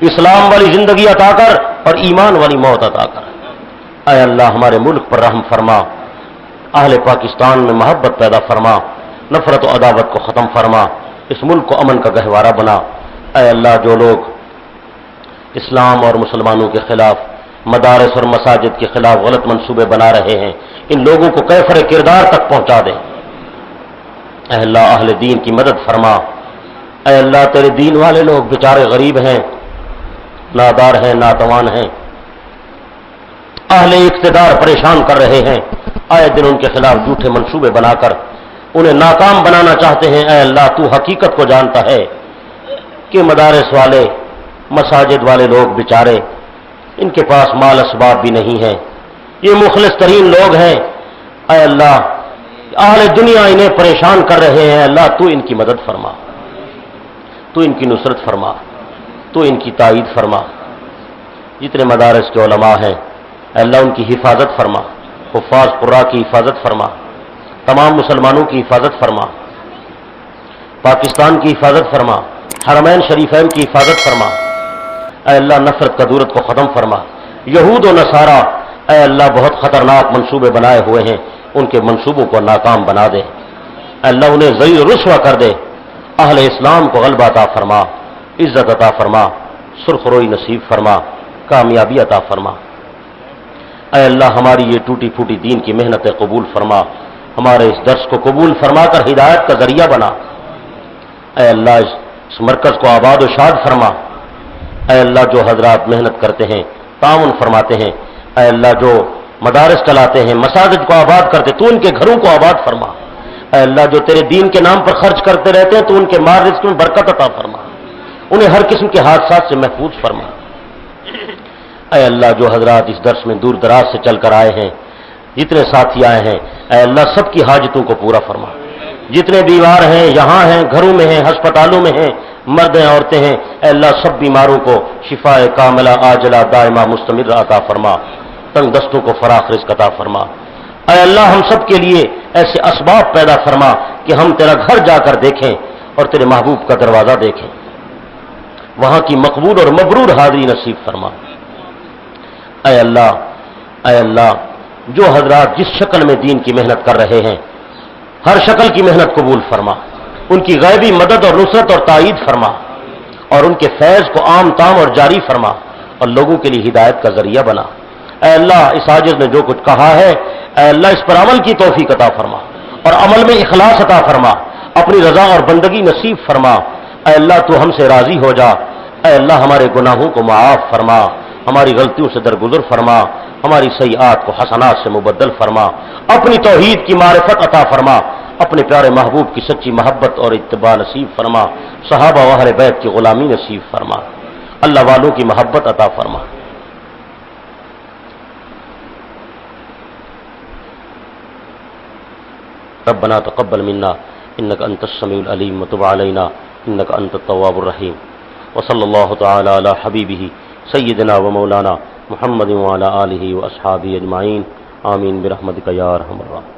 اسلام والی زندگی عطا کر اور ایمان والی موت عطا کر۔ اے اللہ ہمارے ملک پر رحم فرما، اہل پاکستان میں محبت پیدا فرما، نفرت و عداوت کو ختم فرما، اس ملک کو امن کا گہوارہ بنا۔ اے اللہ جو لوگ اسلام اور مسلمانوں کے خلاف، مدارس اور مساجد کے خلاف غلط منصوبے بنا رہے ہیں، ان لوگوں کو کیفر کردار تک پہنچا دے۔ اے اللہ اہل دین کی مدد فرما۔ اے اللہ تیرے دین والے لوگ بیچارے غریب ہیں، نادار ہیں، ناتوان ہیں، اہل اقتدار پریشان کر رہے ہیں، آئے دن ان کے خلاف جھوٹے منصوبے بنا کر انہیں ناکام بنانا چاہتے ہیں۔ اے اللہ تو حقیقت کو جانتا ہے کہ مدارس والے، مساجد والے لوگ بیچارے، ان کے پاس مال اسباب بھی نہیں ہے، یہ مخلص ترین لوگ ہیں۔ اے اللہ اہل دنیا انہیں پریشان کر رہے ہیں، اللہ تو ان کی مدد فرما، تو ان کی نصرت فرما، تو ان کی تائید فرما۔ جتنے مدارس کے علماء ہیں اے اللہ ان کی حفاظت فرما، حفاظ قراء کی حفاظت فرما، تمام مسلمانوں کی حفاظت فرما، پاکستان کی حفاظت فرما، حرمین شریفین کی حفاظت فرما۔ اے اللہ نفرت کا دورت کو ختم فرما۔ یہود و نصارہ اے اللہ بہت خطرناک منصوبے بنائے ہوئے ہیں، ان کے منصوبوں کو ناکام بنا دے۔ اے اللہ انہیں ذلیل و رسوا کر دے۔ اہل اسلام کو غلبہ عطا فرما، عزت عطا فرما، سرخ روئی نصیب فرما، کامیابی عطا فرما۔ اے اللہ ہماری یہ ٹوٹی پھوٹی دین کی محنتیں قبول فرما، ہمارے اس درس کو قبول فرما کر ہدایت کا ذریعہ بنا۔ اے اللہ اس مرکز کو آباد و شاد فرما۔ اے اللہ جو حضرات محنت کرتے ہیں، تعاون فرماتے ہیں، اے اللہ جو مدارس چلاتے ہیں، مساجد کو آباد کرتے، تو ان کے گھروں کو آباد فرما۔ اے اللہ جو تیرے دین کے نام پر خرچ کرتے رہتے ہیں، تو ان کے مال رزق میں برکت عطا فرما، انہیں ہر قسم کے حادثات سے محفوظ فرما۔ اے اللہ جو حضرات اس درس میں دور دراز سے چل کر آئے ہیں، جتنے ساتھی آئے ہیں، اے اللہ سب کی حاجتوں کو پورا فرما۔ جتنے بیمار ہیں، یہاں ہیں، گھروں میں ہیں، ہسپتالوں میں ہیں، مرد ہیں، عورتیں ہیں، اے اللہ سب بیماروں کو شفاء کاملہ عاجلہ دائمہ مستمر عطا فرما، تنگ دستوں کو فراخ رزق عطا فرما۔ اے اللہ ہم سب کے لیے ایسے اسباب پیدا فرما کہ ہم تیرا گھر جا کر دیکھیں اور تیرے محبوب کا دروازہ دیکھیں، وہاں کی مقبول اور مبرور حاضری نصیب فرما۔ اے اللہ جو حضرات جس شکل میں دین کی محنت کر رہے ہیں، ہر شکل کی محنت قبول فرما، ان کی غیبی مدد اور نصرت اور تائید فرما، اور ان کے فیض کو عام تام اور جاری فرما، اور لوگوں کے لیے ہدایت کا ذریعہ بنا۔ اے اللہ اس عاجز نے جو کچھ کہا ہے، اے اللہ اس پر عمل کی توفیق عطا فرما، اور عمل میں اخلاص عطا فرما، اپنی رضا اور بندگی نصیب فرما۔ اے اللہ تو ہم سے راضی ہو جا۔ اے اللہ ہمارے گناہوں کو معاف فرما، ہماری غلطیوں سے درگزر فرما، ہماری سیئات کو حسنات سے مبدل فرما، اپنی توحید کی معرفت عطا فرما، اپنے پیارے محبوب کی سچی محبت اور اتباع نصیب فرما، صحابہ و اہل بیت کی غلامی نصیب فرما، اللہ والوں کی محبت عطا فرما۔ ربنا تقبل منا انك انت السميع العليم وتب علينا انك انت التواب الرحيم وصلى الله تعالى على حبيبه سيدنا ومولانا محمد وعلى آله واصحابه اجمعين آمين برحمتك يا ارحم الراحمين۔